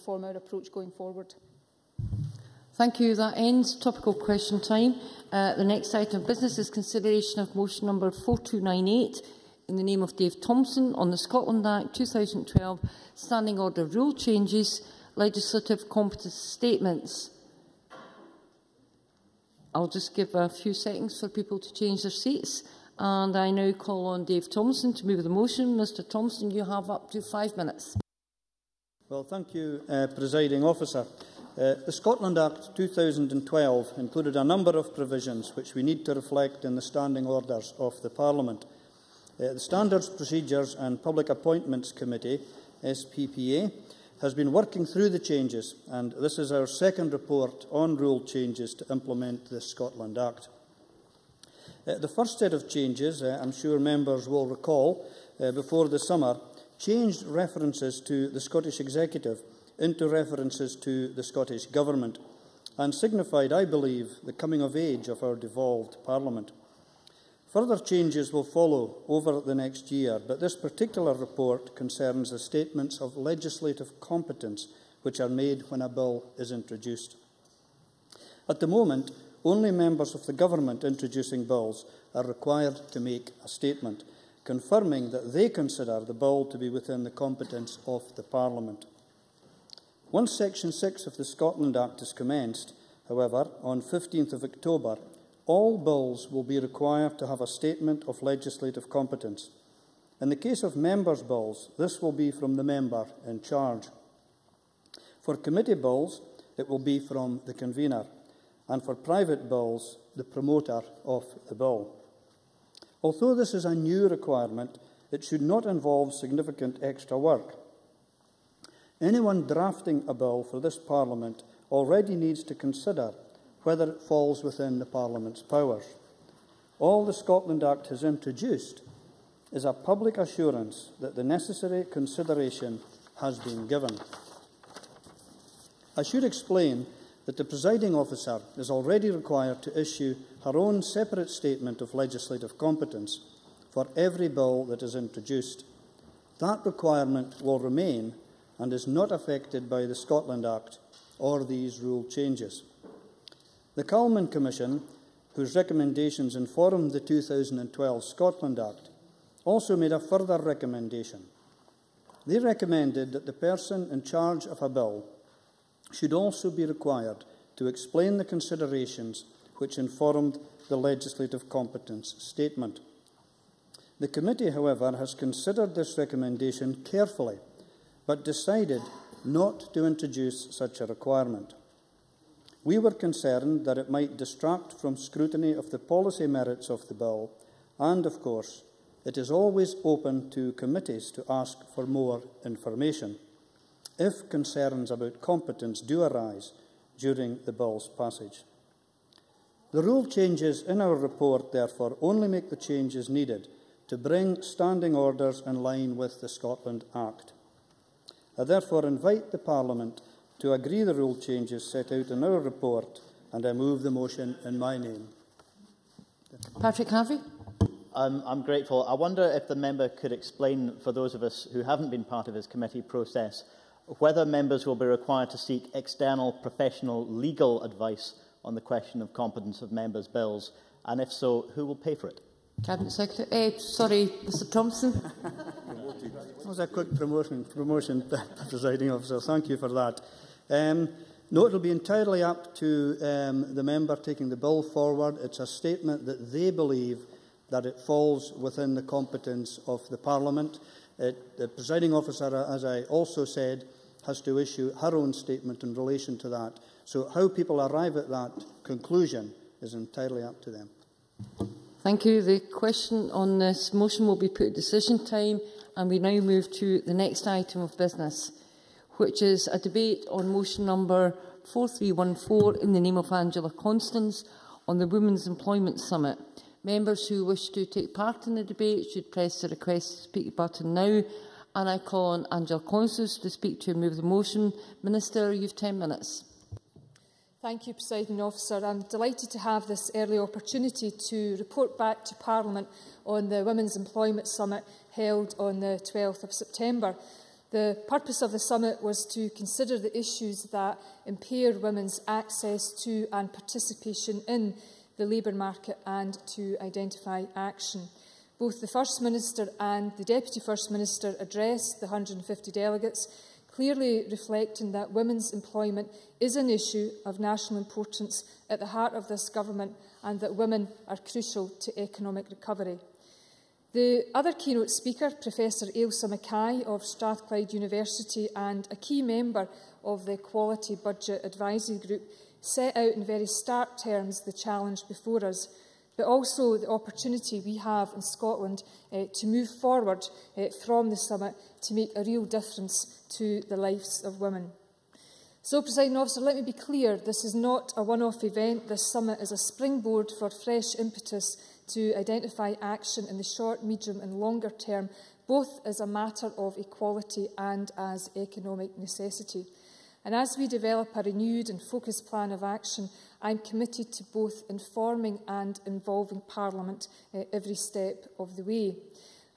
inform our approach going forward. Thank you. That ends topical question time. The next item of business is consideration of motion number 4298 in the name of Dave Thompson on the Scotland Act 2012 Standing Order Rule Changes, Legislative Competence Statements. I'll just give a few seconds for people to change their seats. And I now call on Dave Thompson to move the motion. Mr Thompson, you have up to 5 minutes. Well, thank you, Presiding Officer. The Scotland Act 2012 included a number of provisions which we need to reflect in the standing orders of the Parliament. The Standards, Procedures and Public Appointments Committee, SPPA, has been working through the changes, and this is our second report on rule changes to implement the Scotland Act. The first set of changes, I'm sure members will recall, before the summer, changed references to the Scottish Executive into references to the Scottish Government, and signified, I believe, the coming of age of our devolved Parliament. Further changes will follow over the next year, but this particular report concerns the statements of legislative competence which are made when a bill is introduced. At the moment, only members of the Government introducing bills are required to make a statement, confirming that they consider the bill to be within the competence of the Parliament. Once Section 6 of the Scotland Act is commenced, however, on 15th of October, all bills will be required to have a statement of legislative competence. In the case of members' bills, this will be from the member in charge. For committee bills, it will be from the convener, and for private bills, the promoter of the bill. Although this is a new requirement, it should not involve significant extra work. Anyone drafting a bill for this Parliament already needs to consider whether it falls within the Parliament's powers. All the Scotland Act has introduced is a public assurance that the necessary consideration has been given. I should explain that the presiding officer is already required to issue her own separate statement of legislative competence for every bill that is introduced. That requirement will remain and is not affected by the Scotland Act or these rule changes. The Calman Commission, whose recommendations informed the 2012 Scotland Act, also made a further recommendation. They recommended that the person in charge of a bill should also be required to explain the considerations which informed the legislative competence statement. The committee, however, has considered this recommendation carefully, but decided not to introduce such a requirement. We were concerned that it might distract from scrutiny of the policy merits of the bill, and, of course, it is always open to committees to ask for more information if concerns about competence do arise during the bill's passage. The rule changes in our report, therefore, only make the changes needed to bring standing orders in line with the Scotland Act. I therefore invite the Parliament to agree the rule changes set out in our report, and I move the motion in my name. Patrick Harvey. I'm grateful. I wonder if the member could explain, for those of us who haven't been part of his committee process, whether members will be required to seek external professional legal advice on the question of competence of members' bills, and if so, who will pay for it? Cabinet Secretary. Sorry, Mr Thompson. That was a quick promotion, Presiding Officer. Thank you for that. No, it will be entirely up to the member taking the bill forward. It's a statement that they believe that it falls within the competence of the Parliament. The Presiding Officer, as I also said, has to issue her own statement in relation to that. So how people arrive at that conclusion is entirely up to them. Thank you. The question on this motion will be put at decision time, and we now move to the next item of business, which is a debate on motion number 4314 in the name of Angela Constance on the Women's Employment Summit. Members who wish to take part in the debate should press the request to speak button now, and I call on Angela Constance to speak to and move the motion. Minister, you have 10 minutes. Thank you, Presiding Officer. I'm delighted to have this early opportunity to report back to Parliament on the Women's Employment Summit held on the 12th of September. The purpose of the summit was to consider the issues that impair women's access to and participation in the labour market and to identify action. Both the First Minister and the Deputy First Minister addressed the 150 delegates, clearly reflecting that women's employment is an issue of national importance at the heart of this government and that women are crucial to economic recovery. The other keynote speaker, Professor Ailsa Mackay of Strathclyde University and a key member of the Quality Budget Advisory Group, set out in very stark terms the challenge before us, but also the opportunity we have in Scotland to move forward from the summit to make a real difference to the lives of women. So, Presiding Officer, let me be clear, this is not a one-off event. This summit is a springboard for fresh impetus to identify action in the short, medium and longer term, both as a matter of equality and as economic necessity. And as we develop a renewed and focused plan of action, I am committed to both informing and involving Parliament every step of the way.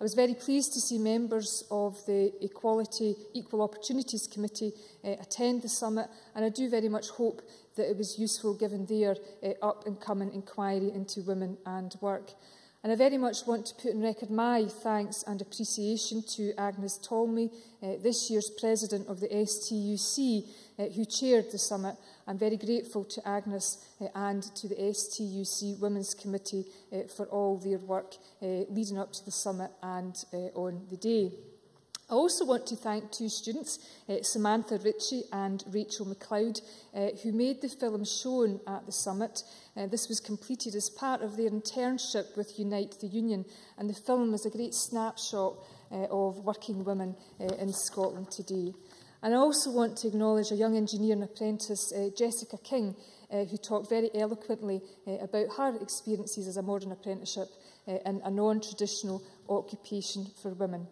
I was very pleased to see members of the Equal Opportunities Committee attend the summit, and I do very much hope that it was useful given their up-and-coming inquiry into women and work. And I very much want to put on record my thanks and appreciation to Agnes Tolmie, this year's President of the STUC, who chaired the summit. I'm very grateful to Agnes and to the STUC Women's Committee for all their work leading up to the summit and on the day. I also want to thank two students, Samantha Ritchie and Rachel MacLeod, who made the film shown at the summit. This was completed as part of their internship with Unite the Union, and the film was a great snapshot of working women in Scotland today. And I also want to acknowledge a young engineer and apprentice, Jessica King, who talked very eloquently about her experiences as a modern apprenticeship in a non-traditional occupation for women.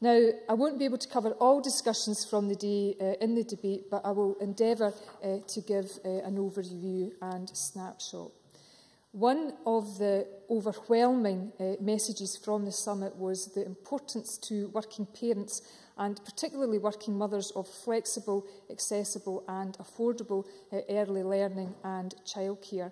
Now, I won't be able to cover all discussions from the day in the debate, but I will endeavour to give an overview and snapshot. One of the overwhelming messages from the summit was the importance to working parents and particularly working mothers of flexible, accessible and affordable early learning and childcare.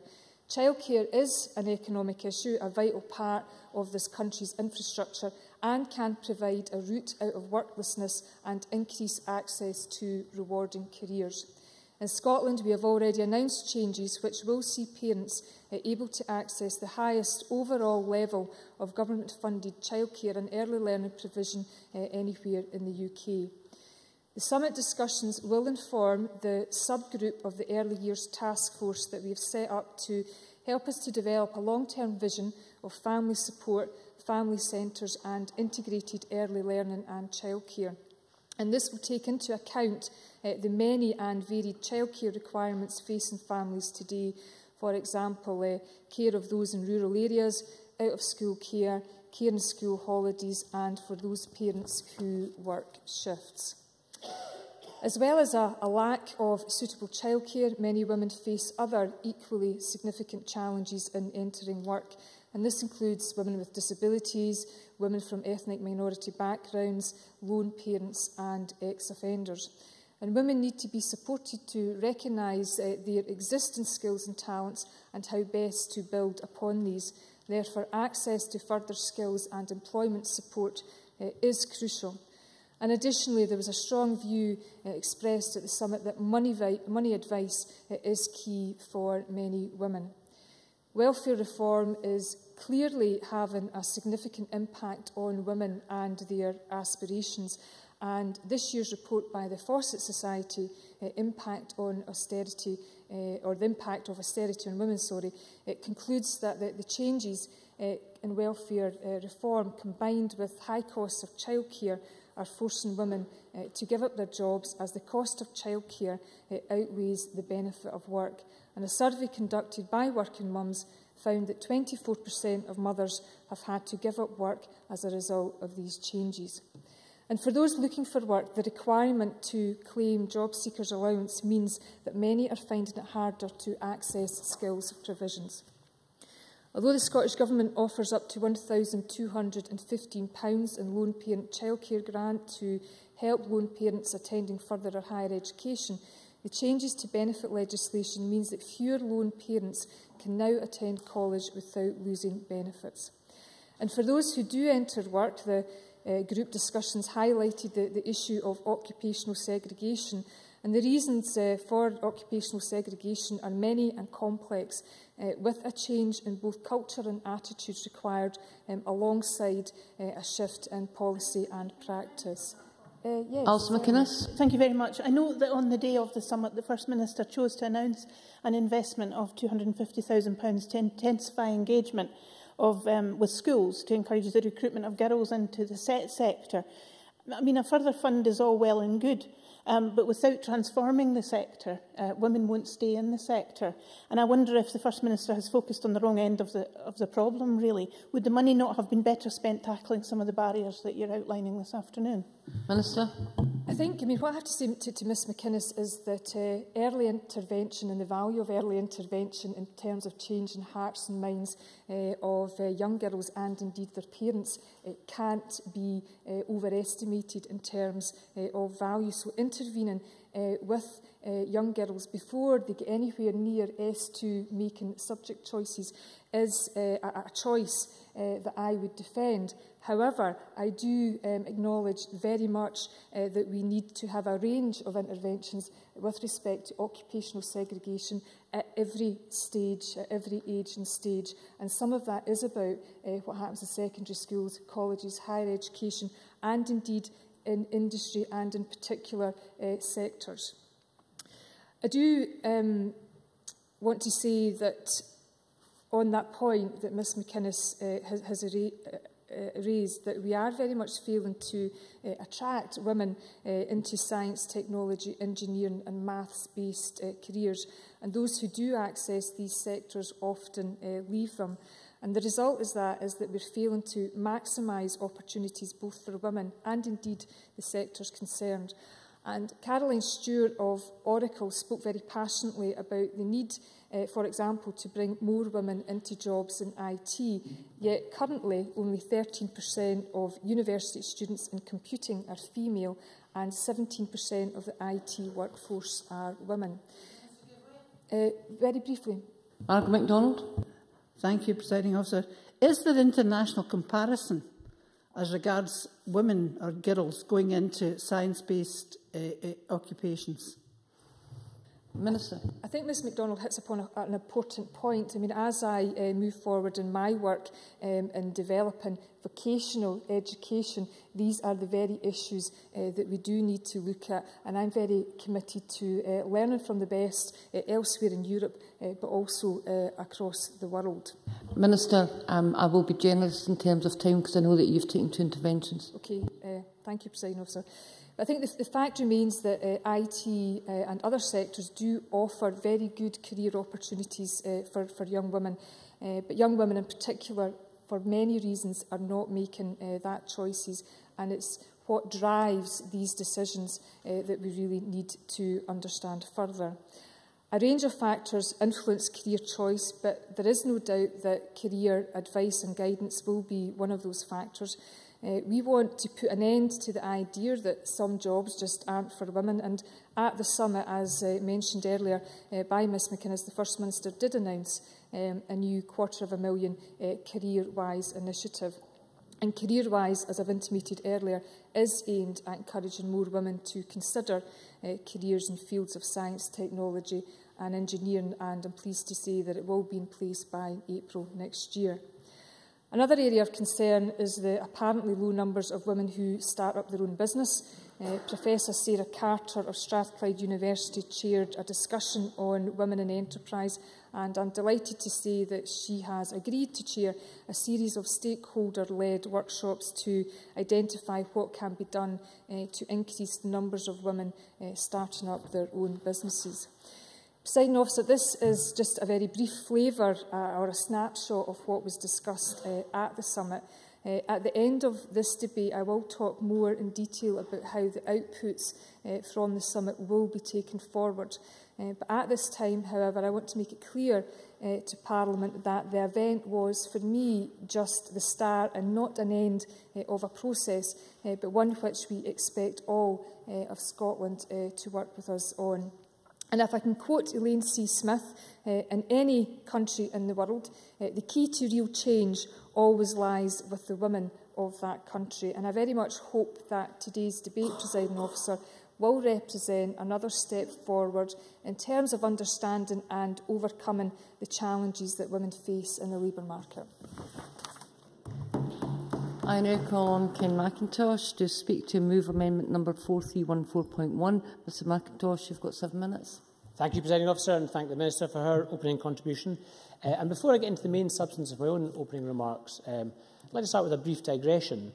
Childcare is an economic issue, a vital part of this country's infrastructure, and can provide a route out of worklessness and increase access to rewarding careers. In Scotland, we have already announced changes which will see parents able to access the highest overall level of government-funded childcare and early learning provision anywhere in the UK. The summit discussions will inform the subgroup of the Early Years Task Force that we have set up to help us to develop a long-term vision of family support, family centres and integrated early learning and childcare. And this will take into account the many and varied childcare requirements facing families today. For example, care of those in rural areas, out-of-school care, care in school holidays and for those parents who work shifts. As well as a lack of suitable childcare, many women face other equally significant challenges in entering work, and this includes women with disabilities, women from ethnic minority backgrounds, lone parents and ex-offenders. And women need to be supported to recognise their existing skills and talents and how best to build upon these. Therefore, access to further skills and employment support is crucial. And additionally, there was a strong view expressed at the summit that money advice is key for many women. Welfare reform is clearly having a significant impact on women and their aspirations. And this year's report by the Fawcett Society, Impact on Austerity, or the Impact of Austerity on Women, it concludes that the changes in welfare reform, combined with high costs of childcare, are forcing women to give up their jobs as the cost of childcare outweighs the benefit of work. And a survey conducted by Working Mums found that 24% of mothers have had to give up work as a result of these changes. And for those looking for work, the requirement to claim job seekers allowance means that many are finding it harder to access skills provisions. Although the Scottish Government offers up to £1,215 in lone parent childcare grant to help lone parents attending further or higher education, the changes to benefit legislation means that fewer lone parents can now attend college without losing benefits. And for those who do enter work, the group discussions highlighted the issue of occupational segregation. And the reasons for occupational segregation are many and complex, with a change in both culture and attitudes required alongside a shift in policy and practice. Yes. Alison McInnes. Thank you very much. I know that on the day of the summit, the First Minister chose to announce an investment of £250,000 to intensify engagement with schools to encourage the recruitment of girls into the sector. I mean, a further fund is all well and good, but without transforming the sector, women won't stay in the sector. And I wonder if the First Minister has focused on the wrong end of the problem, really. Would the money not have been better spent tackling some of the barriers that you're outlining this afternoon? Minister. I think, what I have to say to Ms McInnes is that early intervention and the value of early intervention in terms of changing hearts and minds of young girls and indeed their parents can't be overestimated in terms of value. So intervening with young girls before they get anywhere near S2 making subject choices is a choice that I would defend. However, I do acknowledge very much that we need to have a range of interventions with respect to occupational segregation at every stage, at every age and stage. And some of that is about what happens in secondary schools, colleges, higher education, and indeed in industry and in particular sectors. I do want to say that on that point that Ms McInnes has raised, that we are very much failing to attract women into science, technology, engineering and maths-based careers. And those who do access these sectors often leave them. And the result is that we're failing to maximise opportunities both for women and indeed the sectors concerned. And Caroline Stewart of Oracle spoke very passionately about the need, for example, to bring more women into jobs in IT, yet currently only 13% of university students in computing are female and 17% of the IT workforce are women. Very briefly. Margaret MacDonald. Thank you, Presiding Officer. Is there international comparison as regards women or girls going into science-based occupations? Minister. I think Ms MacDonald hits upon an important point. As I move forward in my work in developing vocational education, these are the very issues that we do need to look at, and I'm very committed to learning from the best elsewhere in Europe, but also across the world. Minister, I will be generous in terms of time because I know that you've taken 2 interventions. Okay, thank you, Presiding Officer. I think the fact remains that IT and other sectors do offer very good career opportunities for young women, but young women in particular, for many reasons, are not making that choices, and it's what drives these decisions that we really need to understand further. A range of factors influence career choice, but there is no doubt that career advice and guidance will be one of those factors. We want to put an end to the idea that some jobs just aren't for women, and at the summit, as mentioned earlier by Ms McInnes, the First Minister did announce a new £250,000 Career-Wise initiative. And Career-Wise, as I've intimated earlier, is aimed at encouraging more women to consider careers in fields of science, technology and engineering, and I'm pleased to say that it will be in place by April next year. Another area of concern is the apparently low numbers of women who start up their own business. Professor Sarah Carter of Strathclyde University chaired a discussion on women in enterprise, and I'm delighted to say that she has agreed to chair a series of stakeholder-led workshops to identify what can be done to increase the numbers of women starting up their own businesses. Presiding Officer, this is just a very brief flavour or a snapshot of what was discussed at the summit. At the end of this debate, I will talk more in detail about how the outputs from the summit will be taken forward. But at this time, however, I want to make it clear to Parliament that the event was, for me, just the start and not an end of a process, but one which we expect all of Scotland to work with us on. And if I can quote Elaine C. Smith, in any country in the world, the key to real change always lies with the women of that country. And I very much hope that today's debate, Presiding Officer, will represent another step forward in terms of understanding and overcoming the challenges that women face in the labour market. I now call on Ken McIntosh to speak to move amendment number 4314.1. Mr McIntosh, you've got 7 minutes. Thank you, Presiding Officer, and thank the Minister for her opening contribution. And before I get into the main substance of my own opening remarks, I'd like to start with a brief digression,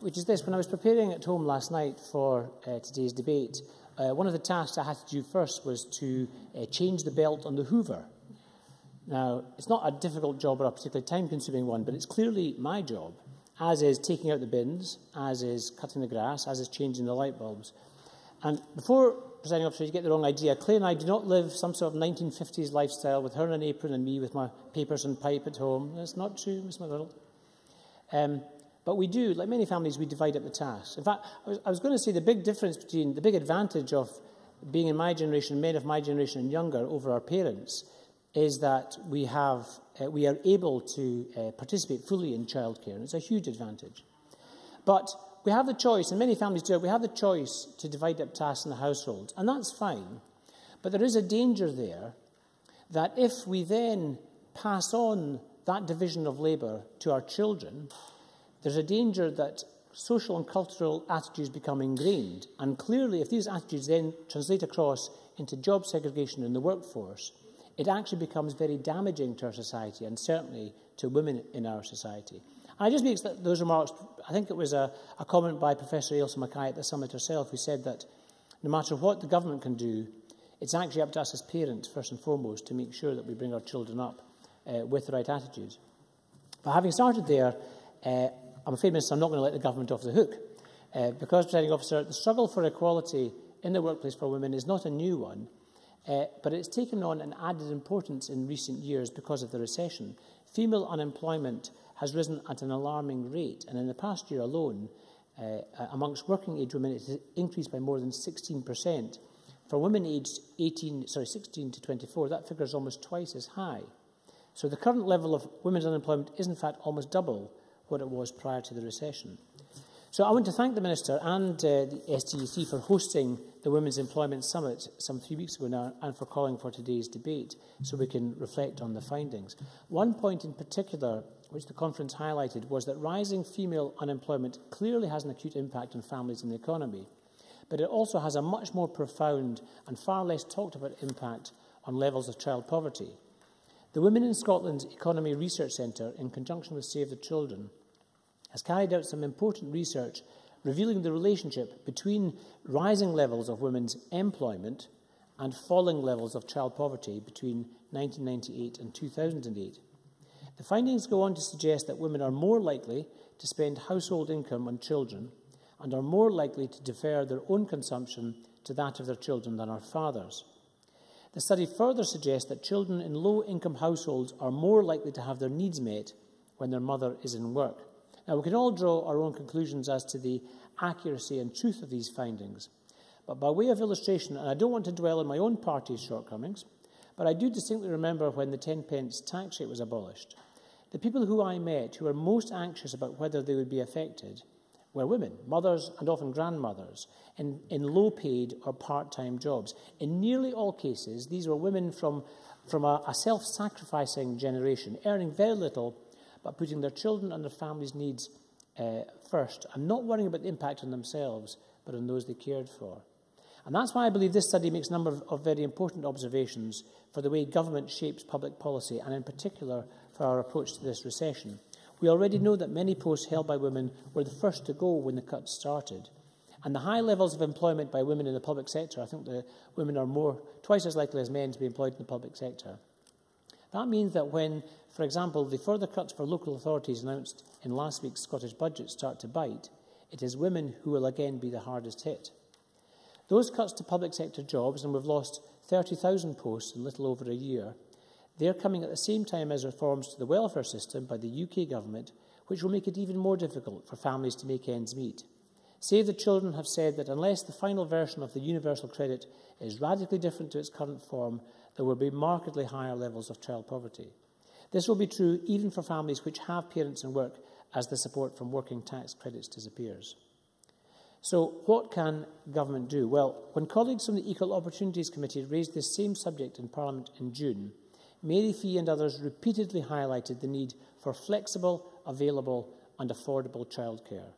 which is this. When I was preparing at home last night for today's debate, one of the tasks I had to do first was to change the belt on the hoover. Now, it's not a difficult job or a particularly time-consuming one, but it's clearly my job, as is taking out the bins, as is cutting the grass, as is changing the light bulbs. And before, Presiding Officer, you get the wrong idea, Claire and I do not live some sort of 1950s lifestyle with her in an apron and me with my papers and pipe at home. That's not true, Ms McDonald. But we do, like many families, we divide up the tasks. In fact, I was going to say the big difference between, the big advantage of being in my generation, men of my generation and younger, over our parents, is that we are able to participate fully in childcare, and it's a huge advantage. But we have the choice, and many families do, we have the choice to divide up tasks in the household, and that's fine. But there is a danger there that if we then pass on that division of labour to our children, there's a danger that social and cultural attitudes become ingrained. And clearly, if these attitudes then translate across into job segregation in the workforce, it actually becomes very damaging to our society and certainly to women in our society. And I just make those remarks. I think it was a comment by Professor Ailsa Mackay at the summit herself, who said that no matter what the government can do, it's actually up to us as parents, first and foremost, to make sure that we bring our children up with the right attitudes. But having started there, I'm afraid, Minister, I'm not going to let the government off the hook. Because, Presiding Officer, the struggle for equality in the workplace for women is not a new one, but it's taken on an added importance in recent years because of the recession. Female unemployment has risen at an alarming rate, and in the past year alone, amongst working-age women, it has increased by more than 16%. For women aged 16 to 24, that figure is almost twice as high. So the current level of women's unemployment is, in fact, almost double what it was prior to the recession. So I want to thank the Minister and the STUC for hosting the Women's Employment Summit some 3 weeks ago now, and for calling for today's debate so we can reflect on the findings. One point in particular which the conference highlighted was that rising female unemployment clearly has an acute impact on families and the economy, but it also has a much more profound and far less talked about impact on levels of child poverty. The Women in Scotland's Economy Research Centre, in conjunction with Save the Children, has carried out some important research revealing the relationship between rising levels of women's employment and falling levels of child poverty between 1998 and 2008. The findings go on to suggest that women are more likely to spend household income on children and are more likely to defer their own consumption to that of their children than our fathers. The study further suggests that children in low-income households are more likely to have their needs met when their mother is in work. Now, we can all draw our own conclusions as to the accuracy and truth of these findings, but by way of illustration, and I don't want to dwell on my own party's shortcomings, but I do distinctly remember when the 10p tax rate was abolished. The people who I met who were most anxious about whether they would be affected were women, mothers and often grandmothers, in low-paid or part-time jobs. In nearly all cases, these were women from a self-sacrificing generation, earning very little, but putting their children and their families' needs first, and not worrying about the impact on themselves, but on those they cared for. And that's why I believe this study makes a number of very important observations for the way government shapes public policy, and in particular for our approach to this recession. We already know that many posts held by women were the first to go when the cuts started. And the high levels of employment by women in the public sector, I think the women are twice as likely as men to be employed in the public sector, That means that when, for example, the further cuts for local authorities announced in last week's Scottish budget start to bite, it is women who will again be the hardest hit. Those cuts to public sector jobs, and we've lost 30,000 posts in little over a year, they're coming at the same time as reforms to the welfare system by the UK government, which will make it even more difficult for families to make ends meet. Save the Children have said that unless the final version of the universal credit is radically different to its current form, there will be markedly higher levels of child poverty. This will be true even for families which have parents in work as the support from working tax credits disappears. So what can government do? Well, when colleagues from the Equal Opportunities Committee raised this same subject in Parliament in June, Mary Fee and others repeatedly highlighted the need for flexible, available and affordable childcare.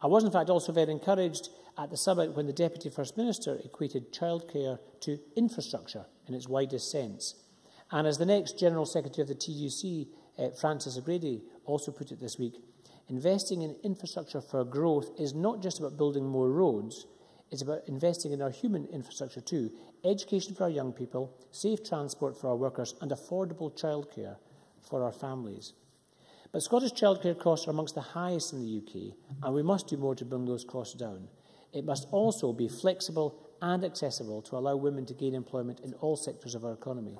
I was in fact also very encouraged at the summit when the Deputy First Minister equated childcare to infrastructure in its widest sense. And as the next General Secretary of the TUC, Francis O'Grady, also put it this week, investing in infrastructure for growth is not just about building more roads, it's about investing in our human infrastructure too. Education for our young people, safe transport for our workers and affordable childcare for our families. But Scottish childcare costs are amongst the highest in the UK, and we must do more to bring those costs down. It must also be flexible and accessible to allow women to gain employment in all sectors of our economy.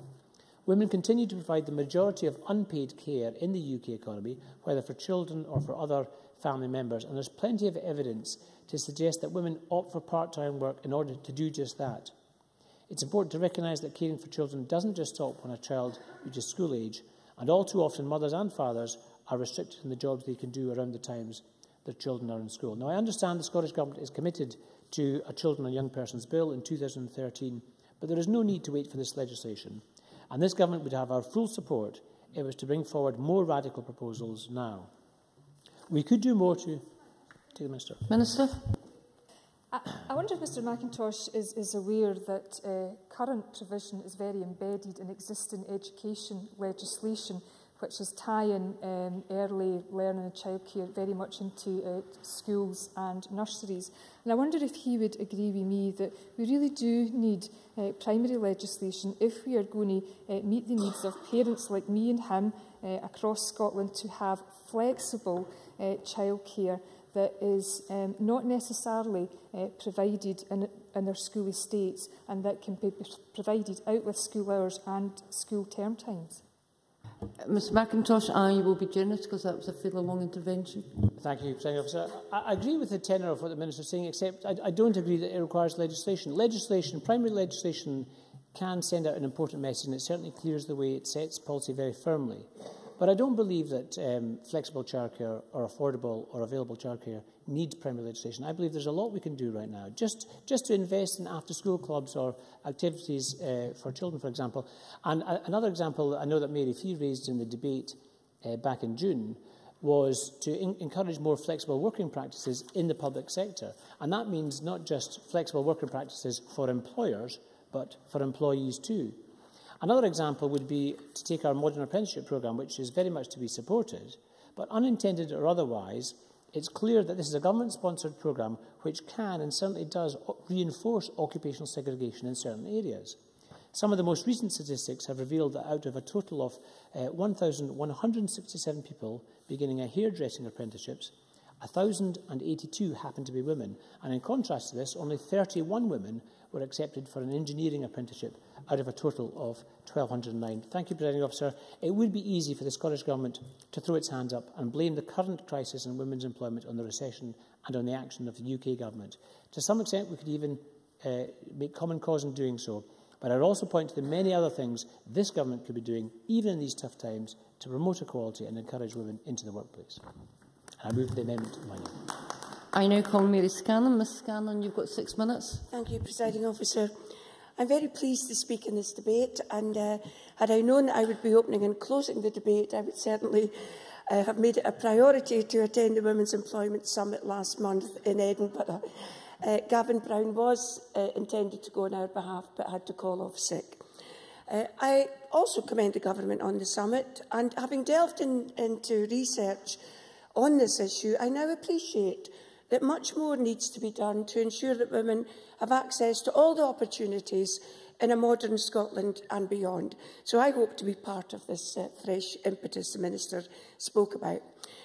Women continue to provide the majority of unpaid care in the UK economy, whether for children or for other family members, and there's plenty of evidence to suggest that women opt for part-time work in order to do just that. It's important to recognise that caring for children doesn't just stop when a child reaches school age, and all too often mothers and fathers are restricted in the jobs they can do around the times their children are in school. Now, I understand the Scottish Government is committed to a Children and Young Persons Bill in 2013, but there is no need to wait for this legislation. And this Government would have our full support if it was to bring forward more radical proposals now. We could do more to the Minister. Minister? I wonder if Mr McIntosh is aware that current provision is very embedded in existing education legislation, which is tying early learning and childcare very much into schools and nurseries. And I wonder if he would agree with me that we really do need primary legislation if we are going to meet the needs of parents like me and him across Scotland to have flexible childcare that is not necessarily provided in their school estates and that can be provided out with school hours and school term times. Ms McIntosh, I will be generous because that was a fairly long intervention. Thank you, Presiding Officer. I agree with the tenor of what the Minister is saying, except I don't agree that it requires legislation. Primary legislation can send out an important message, and it certainly clears the way. It sets policy very firmly. But I don't believe that flexible childcare or affordable or available childcare needs primary legislation. I believe there's a lot we can do right now. Just to invest in after-school clubs or activities for children, for example. And another example I know that Mary Fee raised in the debate back in June was to encourage more flexible working practices in the public sector. And that means not just flexible working practices for employers, but for employees too. Another example would be to take our modern apprenticeship programme, which is very much to be supported, but unintended or otherwise, it's clear that this is a government-sponsored programme which can and certainly does reinforce occupational segregation in certain areas. Some of the most recent statistics have revealed that out of a total of 1,167 people beginning a hairdressing apprenticeships, 1,082 happened to be women, and in contrast to this, only 31 women were accepted for an engineering apprenticeship out of a total of 1,209. Thank you, Presiding Officer. It would be easy for the Scottish Government to throw its hands up and blame the current crisis in women's employment on the recession and on the action of the UK Government. To some extent, we could even make common cause in doing so. But I'd also point to the many other things this Government could be doing, even in these tough times, to promote equality and encourage women into the workplace. And I move the amendment of my name. I now call Mary Scanlon. Ms Scanlon, you've got 6 minutes. Thank you, Presiding Officer. I'm very pleased to speak in this debate, and had I known that I would be opening and closing the debate, I would certainly have made it a priority to attend the Women's Employment Summit last month in Edinburgh. Gavin Brown was intended to go on our behalf, but had to call off sick. I also commend the Government on the summit, and having delved into research on this issue, I now appreciate that much more needs to be done to ensure that women have access to all the opportunities in a modern Scotland and beyond. So I hope to be part of this fresh impetus the Minister spoke about.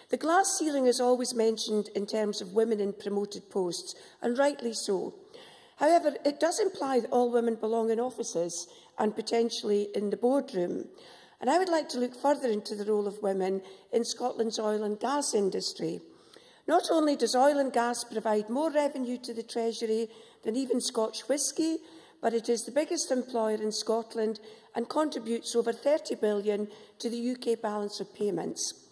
The glass ceiling is always mentioned in terms of women in promoted posts, and rightly so. However, it does imply that all women belong in offices and potentially in the boardroom. And I would like to look further into the role of women in Scotland's oil and gas industry. Not only does oil and gas provide more revenue to the Treasury than even Scotch whisky, but it is the biggest employer in Scotland and contributes over £30 billion to the UK balance of payments.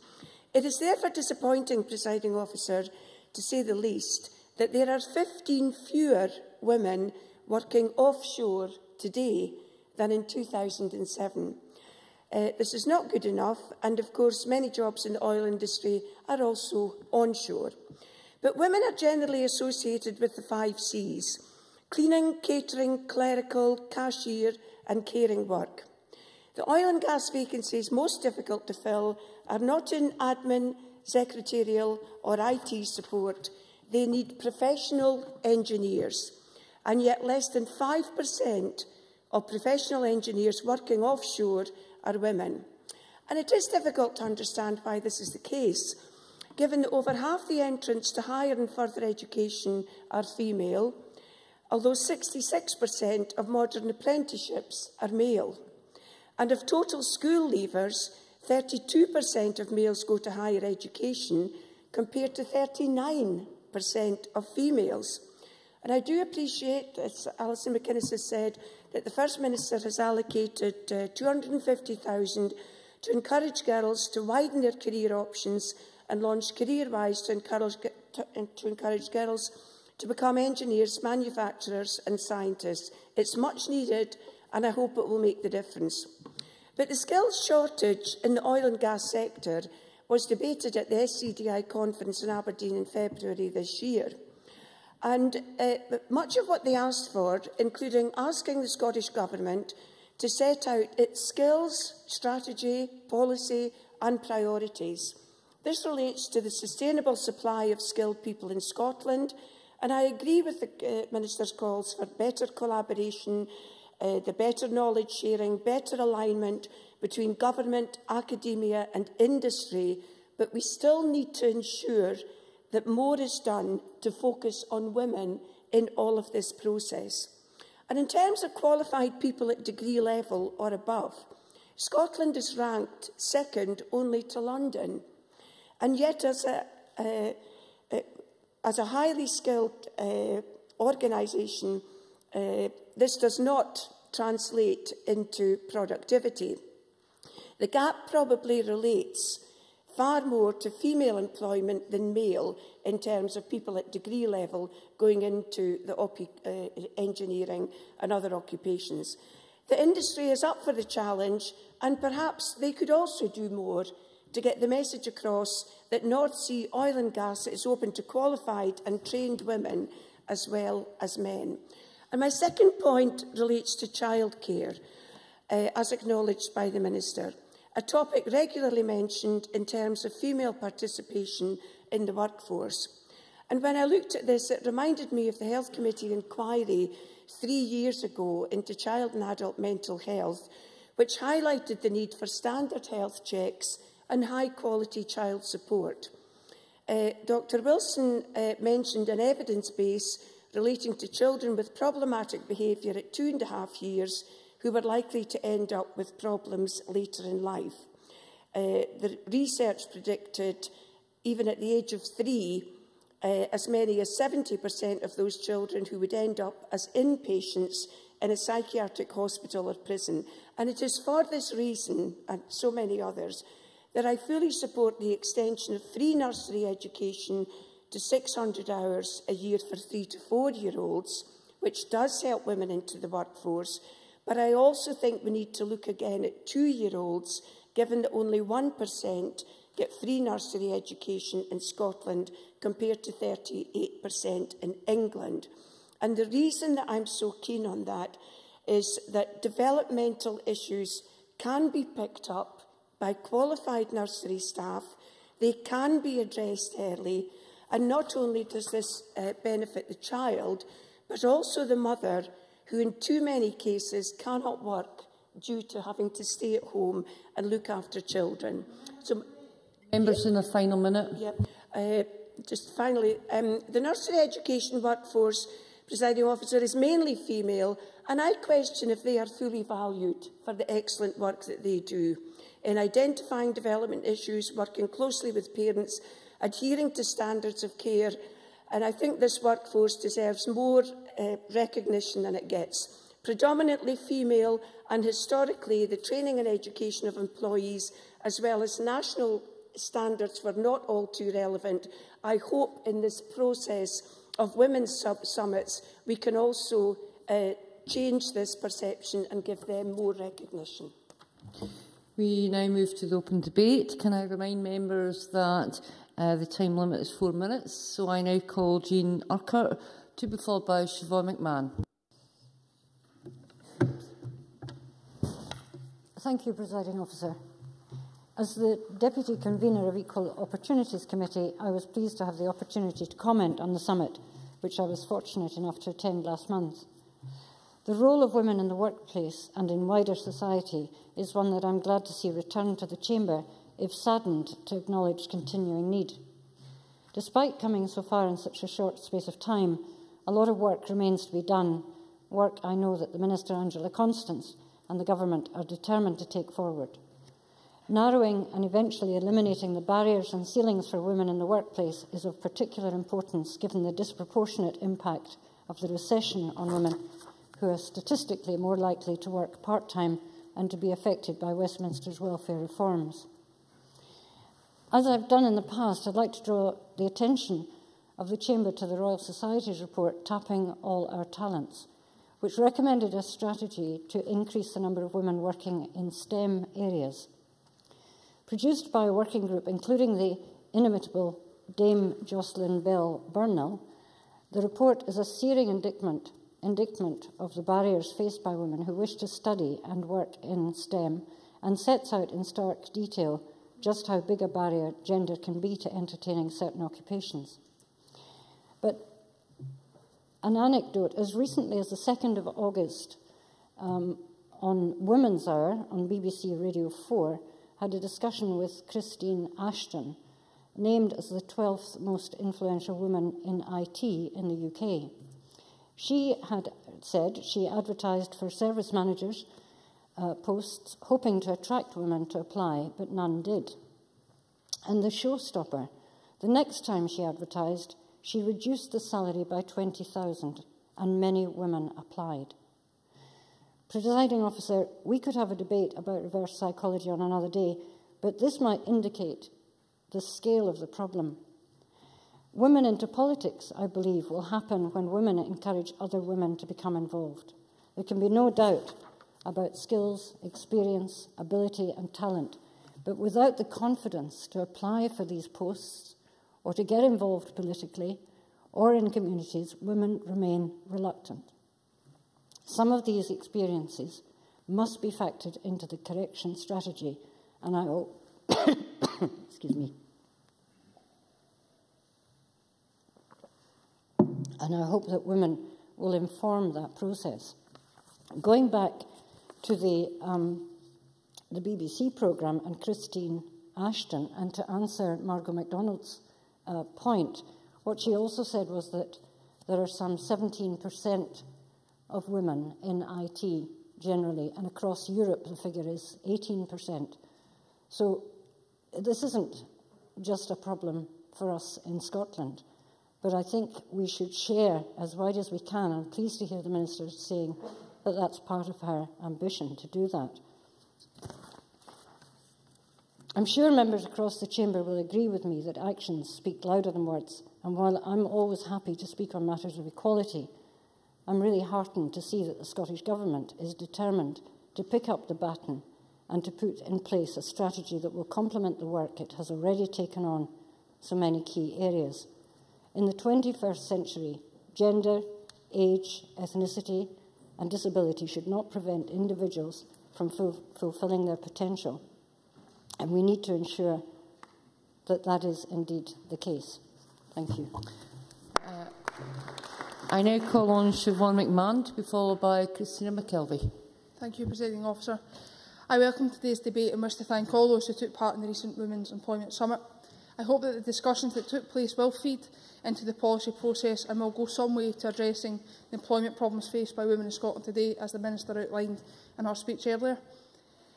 It is therefore disappointing, Presiding Officer, to say the least, that there are 15 fewer women working offshore today than in 2007. This is not good enough, and of course many jobs in the oil industry are also onshore. But women are generally associated with the 5 Cs: cleaning, catering, clerical, cashier and caring work. The oil and gas vacancies most difficult to fill are not in admin, secretarial or IT support. They need professional engineers, and yet less than 5% of professional engineers working offshore are women. And it is difficult to understand why this is the case, given that over half the entrants to higher and further education are female, although 66% of modern apprenticeships are male. And of total school leavers, 32% of males go to higher education, compared to 39% of females. And I do appreciate, as Alison McInnes has said, that the First Minister has allocated £250,000 to encourage girls to widen their career options and launch CareerWise to encourage girls to become engineers, manufacturers and scientists. It's much needed, and I hope it will make the difference. But the skills shortage in the oil and gas sector was debated at the SCDI conference in Aberdeen in February this year. And much of what they asked for, including asking the Scottish Government to set out its skills, strategy, policy and priorities. This relates to the sustainable supply of skilled people in Scotland, and I agree with the Minister's calls for better collaboration, the better knowledge sharing, better alignment between government, academia and industry, but we still need to ensure that more is done to focus on women in all of this process. And in terms of qualified people at degree level or above, Scotland is ranked second only to London. And yet, as a highly skilled organisation, this does not translate into productivity. The gap probably relates far more to female employment than male in terms of people at degree level going into the engineering and other occupations. The industry is up for the challenge, and perhaps they could also do more to get the message across that North Sea oil and gas is open to qualified and trained women as well as men. And my second point relates to childcare, as acknowledged by the Minister, a topic regularly mentioned in terms of female participation in the workforce. And when I looked at this, it reminded me of the Health Committee inquiry 3 years ago into child and adult mental health, which highlighted the need for standard health checks and high-quality child support. Dr Wilson mentioned an evidence base relating to children with problematic behaviour at 2.5 years who were likely to end up with problems later in life. The research predicted, even at the age of 3, as many as 70% of those children who would end up as inpatients in a psychiatric hospital or prison. And it is for this reason, and so many others, that I fully support the extension of free nursery education to 600 hours a year for 3 to 4-year-olds, which does help women into the workforce. But I also think we need to look again at 2-year-olds, given that only 1% get free nursery education in Scotland compared to 38% in England. And the reason that I'm so keen on that is that developmental issues can be picked up by qualified nursery staff, they can be addressed early, and not only does this benefit the child, but also the mother, who in too many cases cannot work due to having to stay at home and look after children. So, members in the final minute. Just finally, the nursery education workforce, presiding officer, is mainly female, and I question if they are fully valued for the excellent work that they do in identifying development issues, working closely with parents, adhering to standards of care, and I think this workforce deserves more recognition than it gets. Predominantly female, and historically the training and education of employees, as well as national standards, were not all too relevant. I hope in this process of women's summits we can also change this perception and give them more recognition. We now move to the open debate. Can I remind members that the time limit is 4 minutes? So I now call Jean Urquhart, to be followed by Siobhan McMahon. Thank you, Presiding Officer. As the Deputy Convener of Equal Opportunities Committee, I was pleased to have the opportunity to comment on the summit, which I was fortunate enough to attend last month. The role of women in the workplace and in wider society is one that I'm glad to see return to the Chamber, if saddened to acknowledge continuing need. Despite coming so far in such a short space of time, a lot of work remains to be done, work I know that the Minister Angela Constance and the Government are determined to take forward. Narrowing and eventually eliminating the barriers and ceilings for women in the workplace is of particular importance given the disproportionate impact of the recession on women, who are statistically more likely to work part-time and to be affected by Westminster's welfare reforms. As I've done in the past, I'd like to draw the attention of the Chamber to the Royal Society's report, Tapping All Our Talents, which recommended a strategy to increase the number of women working in STEM areas. Produced by a working group including the inimitable Dame Jocelyn Bell Burnell, the report is a searing indictment of the barriers faced by women who wish to study and work in STEM, and sets out in stark detail just how big a barrier gender can be to entertaining certain occupations. But an anecdote, as recently as the 2nd of August, on Women's Hour on BBC Radio 4, had a discussion with Christine Ashton, named as the 12th most influential woman in IT in the UK. She had said she advertised for service managers posts, hoping to attract women to apply, but none did. And the showstopper, the next time she advertised, she reduced the salary by 20,000, and many women applied. Presiding Officer, we could have a debate about reverse psychology on another day, but this might indicate the scale of the problem. Women into politics, I believe, will happen when women encourage other women to become involved. There can be no doubt about skills, experience, ability and talent, but without the confidence to apply for these posts or to get involved politically or in communities, women remain reluctant. Some of these experiences must be factored into the correction strategy, and I hope, excuse me, and I hope that women will inform that process. Going back to the BBC programme and Christine Ashton, and to answer Margot MacDonald's point, what she also said was that there are some 17% of women in IT generally, and across Europe the figure is 18%. So this isn't just a problem for us in Scotland, but I think we should share as wide as we can. I'm pleased to hear the Minister saying that that's part of her ambition to do that. I'm sure members across the Chamber will agree with me that actions speak louder than words, and while I'm always happy to speak on matters of equality, I'm really heartened to see that the Scottish Government is determined to pick up the baton and to put in place a strategy that will complement the work it has already taken on so many key areas. In the 21st century, gender, age, ethnicity and disability should not prevent individuals from fulfilling their potential, and we need to ensure that that is indeed the case. Thank you. I now call on Siobhan McMahon to be followed by Christina McKelvey. Thank you, Presiding Officer. I welcome today's debate and wish to thank all those who took part in the recent Women's Employment Summit. I hope that the discussions that took place will feed into the policy process and will go some way to addressing the employment problems faced by women in Scotland today, as the Minister outlined in her speech earlier.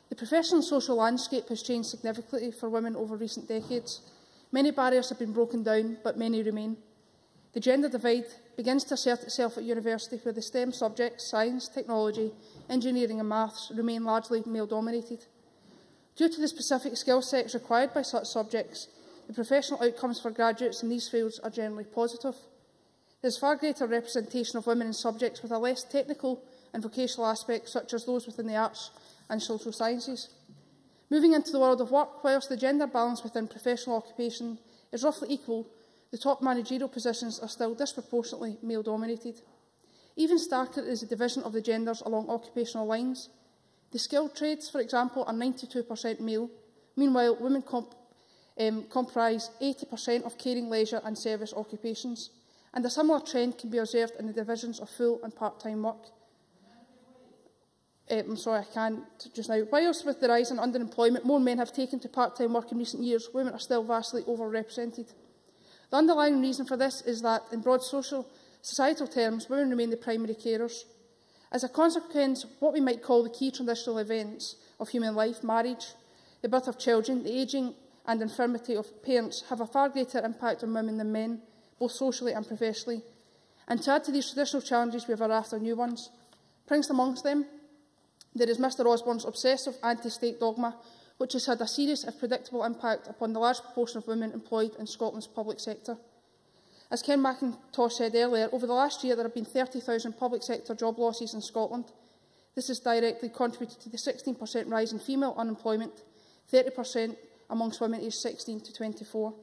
The professional and social landscape has changed significantly for women over recent decades. Many barriers have been broken down, but many remain. The gender divide begins to assert itself at university, where the STEM subjects, science, technology, engineering and maths, remain largely male-dominated. Due to the specific skill sets required by such subjects, the professional outcomes for graduates in these fields are generally positive. There is far greater representation of women in subjects with a less technical and vocational aspects, such as those within the arts and social sciences. Moving into the world of work, whilst the gender balance within professional occupation is roughly equal, the top managerial positions are still disproportionately male-dominated. Even starker is the division of the genders along occupational lines. The skilled trades, for example, are 92% male. Meanwhile, women comprise 80% of caring, leisure and service occupations, and a similar trend can be observed in the divisions of full and part-time work. I'm sorry, I can't just now. Whilst with the rise in underemployment, more men have taken to part-time work in recent years, women are still vastly overrepresented. The underlying reason for this is that, in broad societal terms, women remain the primary carers. As a consequence, what we might call the key transitional events of human life, marriage, the birth of children, the ageing and infirmity of parents, have a far greater impact on women than men, both socially and professionally. And to add to these traditional challenges, we have a raft of new ones. Pringed amongst them, there is Mr Osborne's obsessive anti-state dogma, which has had a serious, if predictable, impact upon the large proportion of women employed in Scotland's public sector. As Ken McIntosh said earlier, over the last year there have been 30,000 public sector job losses in Scotland. This has directly contributed to the 16% rise in female unemployment, 30% amongst women aged 16 to 24.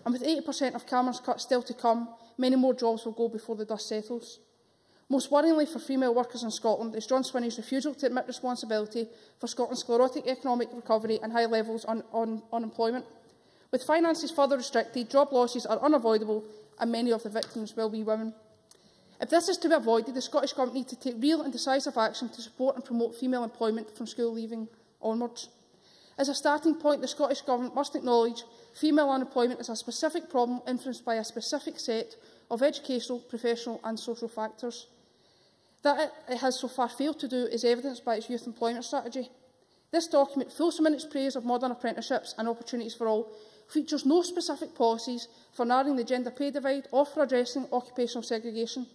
And with 80% of Cameron's cuts still to come, many more jobs will go before the dust settles. Most worryingly for female workers in Scotland is John Swinney's refusal to admit responsibility for Scotland's sclerotic economic recovery and high levels on unemployment. With finances further restricted, job losses are unavoidable and many of the victims will be women. If this is to be avoided, the Scottish Government needs to take real and decisive action to support and promote female employment from school leaving onwards. As a starting point, the Scottish Government must acknowledge female unemployment is a specific problem influenced by a specific set of educational, professional and social factors. That it has so far failed to do is evidenced by its youth employment strategy. This document, fulsome in its praise of modern apprenticeships and opportunities for all, features no specific policies for narrowing the gender pay divide or for addressing occupational segregation.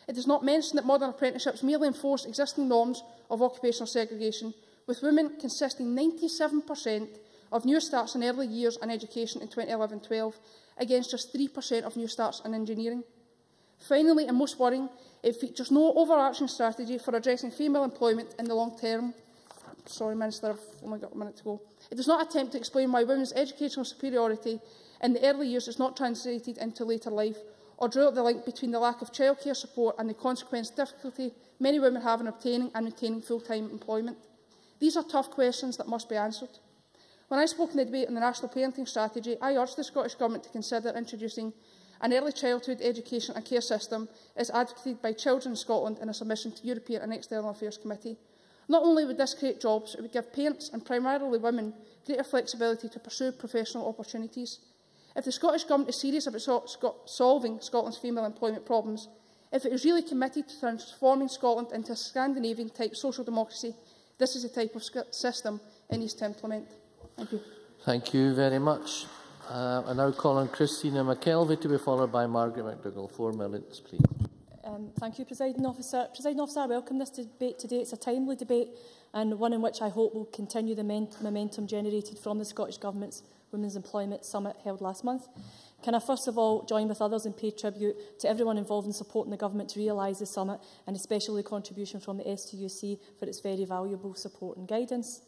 It does not mention that modern apprenticeships merely enforce existing norms of occupational segregation, with women consisting 97% of new starts in early years and education in 2011-12, against just 3% of new starts in engineering. Finally, and most worrying, it features no overarching strategy for addressing female employment in the long term. Sorry, Minister, I've only got a minute to go. It does not attempt to explain why women's educational superiority in the early years is not translated into later life, or draw up the link between the lack of childcare support and the consequent difficulty many women have in obtaining and maintaining full-time employment. These are tough questions that must be answered. When I spoke in the debate on the National Parenting Strategy, I urged the Scottish Government to consider introducing an early childhood education and care system as advocated by Children in Scotland in a submission to European and External Affairs Committee. Not only would this create jobs, it would give parents, and primarily women, greater flexibility to pursue professional opportunities. If the Scottish Government is serious about solving Scotland's female employment problems, if it is really committed to transforming Scotland into a Scandinavian-type social democracy, this is the type of system it needs to implement. Thank you. Thank you very much. I now call on Christina McKelvey to be followed by Margaret McDougall. 4 minutes, please. Thank you, Presiding Officer. Presiding Officer, I welcome this debate today. It's a timely debate and one in which I hope will continue the momentum generated from the Scottish Government's Women's Employment Summit held last month. Can I first of all join with others and pay tribute to everyone involved in supporting the Government to realise the summit, and especially the contribution from the STUC for its very valuable support and guidance.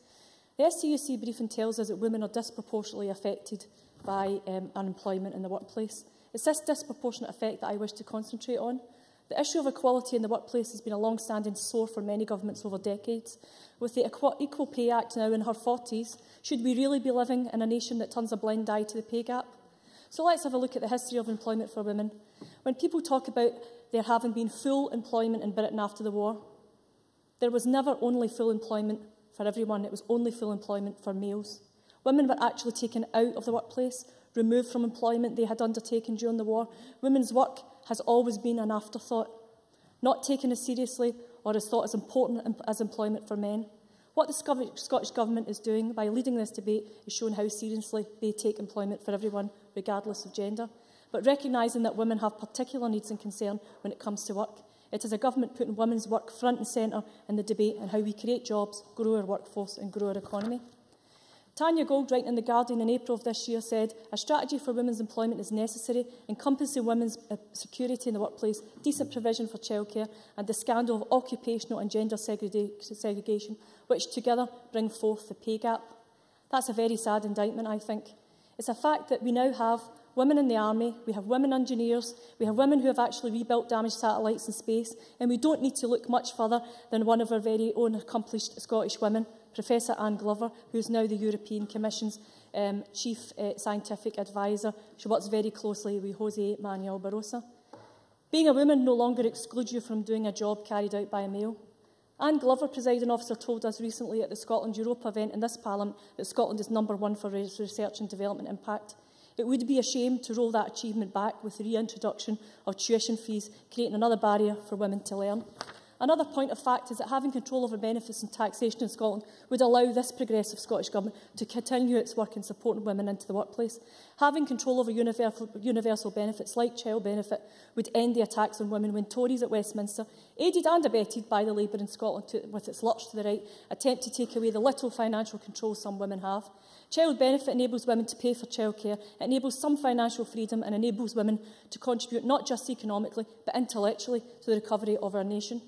The STUC briefing tells us that women are disproportionately affected by unemployment in the workplace. It's this disproportionate effect that I wish to concentrate on. The issue of equality in the workplace has been a long-standing sore for many governments over decades. With the Equal Pay Act now in her 40s, should we really be living in a nation that turns a blind eye to the pay gap? So let's have a look at the history of employment for women. When people talk about there having been full employment in Britain after the war. There was never only full employment for everyone, it was only full employment for males. Women were actually taken out of the workplace, removed from employment they had undertaken during the war. Women's work has always been an afterthought, not taken as seriously or as thought as important as employment for men. What the Scottish Government is doing by leading this debate is showing how seriously they take employment for everyone, regardless of gender, but recognising that women have particular needs and concern when it comes to work. It is a government putting women's work front and centre in the debate on how we create jobs, grow our workforce and grow our economy. Tanya Goldwright in The Guardian in April of this year said, "A strategy for women's employment is necessary, encompassing women's security in the workplace, decent provision for childcare and the scandal of occupational and gender segregation, which together bring forth the pay gap." That's a very sad indictment, I think. It's a fact that we now have women in the army, we have women engineers, we have women who have actually rebuilt damaged satellites in space, and we don't need to look much further than one of our very own accomplished Scottish women, Professor Anne Glover, who is now the European Commission's Chief Scientific Advisor. She works very closely with José Manuel Barroso. Being a woman no longer excludes you from doing a job carried out by a male. Anne Glover, presiding officer, told us recently at the Scotland Europa event in this Parliament that Scotland is #1 for research and development impact. It would be a shame to roll that achievement back with the reintroduction of tuition fees, creating another barrier for women to learn. Another point of fact is that having control over benefits and taxation in Scotland would allow this progressive Scottish Government to continue its work in supporting women into the workplace. Having control over universal benefits like child benefit would end the attacks on women when Tories at Westminster, aided and abetted by the Labour in Scotland with its lurch to the right, attempt to take away the little financial control some women have. Child benefit enables women to pay for childcare, it enables some financial freedom and enables women to contribute not just economically but intellectually to the recovery of our nation.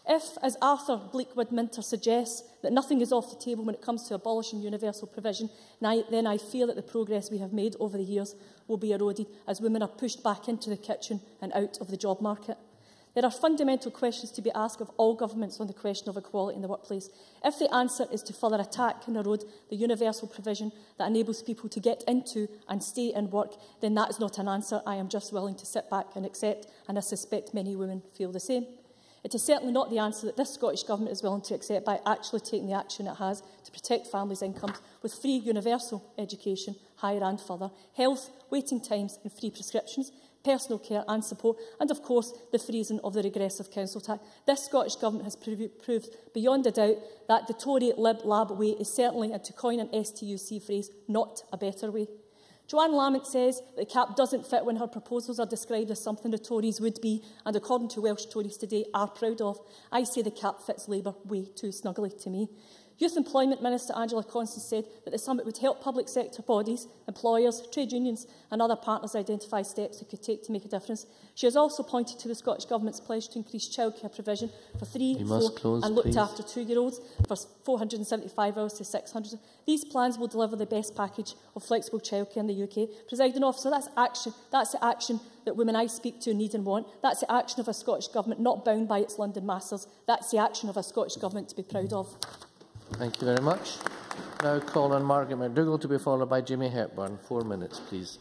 If, as Arthur Bleakwood Minter suggests, that nothing is off the table when it comes to abolishing universal provision, then I fear that the progress we have made over the years will be eroded as women are pushed back into the kitchen and out of the job market. There are fundamental questions to be asked of all governments on the question of equality in the workplace. If the answer is to further attack and erode the universal provision that enables people to get into and stay in work, then that is not an answer I am just willing to sit back and accept, and I suspect many women feel the same. It is certainly not the answer that this Scottish Government is willing to accept by actually taking the action it has to protect families' incomes with free universal education, higher and further, health, waiting times and free prescriptions, personal care and support, and of course the freezing of the regressive council tax. This Scottish Government has proved beyond a doubt that the Tory Lib Lab way is certainly, and to coin an STUC phrase, not a better way. Joanne Lamont says that the cap doesn't fit when her proposals are described as something the Tories would be, and according to Welsh Tories today, are proud of. I say the cap fits Labour way too snugly to me. Youth Employment Minister Angela Constance said that the summit would help public sector bodies, employers, trade unions and other partners identify steps they could take to make a difference. She has also pointed to the Scottish Government's pledge to increase childcare provision for 3, 4 and looked after 2-year-olds for 475 hours to 600. These plans will deliver the best package of flexible childcare in the UK. Presiding officer, that's the action that women I speak to need and want. That's the action of a Scottish Government not bound by its London masters. That's the action of a Scottish Government to be proud of. Thank you very much. Now call on Margaret McDougall to be followed by Jimmy Hepburn. 4 minutes, please.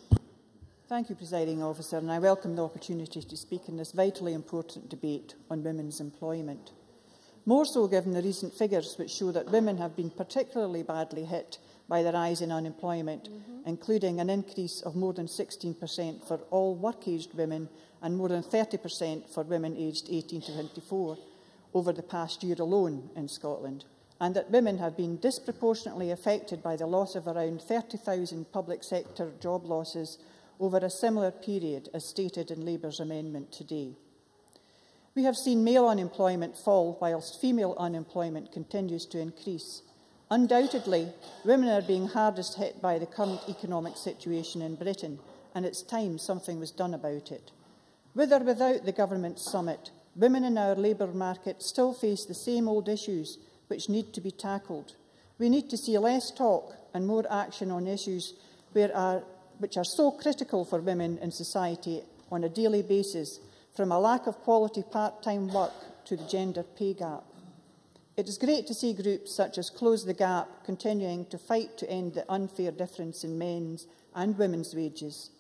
Thank you, Presiding Officer, and I welcome the opportunity to speak in this vitally important debate on women's employment. More so given the recent figures which show that women have been particularly badly hit by the rise in unemployment, including an increase of more than 16% for all work-aged women and more than 30% for women aged 18 to 24 over the past year alone in Scotland, and that women have been disproportionately affected by the loss of around 30,000 public sector job losses over a similar period as stated in Labour's amendment today. We have seen male unemployment fall whilst female unemployment continues to increase. Undoubtedly, women are being hardest hit by the current economic situation in Britain, and it's time something was done about it. With or without the Government summit, women in our labour market still face the same old issues which need to be tackled. We need to see less talk and more action on issues which are so critical for women in society on a daily basis, from a lack of quality part-time work to the gender pay gap. It is great to see groups such as Close the Gap continuing to fight to end the unfair difference in men's and women's wages.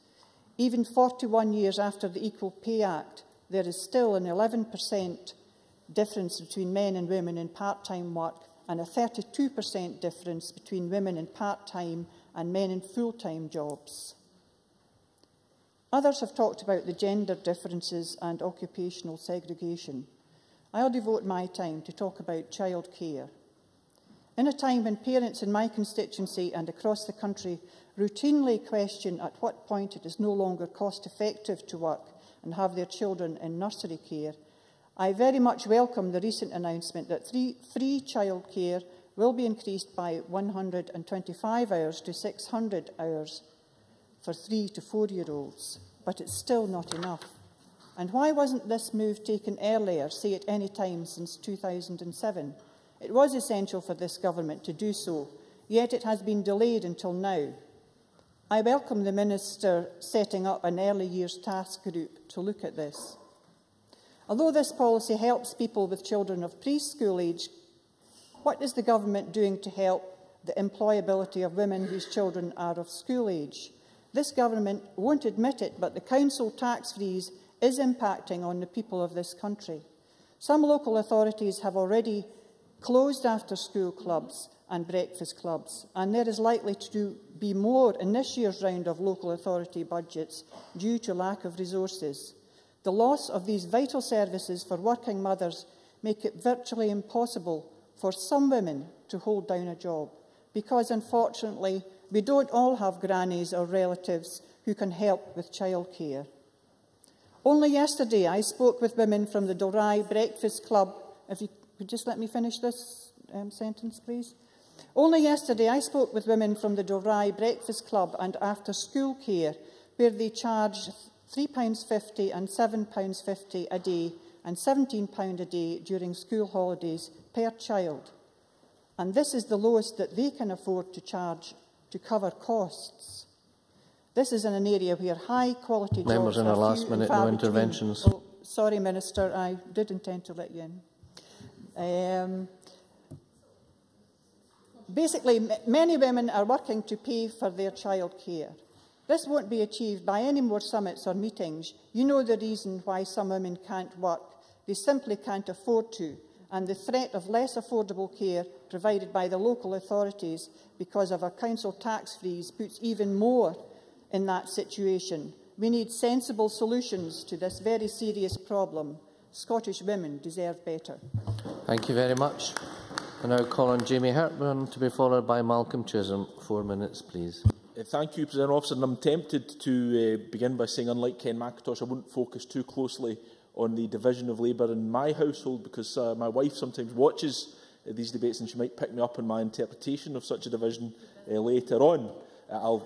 Even 41 years after the Equal Pay Act, there is still an 11% difference between men and women in part-time work and a 32% difference between women in part-time and men in full-time jobs. Others have talked about the gender differences and occupational segregation. I'll devote my time to talk about childcare. In a time when parents in my constituency and across the country routinely question at what point it is no longer cost-effective to work and have their children in nursery care, I very much welcome the recent announcement that free childcare will be increased by 125 hours to 600 hours for 3 to 4-year-olds, but it's still not enough. And why wasn't this move taken earlier, say at any time since 2007? It was essential for this government to do so, yet it has been delayed until now. I welcome the Minister setting up an early years task group to look at this. Although this policy helps people with children of preschool age, what is the government doing to help the employability of women whose children are of school age? This government won't admit it, but the council tax freeze is impacting on the people of this country. Some local authorities have already closed after-school clubs and breakfast clubs, and there is likely to be more in this year's round of local authority budgets due to lack of resources. The loss of these vital services for working mothers make it virtually impossible for some women to hold down a job, because unfortunately we don't all have grannies or relatives who can help with childcare. Only yesterday I spoke with women from the Dalry Breakfast Club. If you could just let me finish this sentence, please. Only yesterday I spoke with women from the Dalry Breakfast Club and After School Care, where they charge £3.50 and £7.50 a day and £17 a day during school holidays per child. And this is the lowest that they can afford to charge to cover costs. This is in an area where high-quality jobs Members in the last minute, no interventions. Oh, sorry, Minister, I did intend to let you in. Basically, many women are working to pay for their childcare. This won't be achieved by any more summits or meetings. You know the reason why some women can't work. They simply can't afford to, and the threat of less affordable care provided by the local authorities because of a council tax freeze puts even more in that situation. We need sensible solutions to this very serious problem. Scottish women deserve better. Thank you very much. I now call on Jamie Hepburn to be followed by Malcolm Chisholm. 4 minutes, please. Thank you, President Officer. And I'm tempted to begin by saying, unlike Ken McIntosh, I wouldn't focus too closely on the division of Labour in my household, because my wife sometimes watches these debates and she might pick me up on my interpretation of such a division later on.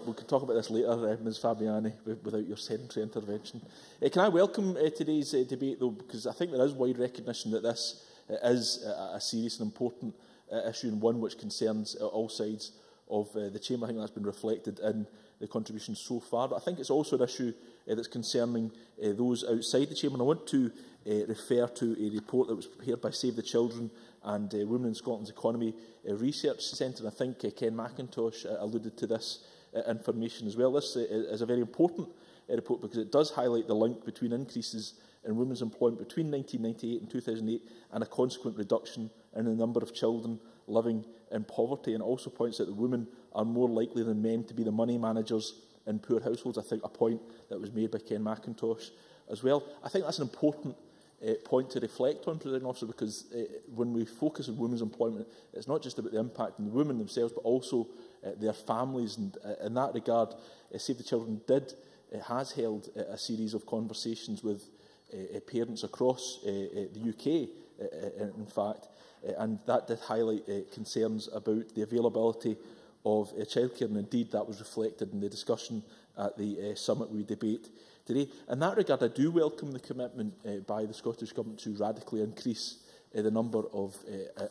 We can talk about this later, Ms Fabiani, without your sedentary intervention. Can I welcome today's debate, though, because I think there is wide recognition that this is a serious and important issue, and one which concerns all sides of the Chamber. I think that's been reflected in the contributions so far. But I think it's also an issue that's concerning those outside the Chamber. And I want to refer to a report that was prepared by Save the Children and Women in Scotland's Economy Research Centre. I think Ken McIntosh alluded to this information as well. This is a very important report because it does highlight the link between increases in women's employment between 1998 and 2008 and a consequent reduction in the number of children living in poverty, and also points out that women are more likely than men to be the money managers in poor households. I think a point that was made by Ken McIntosh as well. I think that's an important point to reflect on, President Officer, because when we focus on women's employment, it's not just about the impact on the women themselves, but also their families. And in that regard, Save the Children has held a series of conversations with parents across the UK, in fact, and that did highlight concerns about the availability of childcare, and indeed that was reflected in the discussion at the summit we debate today. In that regard, I do welcome the commitment by the Scottish Government to radically increase the number of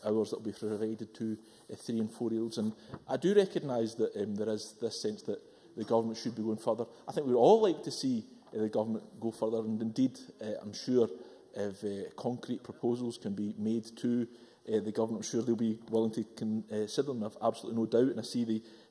hours that will be provided to 3 and 4-year-olds, and I do recognise that there is this sense that the Government should be going further. I think we'd all like to see the Government go further, and indeed I'm sure if concrete proposals can be made to the Government, I'm sure they'll be willing to consider them. I've absolutely no doubt, and I see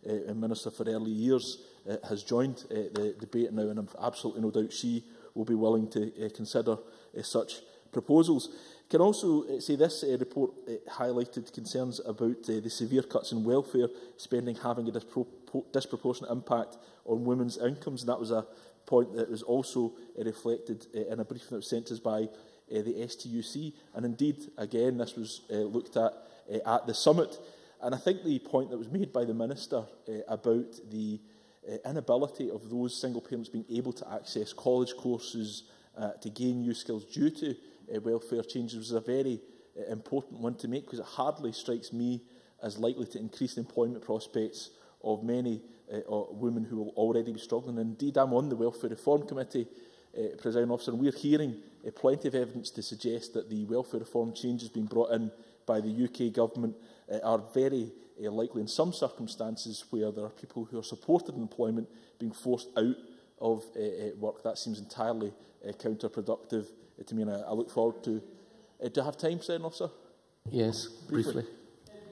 the Minister for Early Years has joined the debate now, and I've absolutely no doubt she will be willing to consider such proposals. I can also say this report highlighted concerns about the severe cuts in welfare spending having a disproportionate impact on women's incomes, and that was a point that was also reflected in a briefing that was sent to us by the STUC. And indeed, again, this was looked at the summit. And I think the point that was made by the Minister about the inability of those single parents being able to access college courses to gain new skills due to welfare changes was a very important one to make, because it hardly strikes me as likely to increase the employment prospects of many women who will already be struggling. Indeed, I'm on the Welfare Reform Committee, Presiding Officer, and we're hearing plenty of evidence to suggest that the welfare reform changes being brought in by the UK Government are very likely, in some circumstances where there are people who are supported in employment being forced out of work. That seems entirely counterproductive to me, and I look forward to... do I have time, Presiding Officer? Yes, briefly.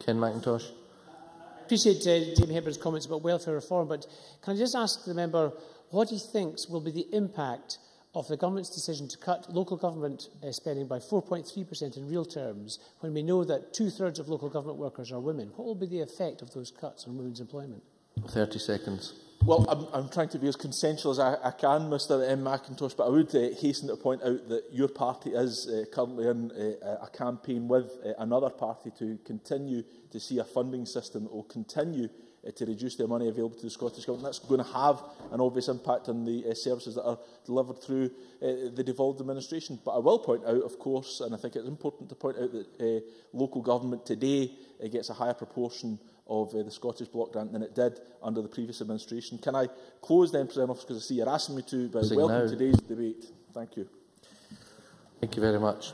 Ken McIntosh. I appreciate Jamie Hepburn's comments about welfare reform, but can I just ask the member what he thinks will be the impact of the government's decision to cut local government spending by 4.3% in real terms, when we know that 2/3 of local government workers are women? What will be the effect of those cuts on women's employment? 30 seconds. Well, I'm trying to be as consensual as I can, Mr McIntosh, but I would hasten to point out that your party is currently in a campaign with another party to continue to see a funding system that will continue to reduce the money available to the Scottish Government. That's going to have an obvious impact on the services that are delivered through the devolved administration. But I will point out, of course, and I think it's important to point out that local government today gets a higher proportion of the Scottish Block Grant than it did under the previous administration. Can I close then, President Officer, because I see you're asking me to, but welcome today's debate. Thank you. Thank you very much.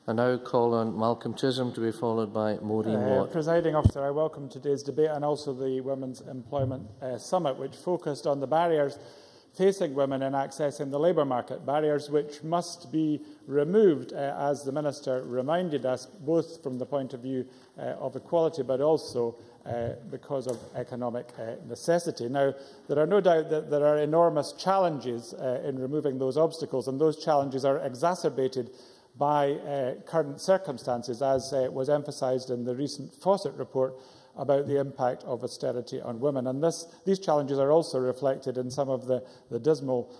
I now call on Malcolm Chisholm to be followed by Maureen Watt. Presiding Officer, I welcome today's debate and also the Women's Employment Summit, which focused on the barriers facing women in accessing the labour market, barriers which must be removed, as the Minister reminded us, both from the point of view of equality but also because of economic necessity. Now, there are no doubt that there are enormous challenges in removing those obstacles, and those challenges are exacerbated by current circumstances, as was emphasised in the recent Fawcett report about the impact of austerity on women. And these challenges are also reflected in some of the dismal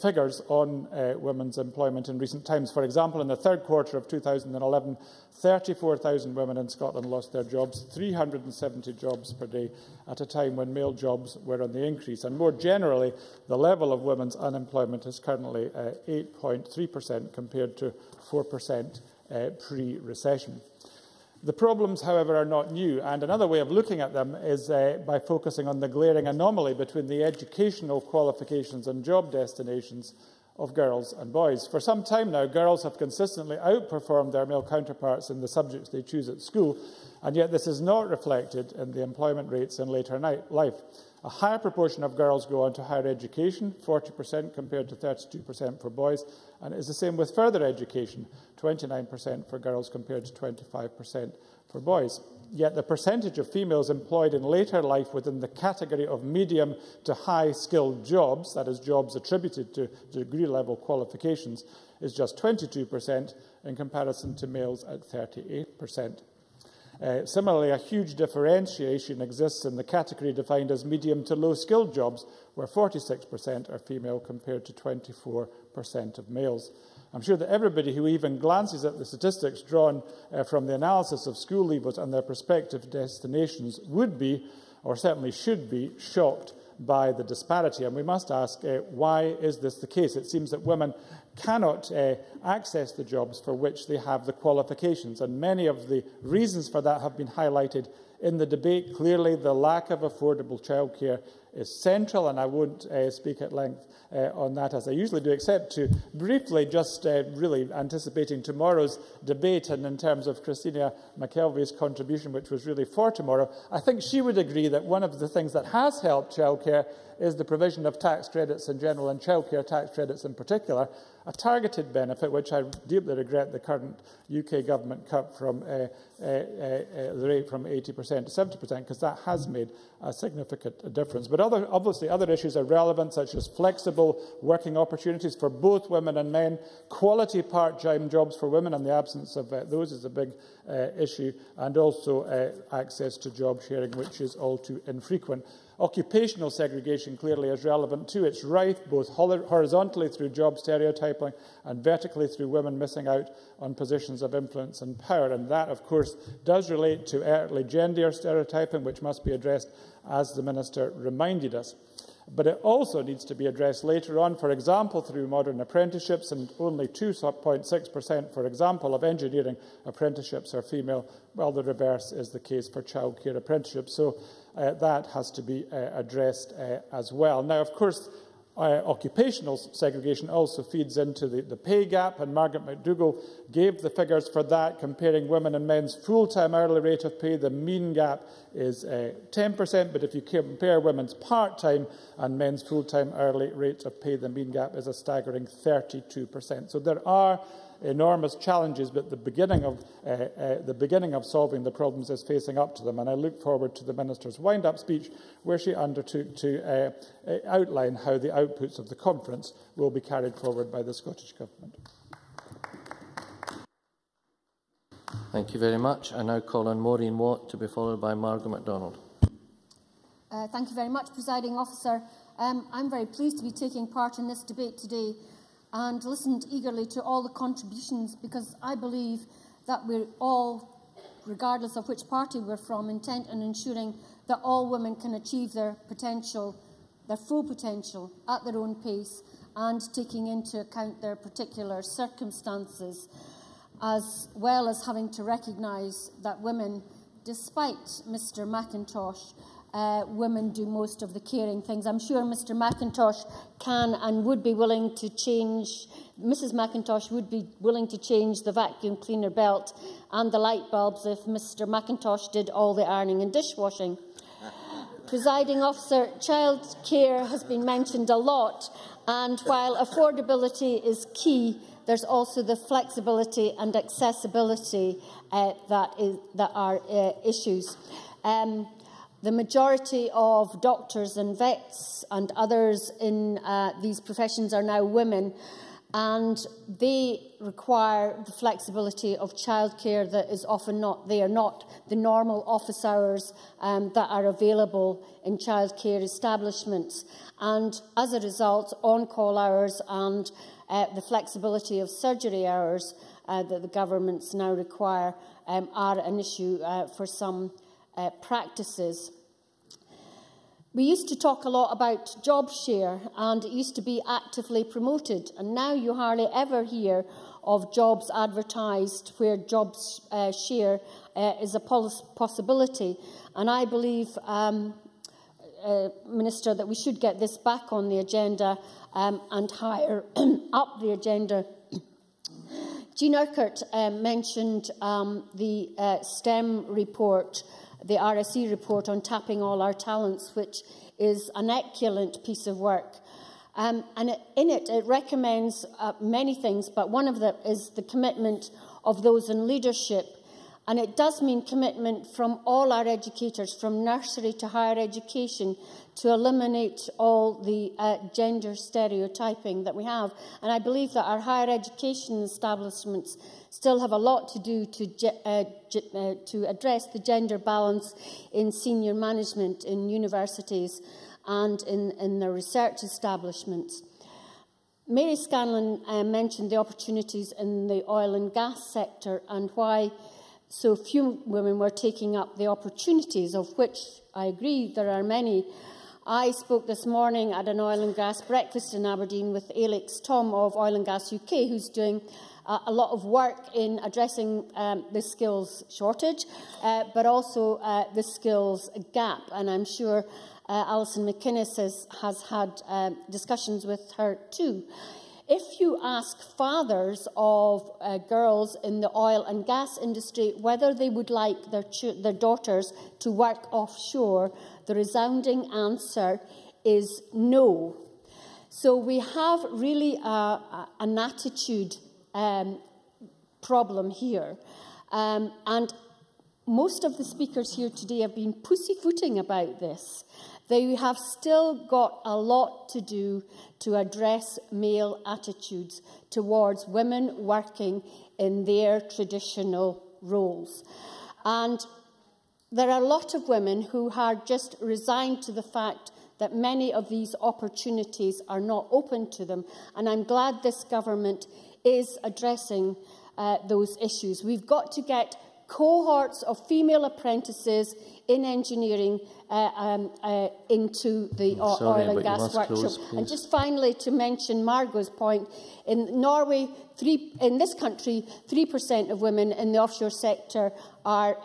figures on women's employment in recent times. For example, in the third quarter of 2011, 34,000 women in Scotland lost their jobs, 370 jobs per day, at a time when male jobs were on the increase. And more generally, the level of women's unemployment is currently 8.3% compared to 4% pre-recession. The problems, however, are not new, and another way of looking at them is by focusing on the glaring anomaly between the educational qualifications and job destinations of girls and boys. For some time now, girls have consistently outperformed their male counterparts in the subjects they choose at school, and yet this is not reflected in the employment rates in later life. A higher proportion of girls go on to higher education, 40% compared to 32% for boys, and it is the same with further education, 29% for girls compared to 25% for boys. Yet the percentage of females employed in later life within the category of medium to high skilled jobs, that is, jobs attributed to degree-level qualifications, is just 22% in comparison to males at 38%. Similarly, a huge differentiation exists in the category defined as medium to low-skilled jobs, where 46% are female compared to 24% of males. I'm sure that everybody who even glances at the statistics drawn from the analysis of school leavers and their prospective destinations would be, or certainly should be, shocked by the disparity. And we must ask, why is this the case? It seems that women cannot access the jobs for which they have the qualifications, and many of the reasons for that have been highlighted in the debate. Clearly, the lack of affordable childcare is central, and I won't speak at length on that as I usually do, except to briefly just really anticipating tomorrow's debate, and in terms of Christina McKelvey's contribution, which was really for tomorrow, I think she would agree that one of the things that has helped childcare is the provision of tax credits in general and childcare tax credits in particular. a targeted benefit, which I deeply regret the current UK government cut from the rate from 80% to 70%, because that has made a significant difference. But obviously other issues are relevant, such as flexible working opportunities for both women and men, quality part-time jobs for women, and the absence of those is a big issue, and also access to job sharing, which is all too infrequent. Occupational segregation clearly is relevant too. It's rife both horizontally through job stereotyping and vertically through women missing out on positions of influence and power. And that, of course, does relate to early gender stereotyping, which must be addressed, as the Minister reminded us. But it also needs to be addressed later on, for example, through modern apprenticeships, and only 2.6%, for example, of engineering apprenticeships are female, while the reverse is the case for childcare apprenticeships. So that has to be addressed as well. Now, of course, occupational segregation also feeds into the pay gap, and Margaret McDougall gave the figures for that, comparing women and men's full-time hourly rate of pay. The mean gap is 10%, but if you compare women's part-time and men's full-time hourly rate of pay, the mean gap is a staggering 32%. So there are enormous challenges, but the beginning of solving the problems is facing up to them. And I look forward to the Minister's wind-up speech, where she undertook to outline how the outputs of the conference will be carried forward by the Scottish Government. Thank you very much. I now call on Maureen Watt to be followed by Margaret MacDonald. Thank you very much, Presiding Officer. I'm very pleased to be taking part in this debate today and listened eagerly to all the contributions, because I believe that we're all, regardless of which party we're from, intent on ensuring that all women can achieve their potential, their full potential, at their own pace, and taking into account their particular circumstances, as well as having to recognise that women, despite Mr McIntosh, women do most of the caring things. I'm sure Mr McIntosh can and would be willing to change, Mrs McIntosh would be willing to change the vacuum cleaner belt and the light bulbs if Mr McIntosh did all the ironing and dishwashing. Presiding Officer, childcare has been mentioned a lot, and while affordability is key, there's also the flexibility and accessibility that are issues. The majority of doctors and vets and others in these professions are now women, and they require the flexibility of childcare that is often not there, not the normal office hours that are available in childcare establishments. And as a result, on-call hours and the flexibility of surgery hours that the governments now require are an issue for some practices. We used to talk a lot about job share, and it used to be actively promoted, and now you hardly ever hear of jobs advertised where jobs share is a possibility. And I believe, Minister, that we should get this back on the agenda and higher up the agenda. Jean Urquhart mentioned the STEM report, the RSE report on tapping all our talents, which is an excellent piece of work. And in it recommends many things, but one of them is the commitment of those in leadership. And it does mean commitment from all our educators, from nursery to higher education, to eliminate all the gender stereotyping that we have. And I believe that our higher education establishments still have a lot to do to address the gender balance in senior management in universities and in the research establishments. Mary Scanlon mentioned the opportunities in the oil and gas sector and why so few women were taking up the opportunities, of which I agree there are many. I spoke this morning at an oil and gas breakfast in Aberdeen with Alex Tom of Oil and Gas UK, who's doing a lot of work in addressing the skills shortage, but also the skills gap. And I'm sure Alison McInnes has had discussions with her too. If you ask fathers of girls in the oil and gas industry whether they would like their daughters to work offshore, the resounding answer is no. So we have really an attitude problem here. And most of the speakers here today have been pussyfooting about this. They have still got a lot to do to address male attitudes towards women working in their traditional roles. And there are a lot of women who are just resigned to the fact that many of these opportunities are not open to them. And I'm glad this government is addressing those issues. We've got to get cohorts of female apprentices in engineering into the oil and gas workshop. And just finally, to mention Margot's point, in Norway, in this country, 3% of women in the offshore sector are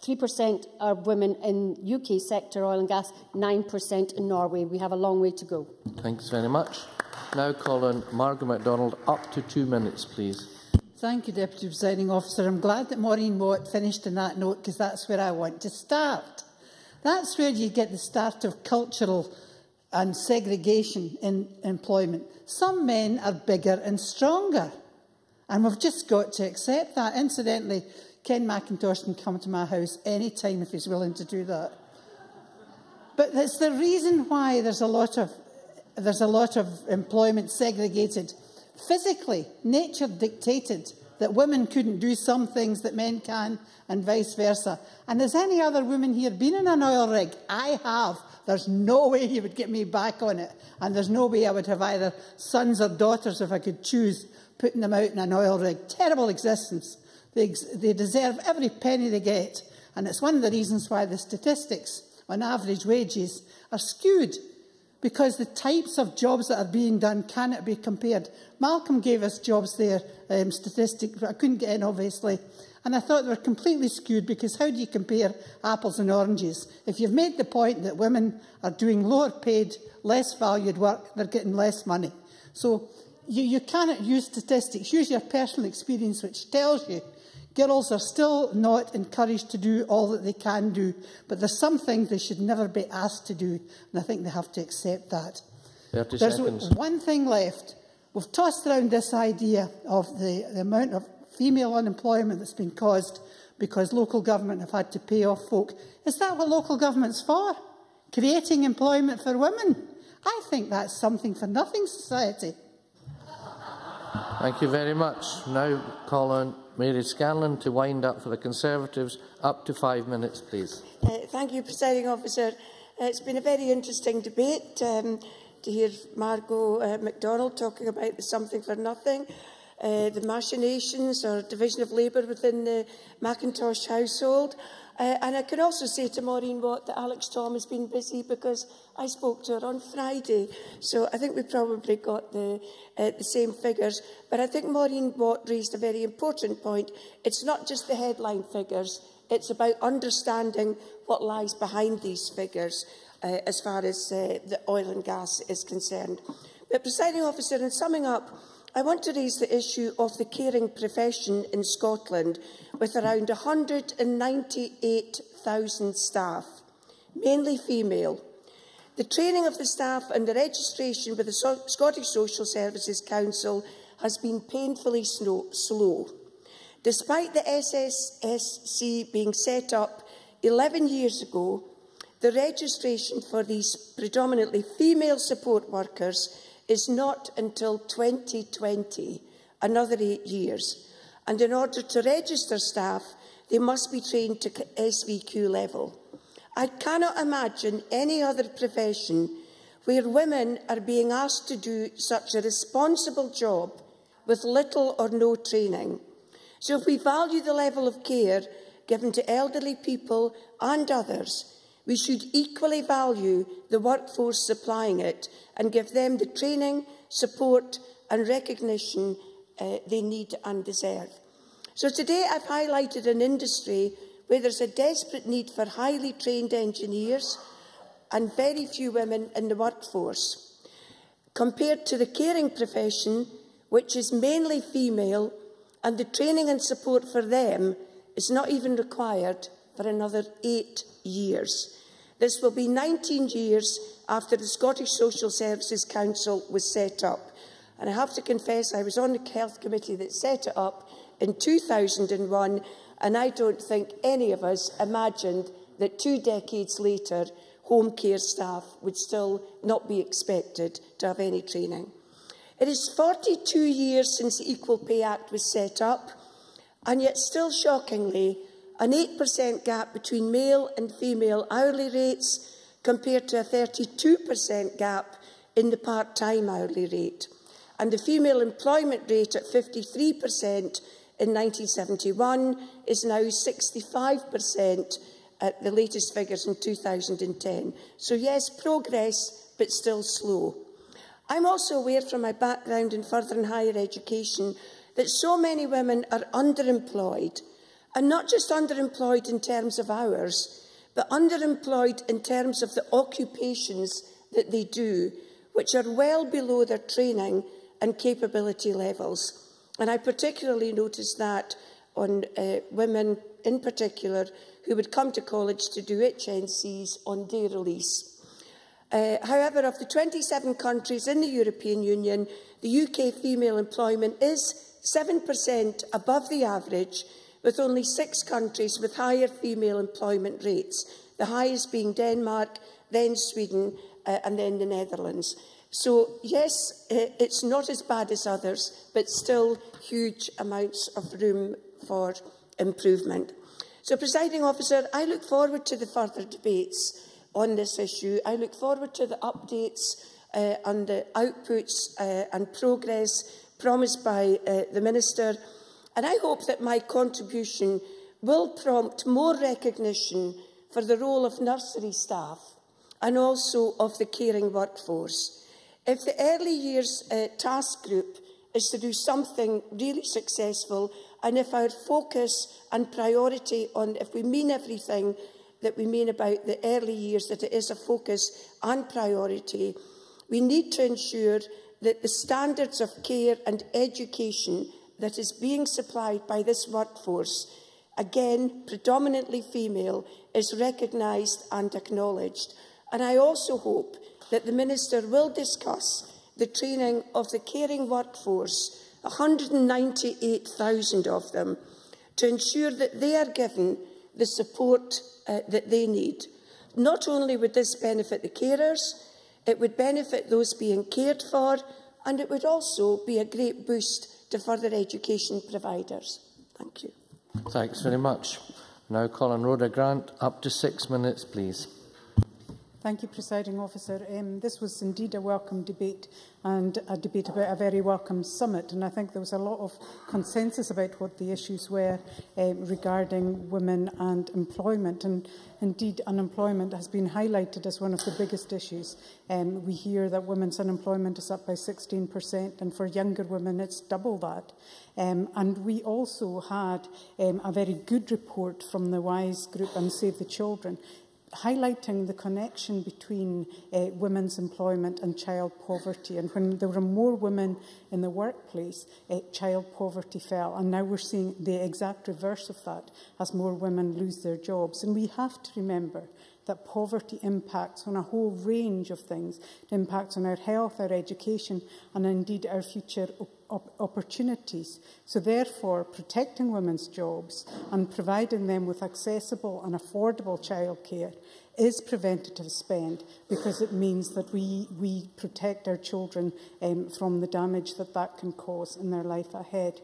3% are women in UK sector oil and gas, 9% in Norway. We have a long way to go. Thanks very much. Now call on Margaret MacDonald. Up to 2 minutes, please. Thank you, Deputy Presiding Officer. I'm glad that Maureen Watt finished on that note, because that's where I want to start. That's where you get the start of cultural and segregation in employment. Some men are bigger and stronger, and we've just got to accept that. Incidentally, Ken McIntosh can come to my house any time if he's willing to do that. But it's the reason why there's a lot of employment segregated. Physically, nature dictated that women couldn't do some things that men can, and vice versa. And has any other woman here been in an oil rig? I have. There's no way you would get me back on it. And there's no way I would have either sons or daughters, if I could choose, putting them out in an oil rig. Terrible existence. They deserve every penny they get. And it's one of the reasons why the statistics on average wages are skewed, because the types of jobs that are being done cannot be compared. Malcolm gave us jobs there, statistic, I couldn't get in, obviously, and I thought they were completely skewed, because how do you compare apples and oranges? If you've made the point that women are doing lower paid, less valued work, they're getting less money. So you cannot use statistics, use your personal experience, which tells you girls are still not encouraged to do all that they can do, but there's some things they should never be asked to do, and I think they have to accept that. 30 There's seconds. one thing left. We've tossed around this idea of the amount of female unemployment that's been caused because local government have had to pay off folk. Is that what local government's for? Creating employment for women? I think that's something for nothing society. Thank you very much. Now call on Mary Scanlon to wind up for the Conservatives. Up to 5 minutes, please. Thank you, Presiding Officer. It's been a very interesting debate to hear Margot MacDonald talking about the something for nothing, the machinations or division of labour within the Mackintosh household. And I can also say to Maureen Watt that Alex Thom has been busy, because I spoke to her on Friday. So I think we probably got the same figures. But I think Maureen Watt raised a very important point. It's not just the headline figures. It's about understanding what lies behind these figures as far as the oil and gas is concerned. But, Presiding Officer, in summing up, I want to raise the issue of the caring profession in Scotland, with around 198,000 staff, mainly female. The training of the staff and the registration with the Scottish Social Services Council has been painfully slow. Despite the SSSC being set up 11 years ago, the registration for these predominantly female support workers is not until 2020, another 8 years. And in order to register staff, they must be trained to SVQ level. I cannot imagine any other profession where women are being asked to do such a responsible job with little or no training. So if we value the level of care given to elderly people and others, we should equally value the workforce supplying it and give them the training, support and recognition they need and deserve. So today I've highlighted an industry where there's a desperate need for highly trained engineers and very few women in the workforce, compared to the caring profession, which is mainly female, and the training and support for them is not even required for another 8 years. This will be 19 years after the Scottish Social Services Council was set up. And I have to confess, I was on the Health Committee that set it up in 2001, and I don't think any of us imagined that 2 decades later, home care staff would still not be expected to have any training. It is 42 years since the Equal Pay Act was set up, and yet still shockingly, an 8% gap between male and female hourly rates compared to a 32% gap in the part-time hourly rate. And the female employment rate at 53% in 1971 is now 65% at the latest figures in 2010. So yes, progress, but still slow. I'm also aware from my background in further and higher education that so many women are underemployed, and not just underemployed in terms of hours, but underemployed in terms of the occupations that they do, which are well below their training and capability levels. And I particularly noticed that on women in particular who would come to college to do HNCs on day release. However, of the 27 countries in the European Union, the UK female employment is 7% above the average, with only 6 countries with higher female employment rates, the highest being Denmark, then Sweden, and then the Netherlands. So, yes, it's not as bad as others, but still huge amounts of room for improvement. So, Presiding Officer, I look forward to the further debates on this issue. I look forward to the updates on the outputs and progress promised by the Minister, and I hope that my contribution will prompt more recognition for the role of nursery staff and also of the caring workforce. If the early years task group is to do something really successful, and if our focus and priority on, if we mean everything that we mean about the early years, that it is a focus and priority, we need to ensure that the standards of care and education that is being supplied by this workforce, again, predominantly female, is recognised and acknowledged. And I also hope that the Minister will discuss the training of the caring workforce, 198,000 of them, to ensure that they are given the support that they need. Not only would this benefit the carers, it would benefit those being cared for, and it would also be a great boost to further education providers. Thank you. Thanks very much. Now, Colin Rhoda Grant, up to 6 minutes, please. Thank you, Presiding Officer. This was indeed a welcome debate, and a debate about a very welcome summit. And I think there was a lot of consensus about what the issues were regarding women and employment. And indeed, unemployment has been highlighted as one of the biggest issues. We hear that women's unemployment is up by 16%, and for younger women, it's double that. And we also had a very good report from the WISE group and Save the Children, highlighting the connection between women's employment and child poverty. And when there were more women in the workplace, child poverty fell. And now we're seeing the exact reverse of that as more women lose their jobs. And we have to remember that poverty impacts on a whole range of things. It impacts on our health, our education, and indeed our future opportunities. So therefore, protecting women's jobs and providing them with accessible and affordable childcare is preventative spend, because it means that we protect our children from the damage that can cause in their life ahead.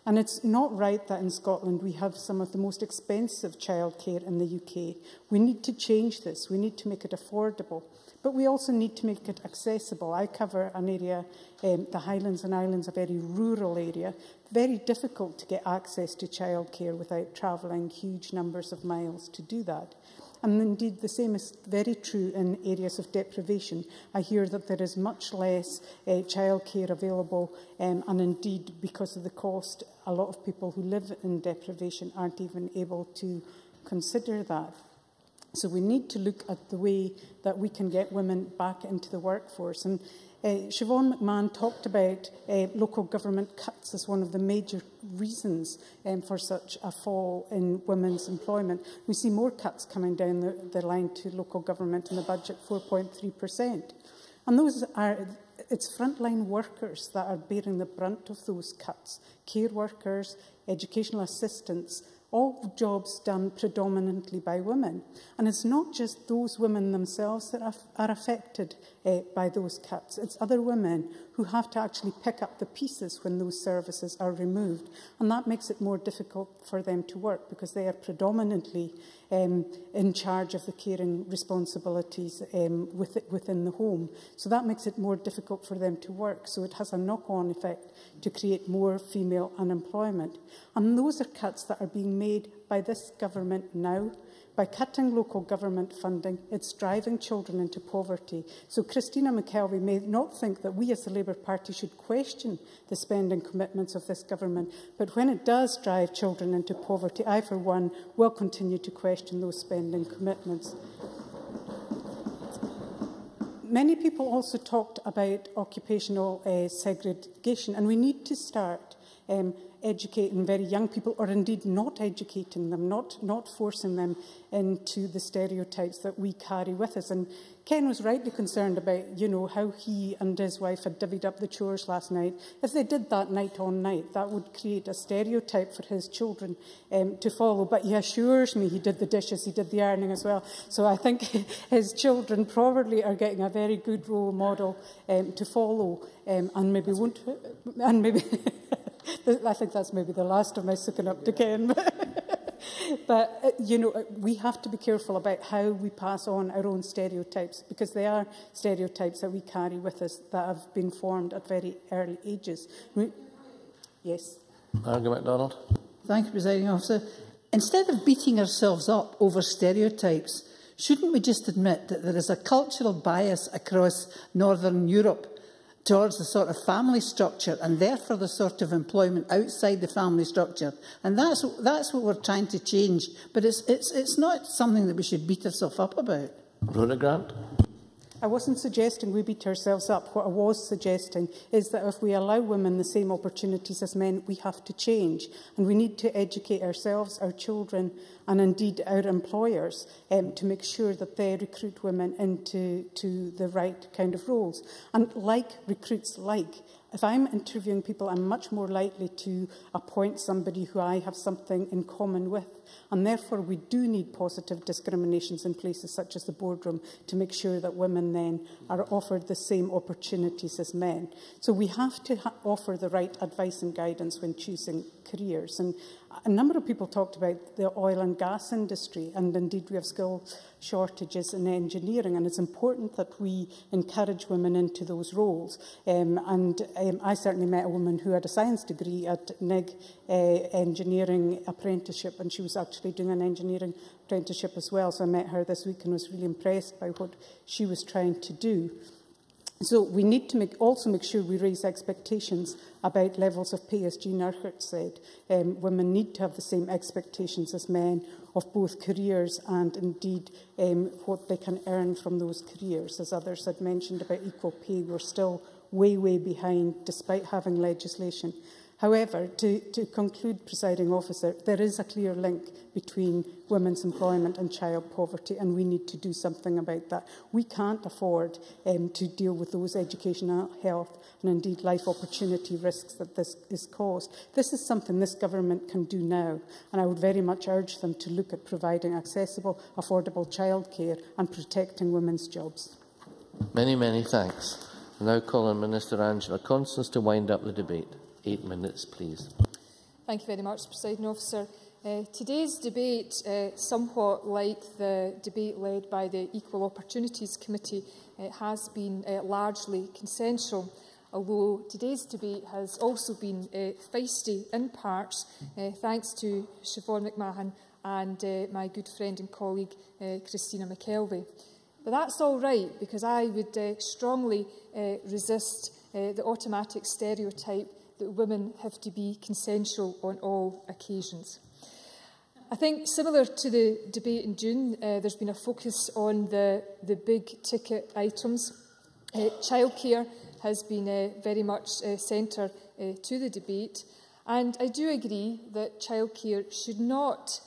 And it's not right that in Scotland we have some of the most expensive childcare in the UK. We need to change this. We need to make it affordable. But we also need to make it accessible. I cover an area, the Highlands and Islands, a very rural area. Very difficult to get access to childcare without travelling huge numbers of miles to do that. And indeed, the same is very true in areas of deprivation. I hear that there is much less childcare available, and indeed, because of the cost, a lot of people who live in deprivation aren't even able to consider that. So we need to look at the way that we can get women back into the workforce. And Siobhan McMahon talked about local government cuts as one of the major reasons for such a fall in women's employment. We see more cuts coming down the line to local government in the budget, 4.3%. And those are, it's frontline workers that are bearing the brunt of those cuts. Care workers, educational assistants, all jobs done predominantly by women. And it's not just those women themselves that are affected by those cuts. It's other women who have to actually pick up the pieces when those services are removed. And that makes it more difficult for them to work because they are predominantly in charge of the caring responsibilities within the home. So that makes it more difficult for them to work. So it has a knock-on effect to create more female unemployment. And those are cuts that are being made by this government now. By cutting local government funding, it's driving children into poverty. So Christina McKelvey may not think that we as the Labour Party should question the spending commitments of this government, but when it does drive children into poverty, I, for one, will continue to question those spending commitments. Many people also talked about occupational segregation, and we need to start educating very young people, or indeed not educating them, not forcing them into the stereotypes that we carry with us. And Ken was rightly concerned about, how he and his wife had divvied up the chores last night. If they did that night on night, that would create a stereotype for his children to follow. But he assures me he did the dishes, he did the ironing as well. So I think his children probably are getting a very good role model to follow, and maybe won't, and maybe. I think that's maybe the last of my sucking up to Ken. But, we have to be careful about how we pass on our own stereotypes, because they are stereotypes that we carry with us that have been formed at very early ages. Yes. Margaret MacDonald. Thank you, Presiding Officer. Instead of beating ourselves up over stereotypes, shouldn't we just admit that there is a cultural bias across Northern Europe towards the sort of family structure and therefore the sort of employment outside the family structure? And that's what we're trying to change. But it's not something that we should beat ourselves up about. Rhoda Grant. I wasn't suggesting we beat ourselves up. What I was suggesting is that if we allow women the same opportunities as men, we have to change. And we need to educate ourselves, our children, and indeed our employers to make sure that they recruit women into the right kind of roles. And recruits if I'm interviewing people, I'm much more likely to appoint somebody who I have something in common with. And therefore, we do need positive discriminations in places such as the boardroom to make sure that women then are offered the same opportunities as men. So we have to offer the right advice and guidance when choosing careers. And a number of people talked about the oil and gas industry, and indeed we have skill shortages in engineering, and it's important that we encourage women into those roles. I certainly met a woman who had a science degree at NIG engineering apprenticeship, and she was actually doing an engineering apprenticeship as well. So I met her this week and was really impressed by what she was trying to do. So we need to also make sure we raise expectations about levels of pay, as Jean Urquhart said. Women need to have the same expectations as men of both careers and indeed what they can earn from those careers. As others had mentioned about equal pay, we're still way, way behind despite having legislation. However, to conclude, Presiding Officer, there is a clear link between women's employment and child poverty, and we need to do something about that. We can't afford to deal with those educational, health and indeed life opportunity risks that this is caused. This is something this government can do now, and I would very much urge them to look at providing accessible, affordable childcare and protecting women's jobs. Many, many thanks. I now call on Minister Angela Constance to wind up the debate. 8 minutes, please. Thank you very much, Presiding Officer. Today's debate, somewhat like the debate led by the Equal Opportunities Committee, has been largely consensual, although today's debate has also been feisty in parts, thanks to Siobhan McMahon and my good friend and colleague Christina McKelvey. But that's all right, because I would strongly resist the automatic stereotype that women have to be consensual on all occasions. I think, similar to the debate in June, there's been a focus on the big-ticket items. Childcare has been very much centre to the debate. And I do agree that childcare should not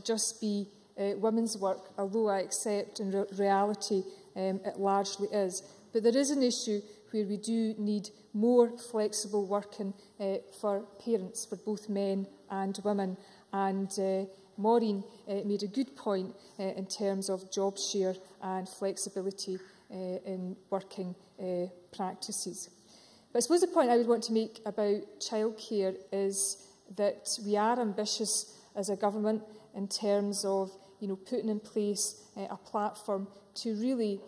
just be women's work, although I accept in reality it largely is. But there is an issue where we do need more flexible working for parents, for both men and women. And Maureen made a good point in terms of job share and flexibility in working practices. But I suppose the point I would want to make about childcare is that we are ambitious as a government in terms of putting in place a platform to really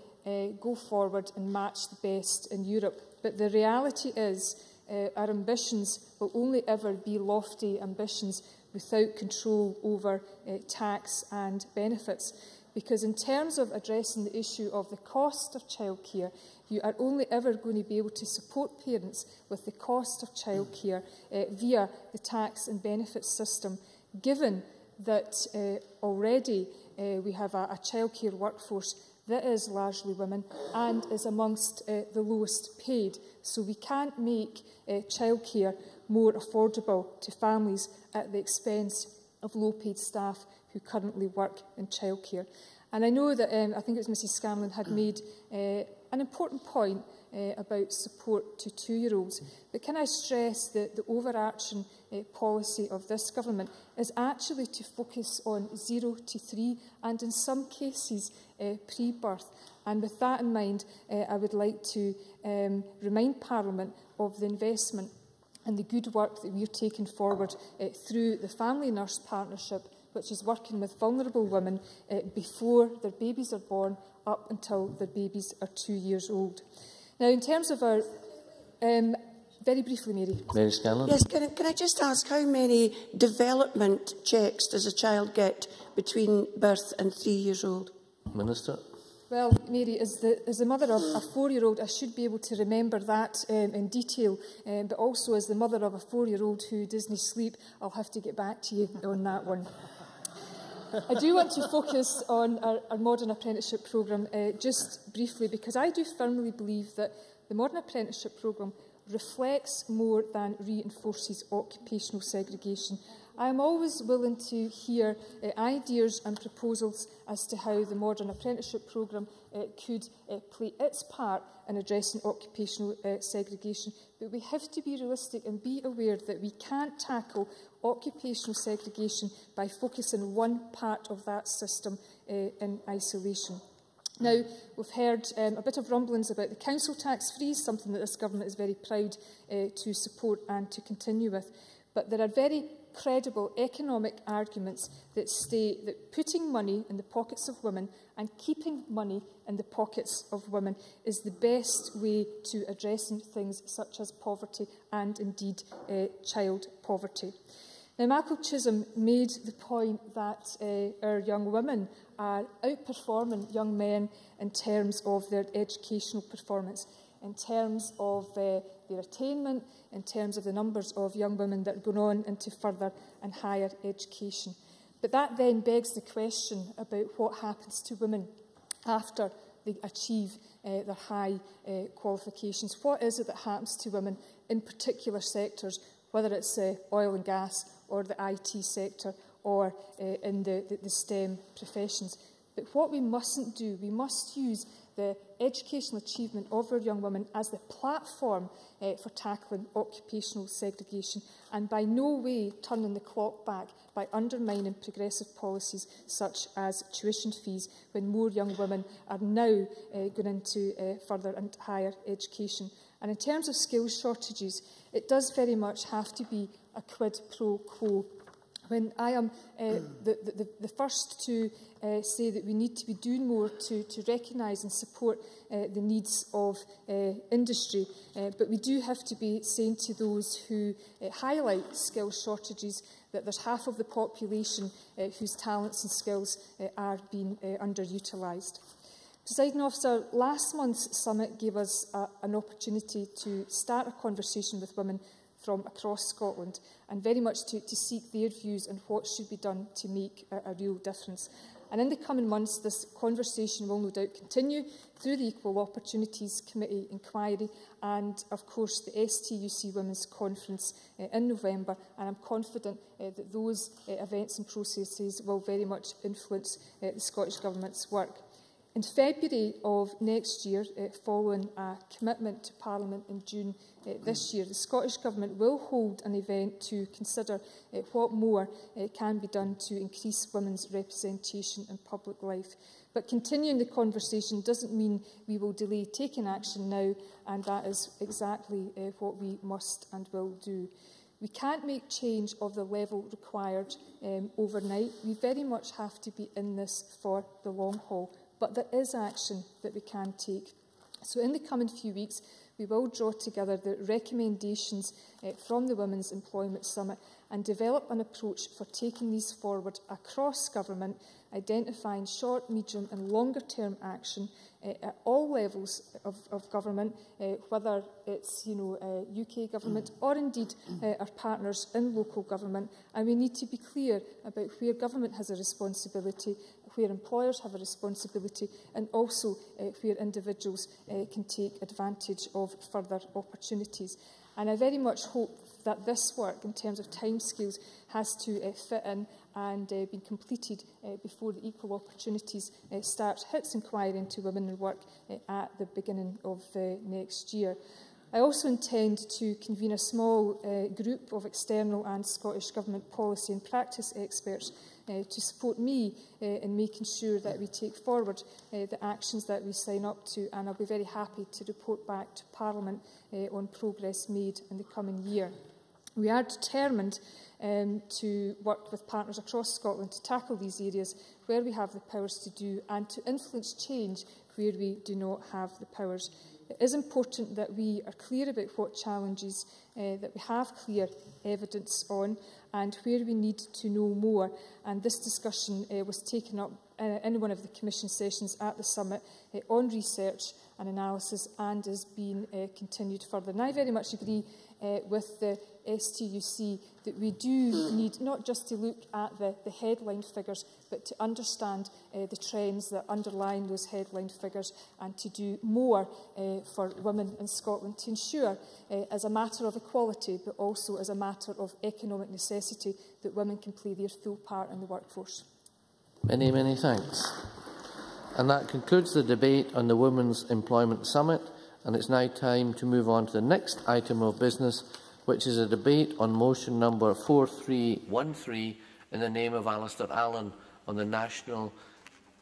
go forward and match the best in Europe. But the reality is our ambitions will only ever be lofty ambitions without control over tax and benefits. Because in terms of addressing the issue of the cost of childcare, you are only ever going to be able to support parents with the cost of childcare via the tax and benefits system, given that already we have a childcare workforce that is largely women and is amongst the lowest paid. So we can't make childcare more affordable to families at the expense of low-paid staff who currently work in childcare. And I know that, I think it was Mrs Scanlon had made an important point about support to 2-year-olds. But can I stress that the overarching policy of this government is actually to focus on 0 to 3 and in some cases pre-birth. And with that in mind, I would like to remind Parliament of the investment and the good work that we are taking forward through the Family Nurse Partnership, which is working with vulnerable women before their babies are born up until their babies are 2 years old. Now, in terms of our... very briefly, Mary. Mary Scanlon. Yes, can I just ask how many development checks does a child get between birth and 3 years old? Minister. Well, Mary, as the mother of a 4-year-old, I should be able to remember that in detail. But also as the mother of a 4-year-old who doesn't sleep, I'll have to get back to you on that one. I do want to focus on our modern apprenticeship programme just briefly, because I do firmly believe that the modern apprenticeship programme reflects more than reinforces occupational segregation. I am always willing to hear ideas and proposals as to how the modern apprenticeship programme could play its part in addressing occupational segregation. But we have to be realistic and be aware that we can't tackle occupational segregation by focusing one part of that system in isolation. Now, we've heard a bit of rumblings about the council tax freeze, something that this government is very proud to support and to continue with. But there are very credible economic arguments that state that putting money in the pockets of women and keeping money in the pockets of women is the best way to addressing things such as poverty and indeed child poverty. Now, Michael Chisholm made the point that our young women are outperforming young men in terms of their educational performance, in terms of their attainment, in terms of the numbers of young women that are going on into further and higher education. But that then begs the question about what happens to women after they achieve their high qualifications. What is it that happens to women in particular sectors, whether it's oil and gas or the IT sector or in the STEM professions? But what we mustn't do, we must use the educational achievement of our young women as the platform for tackling occupational segregation, and by no way turning the clock back by undermining progressive policies such as tuition fees when more young women are now going into further and higher education. And in terms of skills shortages, it does very much have to be a quid pro quo. When I am the first to say that we need to be doing more to recognise and support the needs of industry, but we do have to be saying to those who highlight skill shortages that there's half of the population whose talents and skills are being underutilised. Presiding Officer, last month's summit gave us an opportunity to start a conversation with women from across Scotland, and very much to seek their views on what should be done to make a real difference. And in the coming months, this conversation will no doubt continue through the Equal Opportunities Committee inquiry and, of course, the STUC Women's Conference in November. And I'm confident that those events and processes will very much influence the Scottish Government's work. In February of next year, following a commitment to Parliament in June this year, the Scottish Government will hold an event to consider what more can be done to increase women's representation in public life. But continuing the conversation doesn't mean we will delay taking action now, and that is exactly what we must and will do. We can't make change of the level required overnight. We very much have to be in this for the long haul. But there is action that we can take. So in the coming few weeks, we will draw together the recommendations from the Women's Employment Summit and develop an approach for taking these forward across government, identifying short, medium and longer-term action at all levels of government, whether it's UK government or indeed our partners in local government. And we need to be clear about where government has a responsibility, where employers have a responsibility, and also where individuals can take advantage of further opportunities. And I very much hope that this work, in terms of timescales, has to fit in and be completed before the Equal Opportunities starts its inquiry into women in work at the beginning of next year. I also intend to convene a small group of external and Scottish Government policy and practice experts to support me in making sure that we take forward the actions that we sign up to, and I'll be very happy to report back to Parliament on progress made in the coming year. We are determined to work with partners across Scotland to tackle these areas where we have the powers to do and to influence change where we do not have the powers. It is important that we are clear about what challenges that we have clear evidence on and where we need to know more. And this discussion was taken up in one of the Commission sessions at the Summit on research and analysis and is being continued further. And I very much agree with the STUC that we do need not just to look at the headline figures, but to understand the trends that underlie those headline figures and to do more for women in Scotland to ensure, as a matter of equality, but also as a matter of economic necessity, that women can play their full part in the workforce. Many, many thanks. And that concludes the debate on the Women's Employment Summit, and it's now time to move on to the next item of business, which is a debate on motion number 4313 in the name of Alistair Allen on the National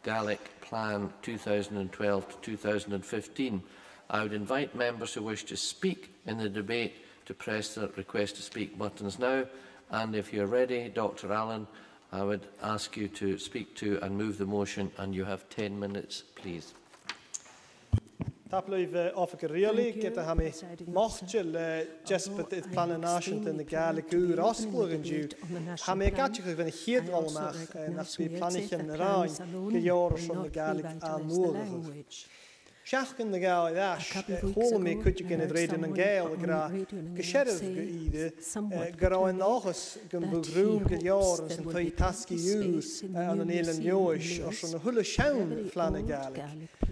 Gaelic Plan 2012 to 2015. I would invite members who wish to speak in the debate to press the request to speak buttons now, and if you're ready, Dr. Allen, I would ask you to speak to and move the motion, and you have 10 minutes, please. Tapluive offer really get a hami mochel just but it plan nation in the Gaelic ur osplugin you hami gatje when hier allemaal nach be plannchen rain gejaar from the Gaelic aan Shachkin the Gael dash, hold me could you get it read in a gale, gra, Gesheriff geide, gra in August, Gumbugru, Gajar, and some three tasky use on an Elen Joish, or some Hula Shown, Flanna Gaelic,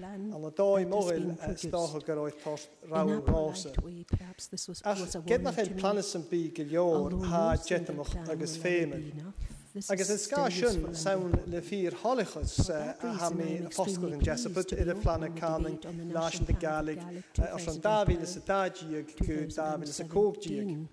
and the Doi Mohil, Stahel Garoi Tost, Raul Rosa. As get nach in Planis and Be Gajar, ha Jetamach, Agus Femen. Agus is scarsion sound le vier holliges hami foskel in Jesseput in the flanna coming nation the Gaelic or son David is a daji good David is a cookjig.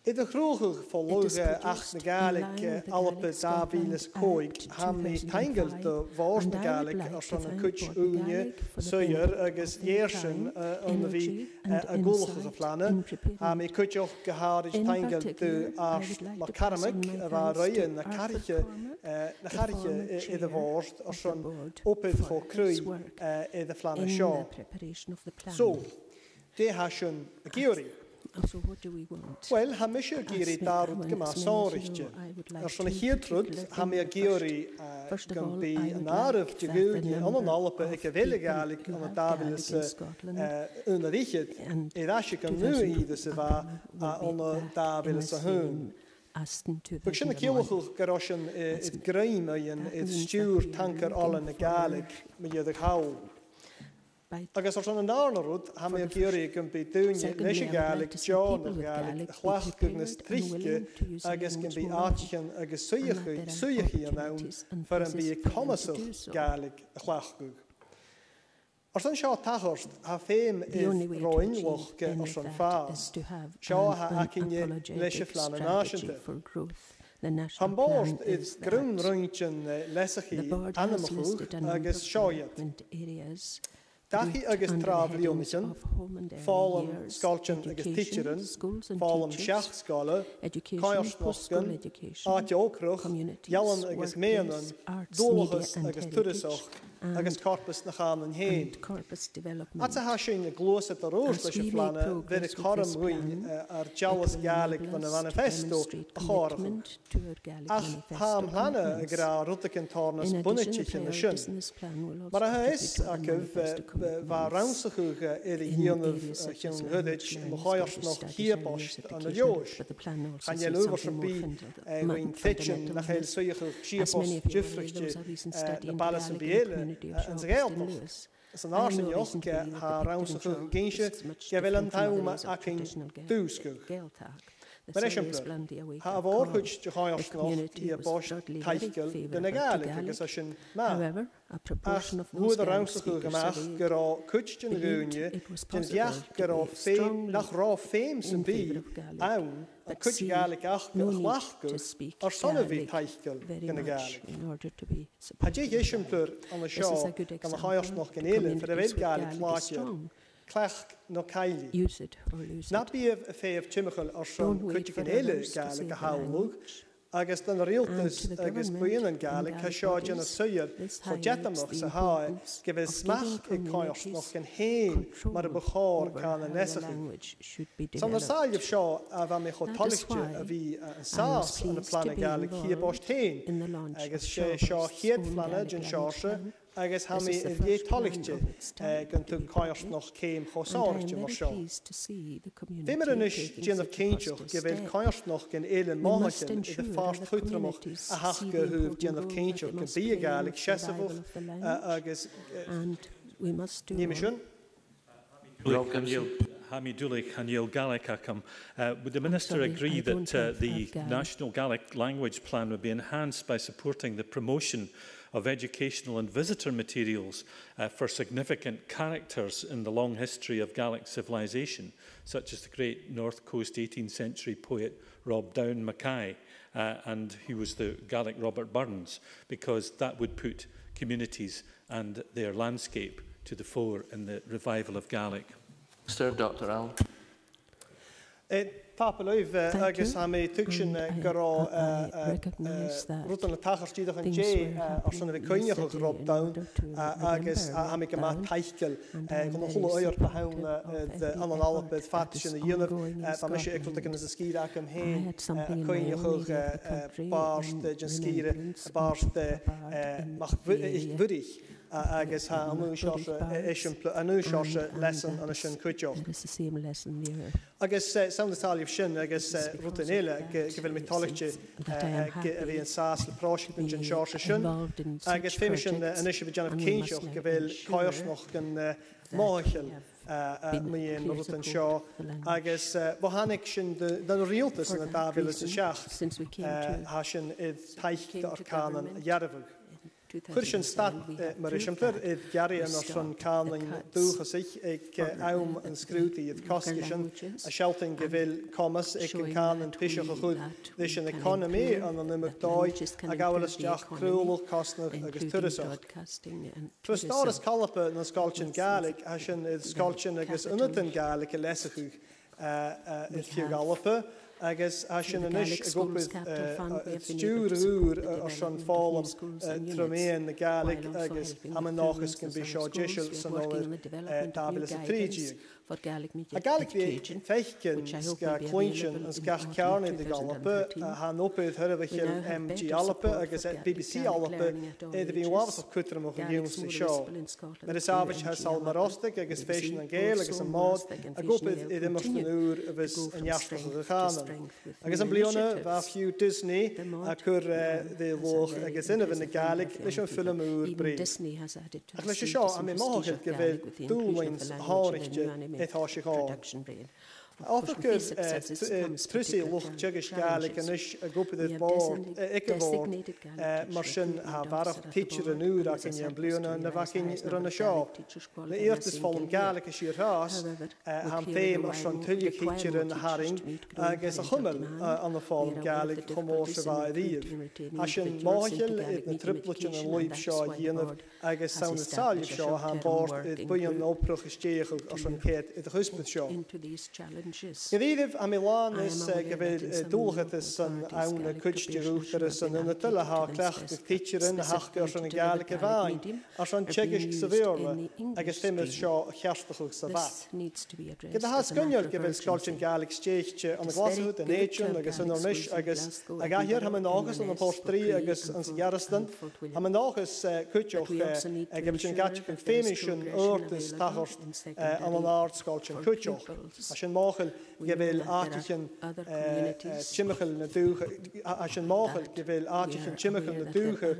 In de groger verloren acht de Gaelic Alpe David is koik hami tangel de was de Gaelic or son a kutch unje suier agus jersen on wie a gullige flanne hami kutch ook gehaald is tangel de as la karmek waar ryen na karretje in de worst or son op het voor krui in de flanne show. So, de hashen a geori. So what do we want? Well, hamische giri darut gemas sonrichtje. Schon hier trut hamia giri kan be an arf te gulni an an alpe ek wille gaalik an daviles underrichtet. Rasje kan nu ide se va an daviles hun. Bug sinna céalachach go raibh sin iad graim iad stiúr tankar alla na Gaeilge me iad ag hawl. Agus ar an darnarúd, ha mé géirí gym bí dúine leis a Gaeilge, John ar Gaeilge, a chlachgug nas tríche, agus gym bí áitian agus suiachi an awn, fer an bí comasach Gaeilge a chlachgug. Ar san seo tachorst, ha féim is roinloch ar san fás. Seo ha acinne leis a flan an áisianta. Han bort is grún rointjen lesachi animachúch agus seoiad. Dachi agus trábhlíomisen, fálam skaltjen agus teacheren, fálam seachskále, caiarsnochgan, áteócroch, jalan agus méanan, dólachas agus turisach, agus corpus na chanan héin. Atsa ha sin a glósa a rós leis a flanna, ver is choram ruin ar jalas Gaeilge van a manifesto a chorachum. Ach ham hana a gra rutacin tarnas bunitich in a sin. Mar a ha is acuh va raunsachuge i'r hionaf chi'n hydych yn mwychaios noch hierbost an y joos. Gan je lover sy'n bi wy'n ffitchen na chael swychach hierbost jyffrigtje na balas yn biele yn sy geelboch. As an arsen joch ha raunsachuge geinsje gefel an tauma ac yn dwsgwch. Maar ha af oorhuid de chaos nog die bost teichel de Gaeilge agus as sin ma. Hoe de ruimsige gemacht gera kutschen ruinje den diach gera feem nach ra feems en bi aun a kutsch Gaeilge ach glachgu ar sonne vi teichel de Gaeilge. Ha je jeshempler an de show kan de chaos nog genelen voor de Gaeilge plaatje. Clach no Kylie. Use it or lose it. Not be a fair chimical or some critical Gaeilge a howlug, agus dan realtas agus buin an Gaeilge ha shod in a suyer for jetamach sa ha give a smach in coirs noch in hain mar a bechor can an nesach. Son the side of shaw ava me chotoliche a vi sas an a plan Gaeilge hier bost hain agus shaw hied flanage and shawsha agus ha mi ie tolichte gan tu coirs noch céim chosáirte mar seo. Bhí mar anis gin of céintioch gyfeil coirs noch gan éile máhacin i de fast chuitramach a hachga húb gin of céintioch gan bí a Gaeilge sesafach agus níimiisiún. Hami Dulik and Neil Gaeilge. Would the Minister agree that the National Gaelic Language Plan would be enhanced by supporting the promotion of educational and visitor materials for significant characters in the long history of Gaelic civilization, such as the great North Coast 18th century poet Rob Down Mackay, and he was the Gaelic Robert Burns, because that would put communities and their landscape to the fore in the revival of Gaelic. Sir Dr. Allen. Tapelúh agus ha mé tusin gorá rutan na tachartíach an dé ar sanna bh coineach Rob Down agus ha mé go má teichil chun chola oir na hauna an alpad fat sin na dhéanamh tá me sé ag rutan is a scíreach am héin coineach barst gin scíre barst mach bhuirich agus ha anú seáse lesson an sin cuiteoch. Agus samnatáíomh sin agus rutan éile go bhfuil mé tálachte a bhí an sás le práisiún sin seáse sin. Agus féimi sin anis bh deanamh céinteoch go bhfuil caiirsnach gan máithil míon rutan seo. Agus bhánig sin den rialtas in na dábhile sa seach ha sin iad taichte ar cánan dhearbhah. Chur sin stad mar isimpler iad gearrí an ar san cánain dúchas ag aum an scrútaí iad cosca sin a sealtain go bhfuil commas ag an cánan tuiseach a chud leis an economí an nimach dáid a gabhfuileteach cruúlach cosnach agus tuirseach. Trastáras callapa na scáiltin Gaeilge a sin iad scáiltin agus unatan Gaeilge a lesachu iad fiú galapa. Agus a sin anis a gopud stúrúr ar san fálam troméan na Gaeilge agus hamanachas gan bhí seo deisiil san óir tábhile sa trídíag. A Gaeilge feichcin ga clointin as gach cearna de galapa ha nópud thurabhachil MG alapa agus BBC alapa iad bhí wabhas of cutramach an dhéanamh sa seo. Mar is ábhait ha salmarostig agus féisin an Gael agus an mád a gopud iad immers na úr a bhís an jastrach a chana. Ireland. Agus an bliana bha fiú Disney a chur de loch agus inmh na Gaelic leis an film úr brí. Ach leis seo a mé máthid go bhfuil dúlains háirichte étá se gá. Áfach gur trúsaí luch teagas Gaelic an is a gúpa de bord ice bhór mar sin ha bharach teacher an úr ach an bliana na bhacin ranna seo. Na íirtas fálam Gaelic a siar rás han féim ar san tuile teacher an haring agus a chummel an na fálam Gaelic chumór sa bha ríomh. A sin máthil na triplatin an luib seo dhéanamh agus saona sáilh seo han bord buan óprach istéach ar san céad i d chuspad seo. Gyfeirif am Milan is gyfer dúlchad is an awn y cwtstiúchtar is an yna tyla ha clech y teacher yn hachgar sy'n y gael y gyfain a sy'n tsegish sa fiorla agos thymys sio chiastachwch sa fath. Gyda ha sgynio'r gyfer sgolch yn gael ag steichtio an y glasahwyd yn eidron agos yn o'r nish agos ag ahir ham yn agos yn y post 3 agos yn sy'n garastan ham yn agos cwtioch gyfer sy'n gatioch yn ffeimish yn oortys tachorst an yn ard sgolch yn cwtioch a sy'n mochel gyfeil artichen chimichel na dúcha a sy'n mochel gyfeil artichen chimichel na dúcha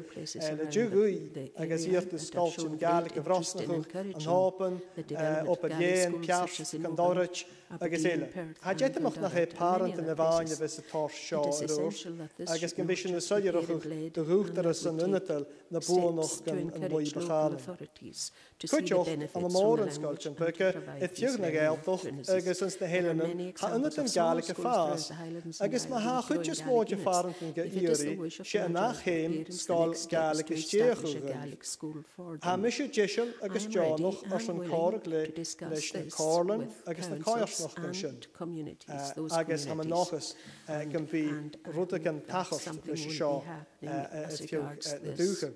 na dúgui agos íocht y sgolch yn gael ag frosnachwch yn hopen op y dien, piarst, gandorach agos eile. Ha jetamach nach e parent yn y fain y fys y tors sio yr o'r agos gyn bysyn y sodiarachwch dy hwchtar ys yn ynytal na bwnoch gan yn bwy bachal. Cwtioch am y môr yn sgolch yn byga ethiwg na gaeltoch agos yn na helen ha ynyt yn gael ag y ffas agos mae ha chwtio smod y farant yn gyiri si ynach heim sgol gael ag ysdiach ha mysio jesel agos jonoch os yn corg leis na corlan agos na coirs noch gan sin. Agus ha nochas gan bhí rud gan tachos leis seo na dúcha.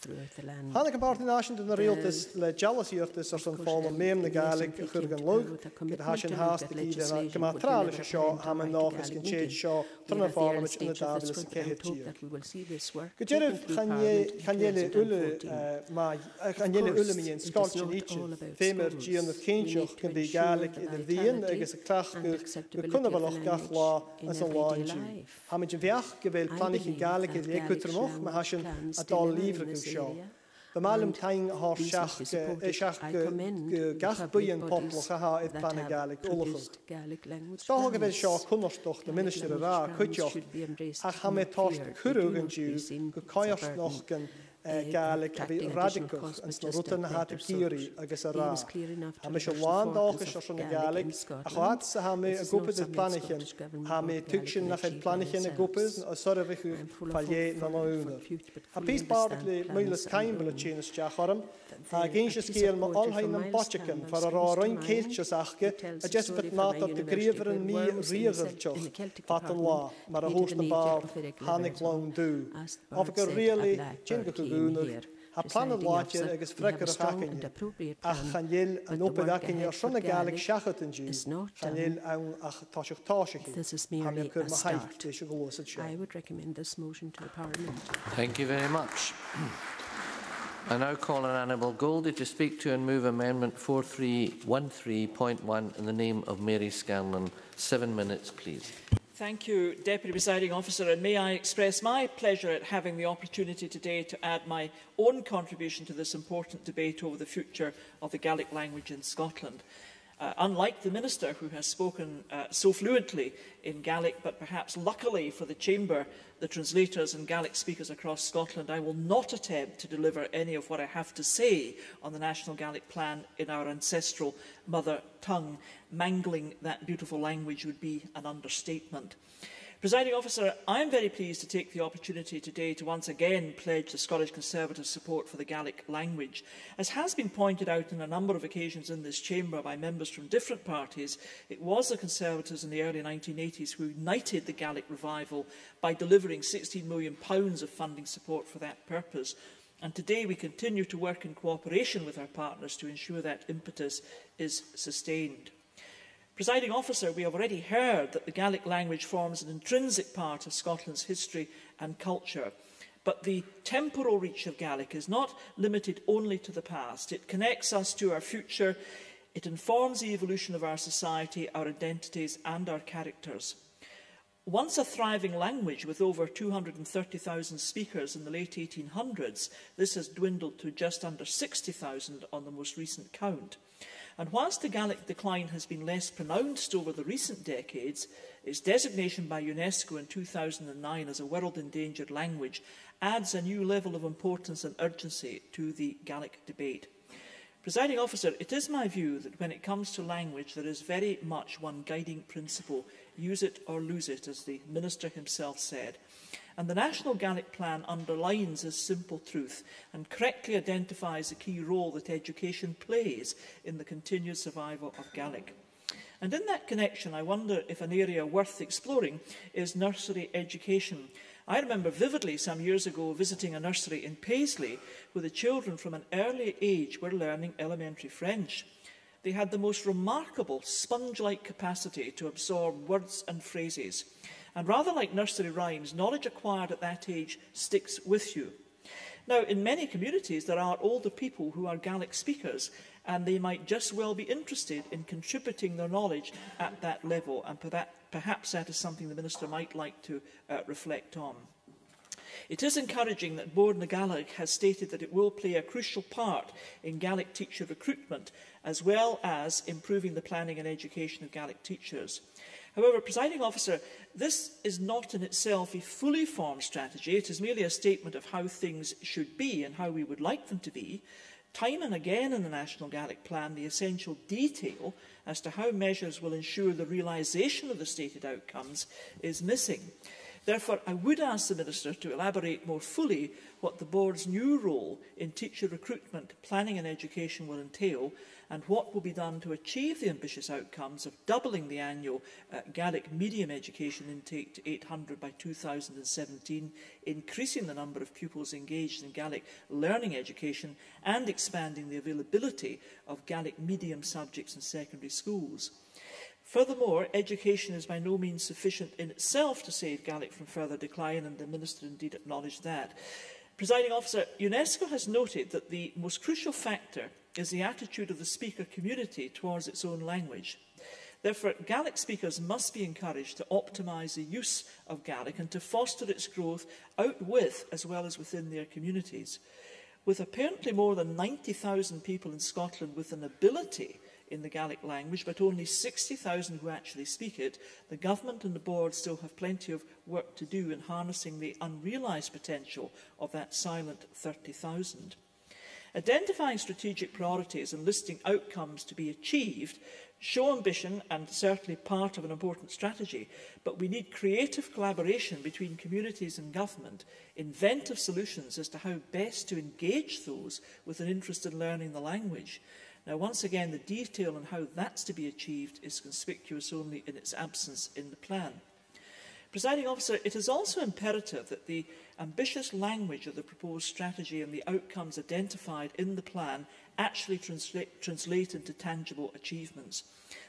Hanna gan bart nation na realtas le jealousíochtas ar san fáil méim na Gaelic a chur gan lug, gyda ha sin hásta cíide gyma trála se seo ha man nochas gan chéad seo trna fálamid in na dáblas a cehéad tír. Go deireadh channéile ula mi yn sgolch yn eich féimir díon na céintseoch gan bhí Gaelic idir bhíon agus a clach go cunabhalach gach lá as an láin tíú. Ha mid an bheach go bhfuil planich in Gaelic idir écutramach ma ha sin a dal lífra go seo. Ba malum taing har seach gach buien poplach a ha idd plan Gaelic olachwyd. Sta ha gyfer seo cwnnostach na minister a ra cwtioch ach ha me torst cwrwg yn diw go coiast noch gan Gaelic a fi radicwch yn sna rwtan na hat y ciri agos a ra. Ha me sio wan dachas os yn y Gaelic a chwad sa ha me a gwpyd y planichen ha me tygsin nach edd planichen y gwpyd a sorfych yw falie na naunar. A pys bardd le mylas caimbl y tjenis diach oram a gyns y sgil ma olhain yn botchican far a roi'n ceiltios achge a jes bet nat at y grifr yn mi riagyrtioch pat yn la mar a hwst na bar hanig lawn dŵ. Of a really jingo ha plan yn laatje agus frekker a chakin a chanjil an oped akin ar son a Gaelic siachat yn diw chanjil awn ach tosioch ha me cwr ma haich eisiau glos at I would recommend this motion to the Parliament. Thank you very much. I now call on Annabel Goldie to speak to and move Amendment 4313.1 in the name of Mary Scanlon. 7 minutes, please. Thank you, Deputy Presiding Officer, and may I express my pleasure at having the opportunity today to add my own contribution to this important debate over the future of the Gaelic language in Scotland. Unlike the Minister, who has spoken so fluently in Gaelic, but perhaps luckily for the Chamber, the translators and Gaelic speakers across Scotland, I will not attempt to deliver any of what I have to say on the National Gaelic Plan in our ancestral mother tongue. Mangling that beautiful language would be an understatement. Presiding Officer, I am very pleased to take the opportunity today to once again pledge the Scottish Conservative support for the Gaelic language. As has been pointed out on a number of occasions in this chamber by members from different parties, it was the Conservatives in the early 1980s who ignited the Gaelic revival by delivering £16 million of funding support for that purpose. And today we continue to work in cooperation with our partners to ensure that impetus is sustained. Presiding Officer, we have already heard that the Gaelic language forms an intrinsic part of Scotland's history and culture. But the temporal reach of Gaelic is not limited only to the past. It connects us to our future. It informs the evolution of our society, our identities and our characters. Once a thriving language with over 230,000 speakers in the late 1800s, this has dwindled to just under 60,000 on the most recent count. And whilst the Gaelic decline has been less pronounced over the recent decades, its designation by UNESCO in 2009 as a world endangered language adds a new level of importance and urgency to the Gaelic debate. Presiding Officer, it is my view that when it comes to language, there is very much one guiding principle: use it or lose it, as the Minister himself said. And the National Gaelic Plan underlines this simple truth and correctly identifies the key role that education plays in the continued survival of Gaelic. And in that connection, I wonder if an area worth exploring is nursery education. I remember vividly some years ago visiting a nursery in Paisley where the children from an early age were learning elementary French. They had the most remarkable sponge-like capacity to absorb words and phrases. And rather like nursery rhymes, knowledge acquired at that age sticks with you. Now, in many communities, there are older people who are Gaelic speakers, and they might just well be interested in contributing their knowledge at that level, and perhaps that is something the Minister might like to reflect on. It is encouraging that Bord na Gaelic has stated that it will play a crucial part in Gaelic teacher recruitment, as well as improving the planning and education of Gaelic teachers. However, Presiding Officer, this is not in itself a fully formed strategy. It is merely a statement of how things should be and how we would like them to be. Time and again in the National Gaelic Plan, the essential detail as to how measures will ensure the realisation of the stated outcomes is missing. Therefore, I would ask the Minister to elaborate more fully what the Board's new role in teacher recruitment, planning and education will entail, and what will be done to achieve the ambitious outcomes of doubling the annual Gaelic medium education intake to 800 by 2017, increasing the number of pupils engaged in Gaelic learning education, and expanding the availability of Gaelic medium subjects in secondary schools. Furthermore, education is by no means sufficient in itself to save Gaelic from further decline, and the Minister indeed acknowledged that. Presiding Officer, UNESCO has noted that the most crucial factor is the attitude of the speaker community towards its own language. Therefore, Gaelic speakers must be encouraged to optimise the use of Gaelic and to foster its growth out with as well as within their communities. With apparently more than 90,000 people in Scotland with an ability in the Gaelic language, but only 60,000 who actually speak it, the Government and the Board still have plenty of work to do in harnessing the unrealised potential of that silent 30,000. Identifying strategic priorities and listing outcomes to be achieved show ambition and certainly part of an important strategy, but we need creative collaboration between communities and government, inventive solutions as to how best to engage those with an interest in learning the language. Now, once again, the detail on how that's to be achieved is conspicuous only in its absence in the plan. Presiding Officer, it is also imperative that the ambitious language of the proposed strategy and the outcomes identified in the plan actually translate into tangible achievements.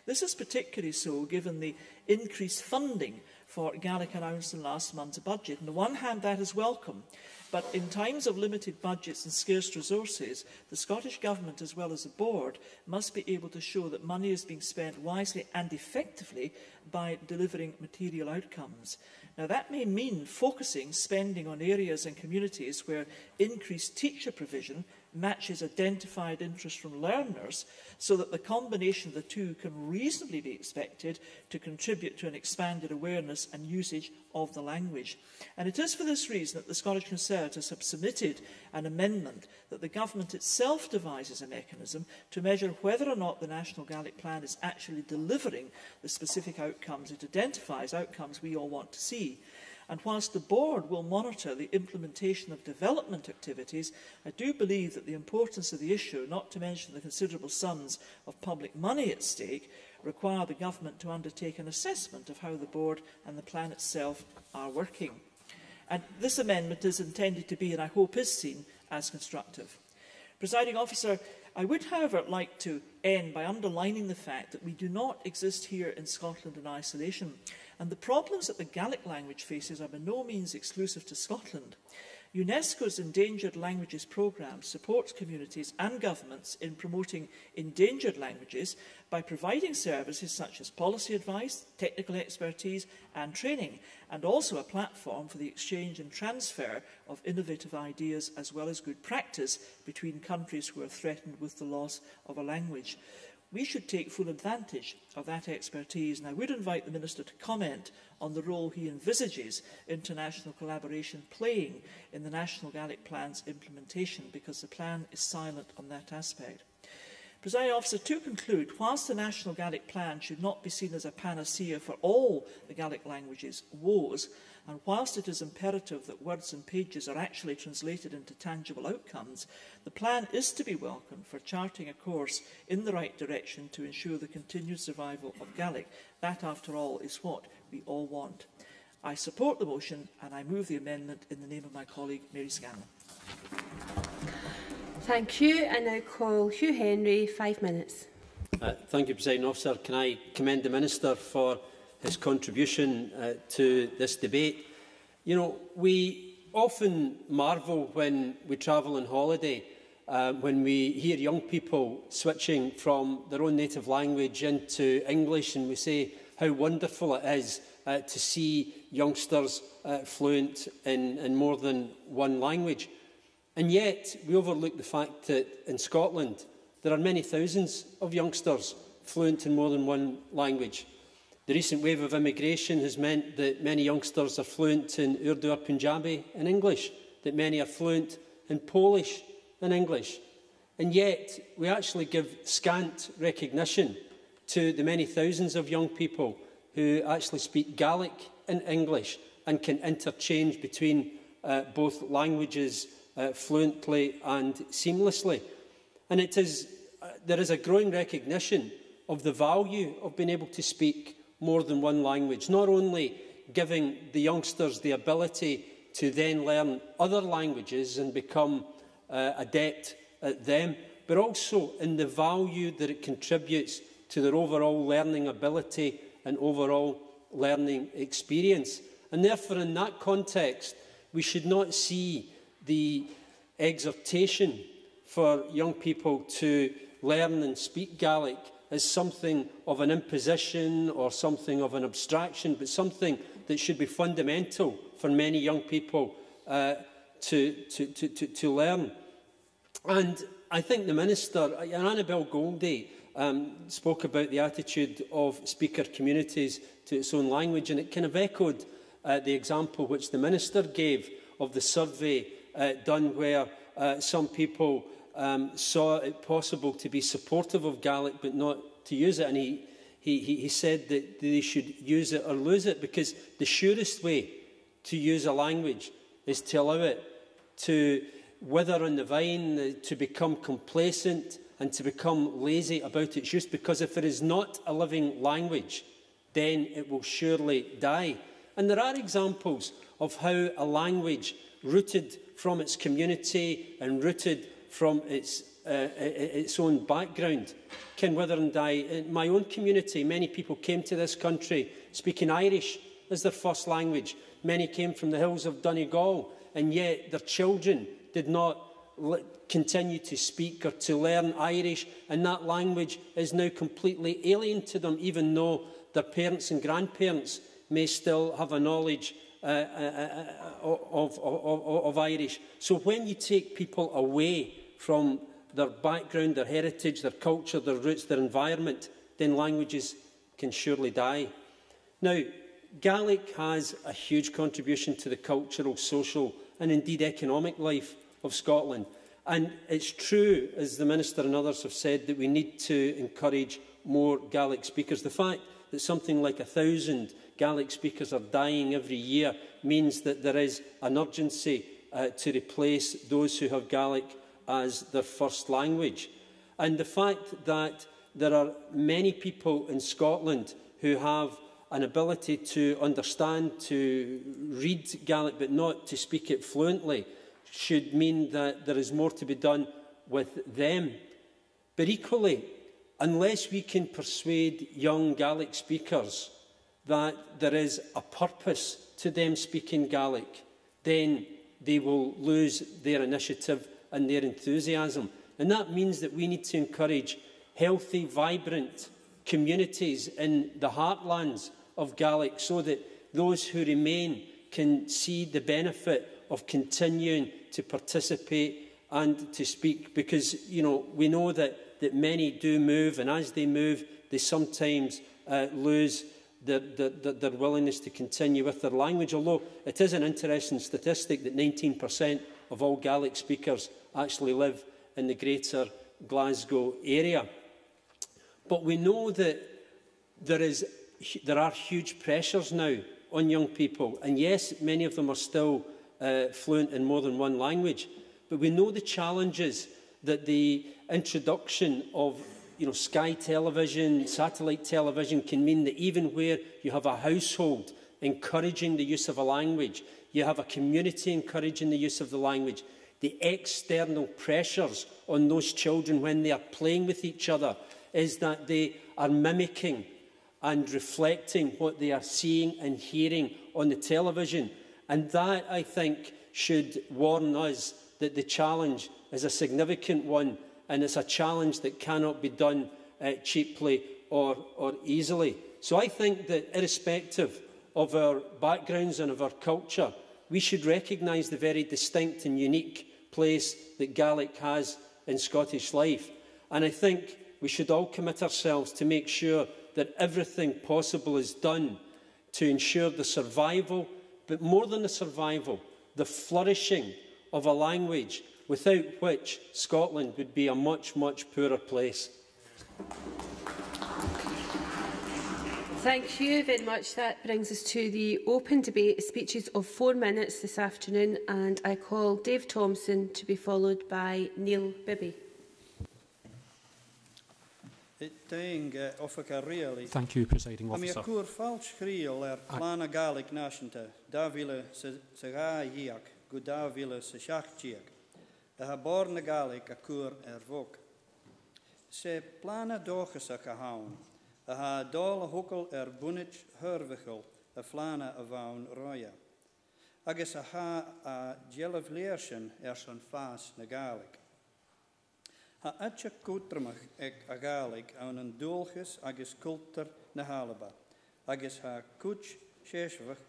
This is particularly so given the increased funding for Gaelic announced in last month's budget. On the one hand, that is welcome, but in times of limited budgets and scarce resources, the Scottish Government, as well as the Board, must be able to show that money is being spent wisely and effectively by delivering material outcomes. Now, that may mean focusing spending on areas and communities where increased teacher provision matches identified interest from learners, so that the combination of the two can reasonably be expected to contribute to an expanded awareness and usage of the language. And it is for this reason that the Scottish Conservatives have submitted an amendment that the Government itself devises a mechanism to measure whether or not the National Gaelic Plan is actually delivering the specific outcomes it identifies, outcomes we all want to see. And whilst the Board will monitor the implementation of development activities, I do believe that the importance of the issue, not to mention the considerable sums of public money at stake, require the Government to undertake an assessment of how the Board and the plan itself are working. And this amendment is intended to be, and I hope is seen, as constructive. Presiding Officer, I would, however, like to end by underlining the fact that we do not exist here in Scotland in isolation, and the problems that the Gaelic language faces are by no means exclusive to Scotland. UNESCO's Endangered Languages Programme supports communities and governments in promoting endangered languages by providing services such as policy advice, technical expertise and training, and also a platform for the exchange and transfer of innovative ideas as well as good practice between countries who are threatened with the loss of a language. We should take full advantage of that expertise, and I would invite the Minister to comment on the role he envisages international collaboration playing in the National Gaelic Plan's implementation, because the plan is silent on that aspect. Presiding Officer, to conclude, whilst the National Gaelic Plan should not be seen as a panacea for all the Gaelic language's woes, and whilst it is imperative that words and pages are actually translated into tangible outcomes, the plan is to be welcomed for charting a course in the right direction to ensure the continued survival of Gaelic. That, after all, is what we all want. I support the motion and I move the amendment in the name of my colleague Mary Scanlon. Thank you. I now call Hugh Henry, 5 minutes. Thank you, Presiding Officer. Can I commend the Minister for his contribution to this debate? You know, we often marvel when we travel on holiday, when we hear young people switching from their own native language into English, and we say how wonderful it is to see youngsters fluent in more than one language. And yet, we overlook the fact that in Scotland, there are many thousands of youngsters fluent in more than one language. The recent wave of immigration has meant that many youngsters are fluent in Urdu or Punjabi in English, that many are fluent in Polish and English. And yet, we actually give scant recognition to the many thousands of young people who actually speak Gaelic and English and can interchange between both languages fluently and seamlessly. And there is a growing recognition of the value of being able to speak more than one language, not only giving the youngsters the ability to then learn other languages and become adept at them, but also in the value that it contributes to their overall learning ability and overall learning experience. And therefore, in that context, we should not see the exhortation for young people to learn and speak Gaelic as something of an imposition or something of an abstraction, but something that should be fundamental for many young people to learn. And I think the Minister, Annabel Goldie, spoke about the attitude of speaker communities to its own language, and it kind of echoed the example which the Minister gave of the survey done where some people saw it possible to be supportive of Gaelic but not to use it. And he said that they should use it or lose it, because the surest way to use a language is to allow it to wither on the vine, to become complacent and to become lazy about its use, because if it is not a living language, then it will surely die. And there are examples of how a language rooted from its community and rooted from its own background can wither and die. In my own community, many people came to this country speaking Irish as their first language. Many came from the hills of Donegal, and yet their children did not continue to speak or to learn Irish, and that language is now completely alien to them, even though their parents and grandparents may still have a knowledge of Irish. So when you take people away from their background, their heritage, their culture, their roots, their environment, then languages can surely die. Now, Gaelic has a huge contribution to the cultural, social and indeed economic life of Scotland. And it's true, as the Minister and others have said, that we need to encourage more Gaelic speakers. The fact that something like 1,000 Gaelic speakers are dying every year means that there is an urgency to replace those who have Gaelic as their first language. And the fact that there are many people in Scotland who have an ability to understand, to read Gaelic but not to speak it fluently should mean that there is more to be done with them. But equally, unless we can persuade young Gaelic speakers that there is a purpose to them speaking Gaelic, then they will lose their initiative and their enthusiasm. And that means that we need to encourage healthy, vibrant communities in the heartlands of Gaelic so that those who remain can see the benefit of continuing to participate and to speak. Because, we know that many do move, and as they move, they sometimes lose their willingness to continue with their language, although it is an interesting statistic that 19% of all Gaelic speakers actually live in the greater Glasgow area. But we know that there are huge pressures now on young people, and yes, many of them are still fluent in more than one language, but we know the challenges that the introduction of Sky television, satellite television can mean, that even where you have a household encouraging the use of a language, you have a community encouraging the use of the language, the external pressures on those children when they are playing with each other is that they are mimicking and reflecting what they are seeing and hearing on the television. And that, I think, should warn us that the challenge is a significant one, and it's a challenge that cannot be done cheaply or easily. So I think that irrespective of our backgrounds and of our culture, we should recognise the very distinct and unique place that Gaelic has in Scottish life. And I think we should all commit ourselves to make sure that everything possible is done to ensure the survival, but more than the survival, the flourishing of a language without which Scotland would be a much, much poorer place. Thank you very much. That brings us to the open debate, speeches of 4 minutes this afternoon, and I call Dave Thompson to be followed by Neil Bibby. Thank you, Presiding Officer. Born Gaelic a cwr vog. Se plana dochas a hawn, a dol a hwgl bwnnich hyrfichol, a flana a fawn roia. Agus a gelaf leersyn son fas na Gaelic. Ha atcha kutramach a Gaelic aan een doolges agus kultur na halaba. Agus ha kuch sheshvach,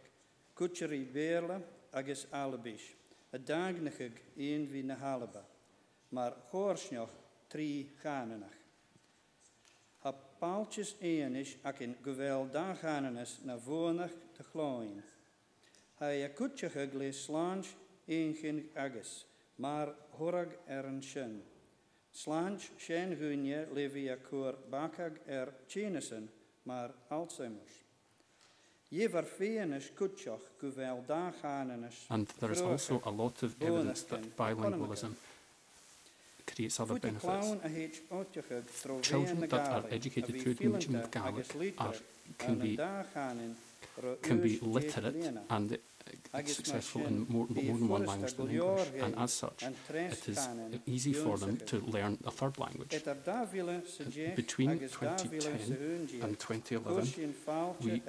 kucheri beerle agus alabish. A dagnachig een wie na halaba, maar goorsnjoch 3 ganenach. Ha paaltjes eenisch ak in gewel daganenus na vonach te glooien. Ha ja kutjige glees slaanch een agus, maar horag een shin. Slaanch shen gunje levia koor bakag chenesen, maar Alzheimer's. And there is also a lot of evidence that bilingualism creates other benefits. Children that are educated through the medium of Gaelic can be literate and successful in more than one language than English, and as such, it is easy for them to learn a third language. Between 2010 and 2011, we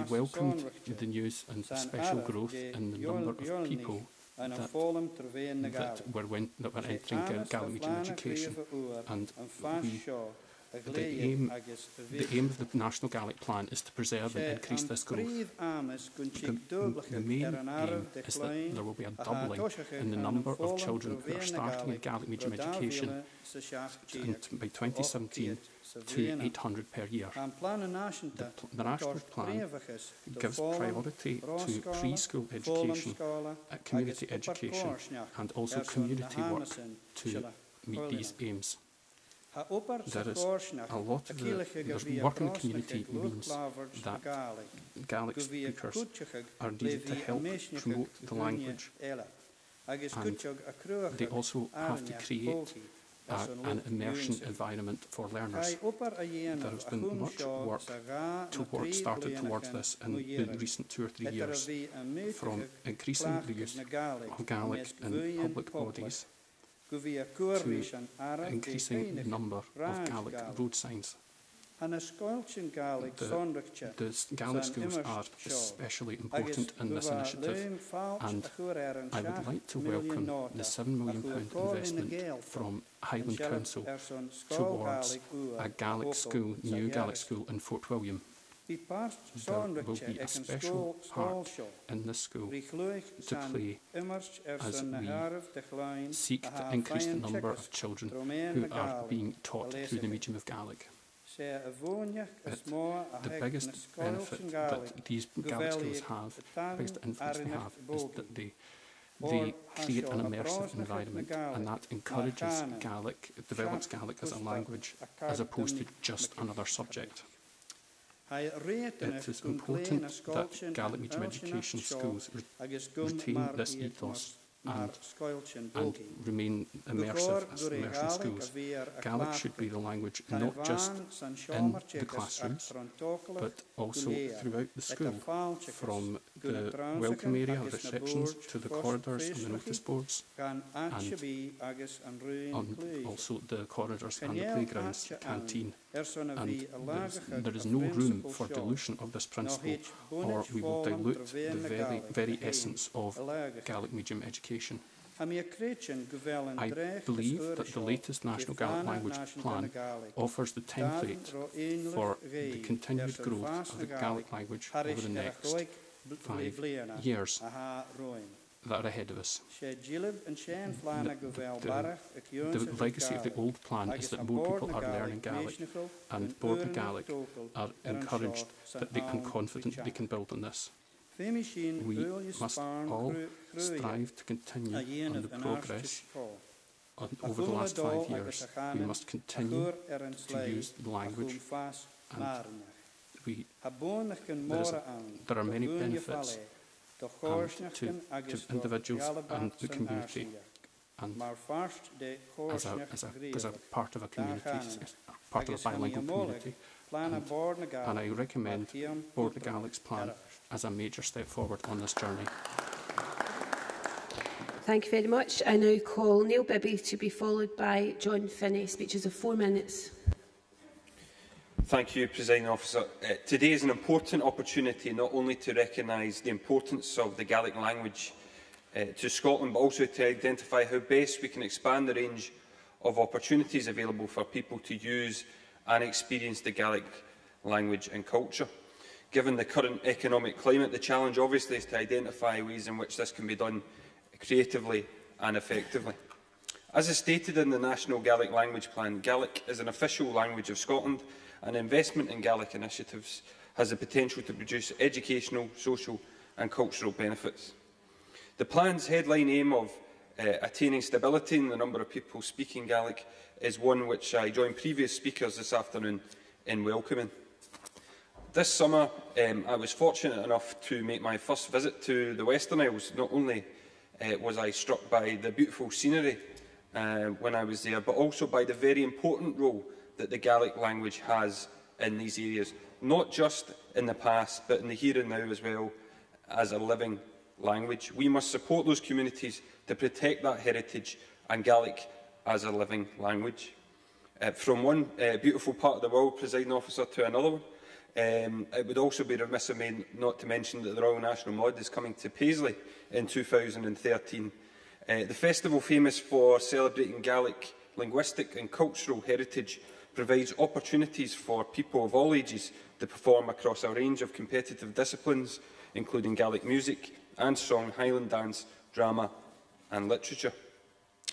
welcomed the news and special growth in the number of people that were entering Gaelic medium education, and the aim of the National Gaelic Plan is to preserve and increase this growth. The main aim is that there will be a doubling in the number of children who are starting a Gaelic medium education by 2017 to 800 per year. The National Plan gives priority to preschool education, community education, and also community work to meet these aims. There is a lot of work in the community means that Gaelic speakers are needed to help promote the language, and they also have to create an immersion environment for learners. There has been much work started towards this in the recent 2 or 3 years, from increasing the use of Gaelic in public bodies to increasing the number of Gaelic road signs. The Gaelic schools are especially important in this initiative, and I would like to welcome the £7 million investment from Highland Council towards a Gaelic school, new Gaelic school in Fort William. There will be a special part in this school to play as we seek to increase the number of children who are being taught through the medium of Gaelic. The biggest benefit that these Gaelic schools have, the biggest influence they have, is that they create an immersive environment, and that encourages Gaelic, develops Gaelic as a language, as opposed to just another subject. It is important that Gaelic medium education schools retain this ethos and remain immersive as immersion schools. Gaelic should be the language not just in the classrooms, but also throughout the school, from the welcome area, the receptions, to the corridors and the notice boards, and also the corridors and the playgrounds, the canteen. And there is no room for dilution of this principle, or we will dilute the very essence of Gaelic medium education. I believe that the latest National Gaelic Language Plan offers the template for the continued growth of the Gaelic language over the next 5 years that are ahead of us. The legacy of the old plan is that more people are learning Gaelic, and Bord na Gaelic are encouraged that they can confident they can build on this. We must all strive to continue on the progress over the last 5 years. We must continue to use the language, and there are many benefits to individuals and the community, and as a part of a community, part of a bilingual community. And I recommend Bord na Gaelic's plan as a major step forward on this journey. Thank you very much. I now call Neil Bibby to be followed by John Finney. Speeches of 4 minutes. Thank you, Presiding Officer. Today is an important opportunity not only to recognise the importance of the Gaelic language to Scotland, but also to identify how best we can expand the range of opportunities available for people to use and experience the Gaelic language and culture. Given the current economic climate, the challenge obviously is to identify ways in which this can be done creatively and effectively. As is stated in the National Gaelic Language Plan, Gaelic is an official language of Scotland, and investment in Gaelic initiatives has the potential to produce educational, social and cultural benefits. The plan's headline aim of attaining stability in the number of people speaking Gaelic is one which I join previous speakers this afternoon in welcoming. This summer, I was fortunate enough to make my first visit to the Western Isles. Not only was I struck by the beautiful scenery when I was there, but also by the very important role that the Gaelic language has in these areas, not just in the past, but in the here and now as well as a living language. We must support those communities to protect that heritage and Gaelic as a living language. From one beautiful part of the world, Presiding Officer, to another one, it would also be remiss of me not to mention that the Royal National Mod is coming to Paisley in 2013. The festival, famous for celebrating Gaelic linguistic and cultural heritage, provides opportunities for people of all ages to perform across a range of competitive disciplines, including Gaelic music and song, Highland dance, drama and literature.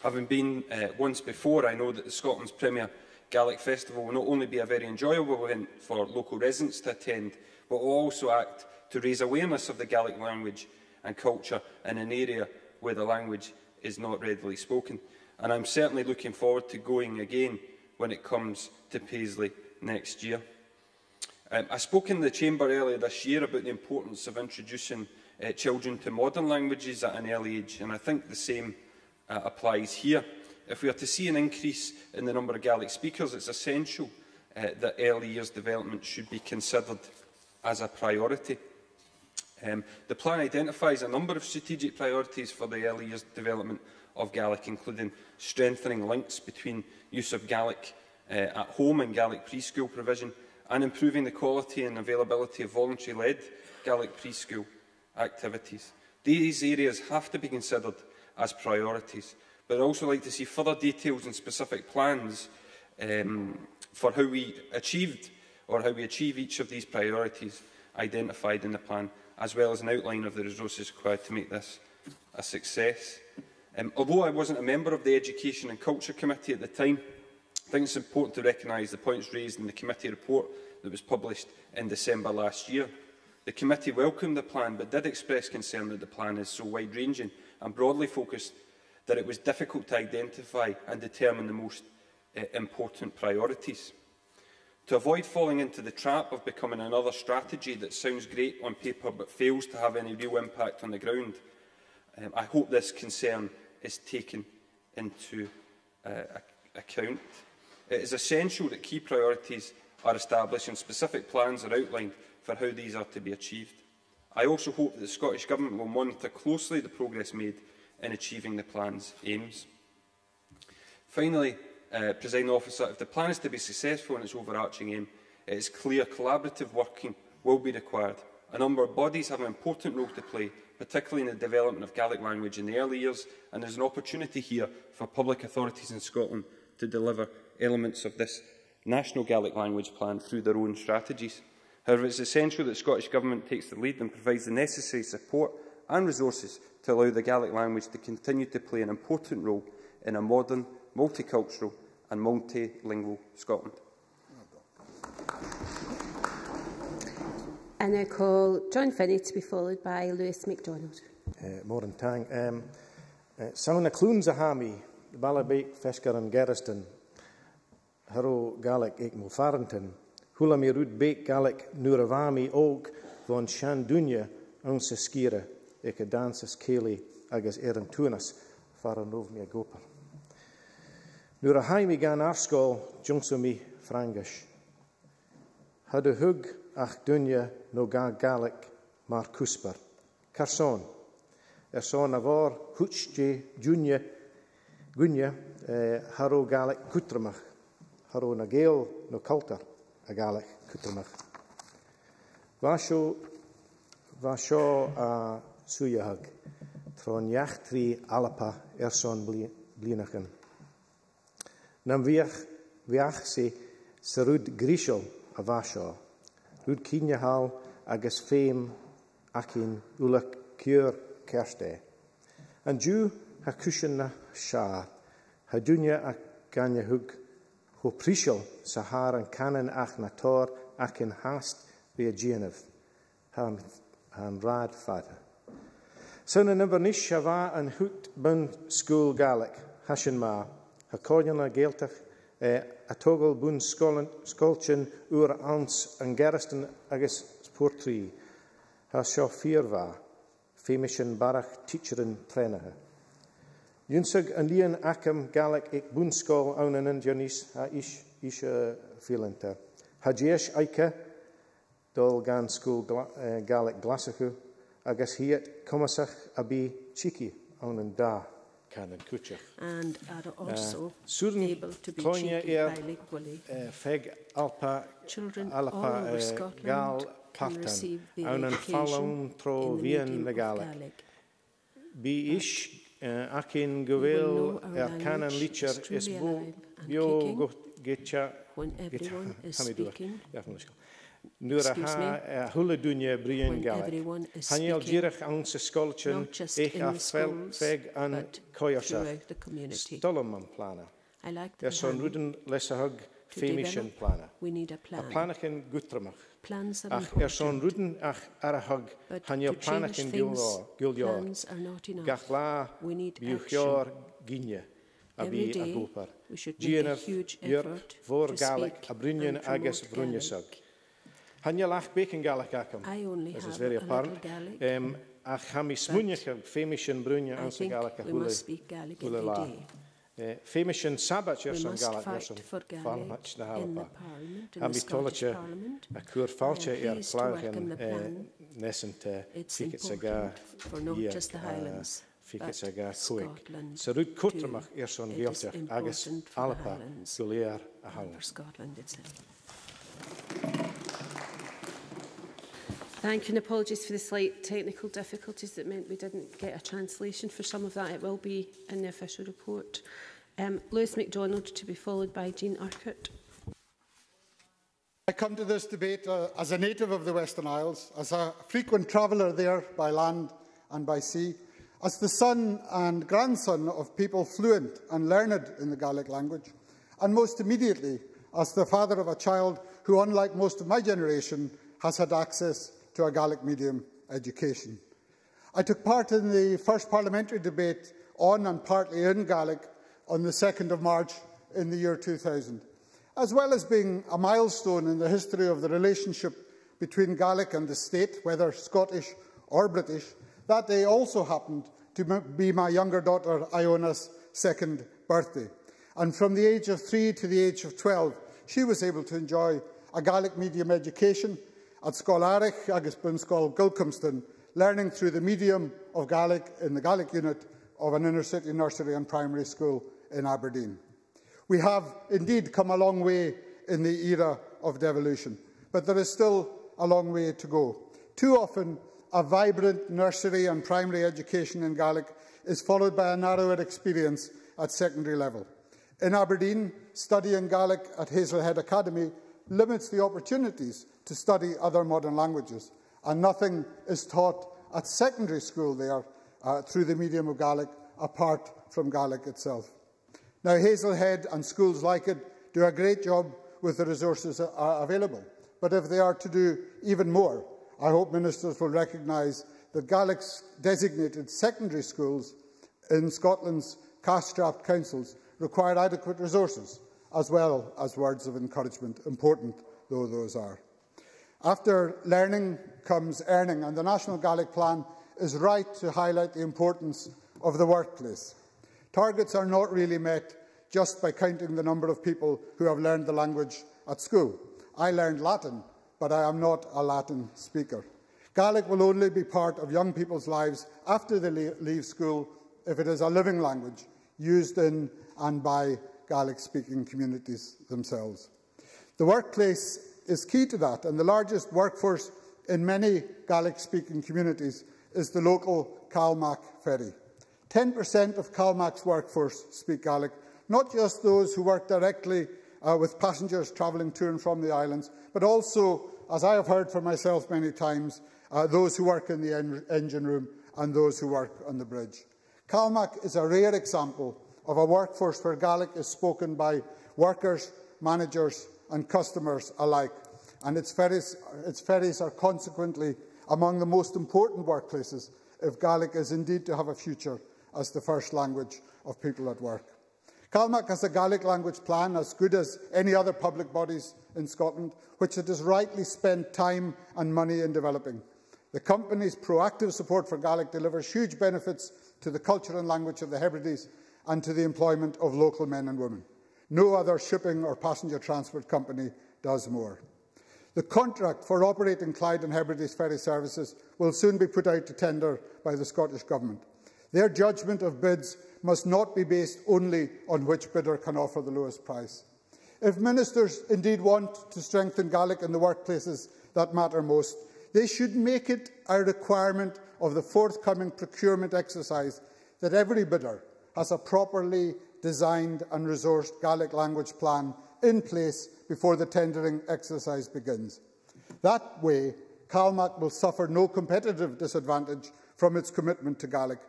Having been once before, I know that the Scotland's premier Gaelic Festival will not only be a very enjoyable event for local residents to attend, but will also act to raise awareness of the Gaelic language and culture in an area where the language is not readily spoken. And I'm certainly looking forward to going again when it comes to Paisley next year. I spoke in the Chamber earlier this year about the importance of introducing children to modern languages at an early age, and I think the same applies here. If we are to see an increase in the number of Gaelic speakers, it's essential that early years development should be considered as a priority. The plan identifies a number of strategic priorities for the early years development of Gaelic, including strengthening links between use of Gaelic at home and Gaelic preschool provision, and improving the quality and availability of voluntary-led Gaelic preschool activities. These areas have to be considered as priorities, but I'd also like to see further details and specific plans for how we achieve each of these priorities identified in the plan, as well as an outline of the resources required to make this a success. Although I wasn't a member of the Education and Culture Committee at the time, I think it's important to recognise the points raised in the committee report that was published in December last year. The committee welcomed the plan, but did express concern that the plan is so wide-ranging and broadly focused that it was difficult to identify and determine the most important priorities. To avoid falling into the trap of becoming another strategy that sounds great on paper but fails to have any real impact on the ground, I hope this concern is taken into account. It is essential that key priorities are established and specific plans are outlined for how these are to be achieved. I also hope that the Scottish Government will monitor closely the progress made in achieving the plan's aims. Finally, Presiding Officer, if the plan is to be successful in its overarching aim, it is clear collaborative working will be required. A number of bodies have an important role to play, particularly in the development of Gaelic language in the early years, and there is an opportunity here for public authorities in Scotland to deliver elements of this national Gaelic language plan through their own strategies. However, it is essential that the Scottish Government takes the lead and provides the necessary support and resources to allow the Gaelic language to continue to play an important role in a modern, multicultural and multilingual Scotland. And I call John Finney to be followed by Lewis MacDonald. Morning tang. Sauna Clunes a hami, Ballabake, Fesker and Gerriston, Haro Gaelic ek mo Farrington, Hula mi Rud Bake Gaelic Nuravami Og, Von Shandunya, Unsa Skira, ek a dances Kaylee, Agus Eran Tunas, Faranov mi a Gopar. Nurahaimi gan Arskol, Jungsumi Frangish. Had a hug ach dunya no ga Gaelic mar Cusper. Carson. Son avor Huchje Junya Gunya Haro Gaelic Kutramach. Haro na Gael no Culter a Gaelic Kutramach. Vasho a Suyahag. Tron Yachtri Alapa Son Blinachen. Nam viach se Sarud Grishol a Vasho. Rud Kinyahal agus Fame Akin Ula Cure Kerste. And Jew ha Kushana Shah, ha Dunya a Ganya Hug, ho Prishol Sahar and Canon ach Nator Akin Hast via Genev, han Rad Fata. Son an Inverness Shava and Hoot Bun School Gaelic, Hashin Ma, ha Cordiana Gaeltach, a Toggle Bun Skolchen Ur Ans and Gerriston agus Sportree, ha Shaw Firva, Femishin Barach Teacherin Trenaha. Yunsug and Lian Akam Gaelic ek Bunskol on an Indianis ha Isha Filenter. Hajesh Aika Dol Gan School Gaelic Glasachu, agus Hiet Komasach Abi Chiki on an Da. And are also able to be treated bilingually. Feg Alpa Children all over Scotland Gal can receive the education in the medium of Gaelic. Be ish akin govel canon licher is bio getcha when everyone is speaking. Nuraha hula dunya brian Gaelic. Haniel jirach anse skolchen echa feg an koyasach. Stolman plana. I like the son ruden lesahug femishin plana. We need a plan. A planakin gutramach. Plans are important. Son ruden ach arahug haniel planakin gulyor. Plans are not enough. Gachla we need action. Ginya. Every day we should make a huge effort vor to Gaelic speak abrunian agus brunyasug. Hanjalach bacon Gaelic akam. I only this have is very a apparent. Gaelic. Ach hami smunjach femishin brunya I think we must speak Gaelic every day. Femishin sabat we yerson must Gaelic fight yerson for Gaelic in the Parliament, in the Scottish Parliament. A cur falche pleased to welcome the plan. It's important for not just the Highlands, but Scotland so rud kutramach yerson it is Gaeltach agus important for the Alpa Highlands gulier a and Highland. for Scotland itself. Thank you, and apologies for the slight technical difficulties that meant we didn't get a translation for some of that. It will be in the official report. Lewis MacDonald, to be followed by Jean Urquhart. I come to this debate as a native of the Western Isles, as a frequent traveller there by land and by sea, as the son and grandson of people fluent and learned in the Gaelic language, and most immediately as the father of a child who, unlike most of my generation, has had access to a Gaelic medium education. I took part in the first parliamentary debate on and partly in Gaelic on the 2nd of March in the year 2000. As well as being a milestone in the history of the relationship between Gaelic and the state, whether Scottish or British, that day also happened to be my younger daughter Iona's 2nd birthday. And from the age of 3 to the age of 12, she was able to enjoy a Gaelic medium education at Scoil Arich agus Bun Scoil Gilcomston, learning through the medium of Gaelic in the Gaelic unit of an inner-city nursery and primary school in Aberdeen. We have indeed come a long way in the era of devolution, but there is still a long way to go. Too often, a vibrant nursery and primary education in Gaelic is followed by a narrower experience at secondary level. In Aberdeen, studying Gaelic at Hazelhead Academy limits the opportunities to study other modern languages, and nothing is taught at secondary school there through the medium of Gaelic apart from Gaelic itself. Now, Hazelhead and schools like it do a great job with the resources available, but if they are to do even more, I hope ministers will recognise that Gaelic's designated secondary schools in Scotland's cash-strapped councils require adequate resources, as well as words of encouragement, important though those are. After learning comes earning, and the National Gaelic Plan is right to highlight the importance of the workplace. Targets are not really met just by counting the number of people who have learned the language at school. I learned Latin, but I am not a Latin speaker. Gaelic will only be part of young people's lives after they leave school if it is a living language used in and by Gaelic-speaking communities themselves. The workplace is key to that, and the largest workforce in many Gaelic-speaking communities is the local Calmac ferry. 10% of Calmac's workforce speak Gaelic, not just those who work directly with passengers travelling to and from the islands, but also, as I have heard for myself many times, those who work in the engine room and those who work on the bridge. Calmac is a rare example of a workforce where Gaelic is spoken by workers, managers and customers alike, and its ferries are consequently among the most important workplaces if Gaelic is indeed to have a future as the first language of people at work. Calmac has a Gaelic language plan as good as any other public bodies in Scotland, which it has rightly spent time and money in developing. The company's proactive support for Gaelic delivers huge benefits to the culture and language of the Hebrides and to the employment of local men and women. No other shipping or passenger transport company does more. The contract for operating Clyde and Hebrides ferry services will soon be put out to tender by the Scottish Government. Their judgment of bids must not be based only on which bidder can offer the lowest price. If ministers indeed want to strengthen Gaelic in the workplaces that matter most, they should make it a requirement of the forthcoming procurement exercise that every bidder has a properly designed and resourced Gaelic language plan in place before the tendering exercise begins. That way, Calmac will suffer no competitive disadvantage from its commitment to Gaelic,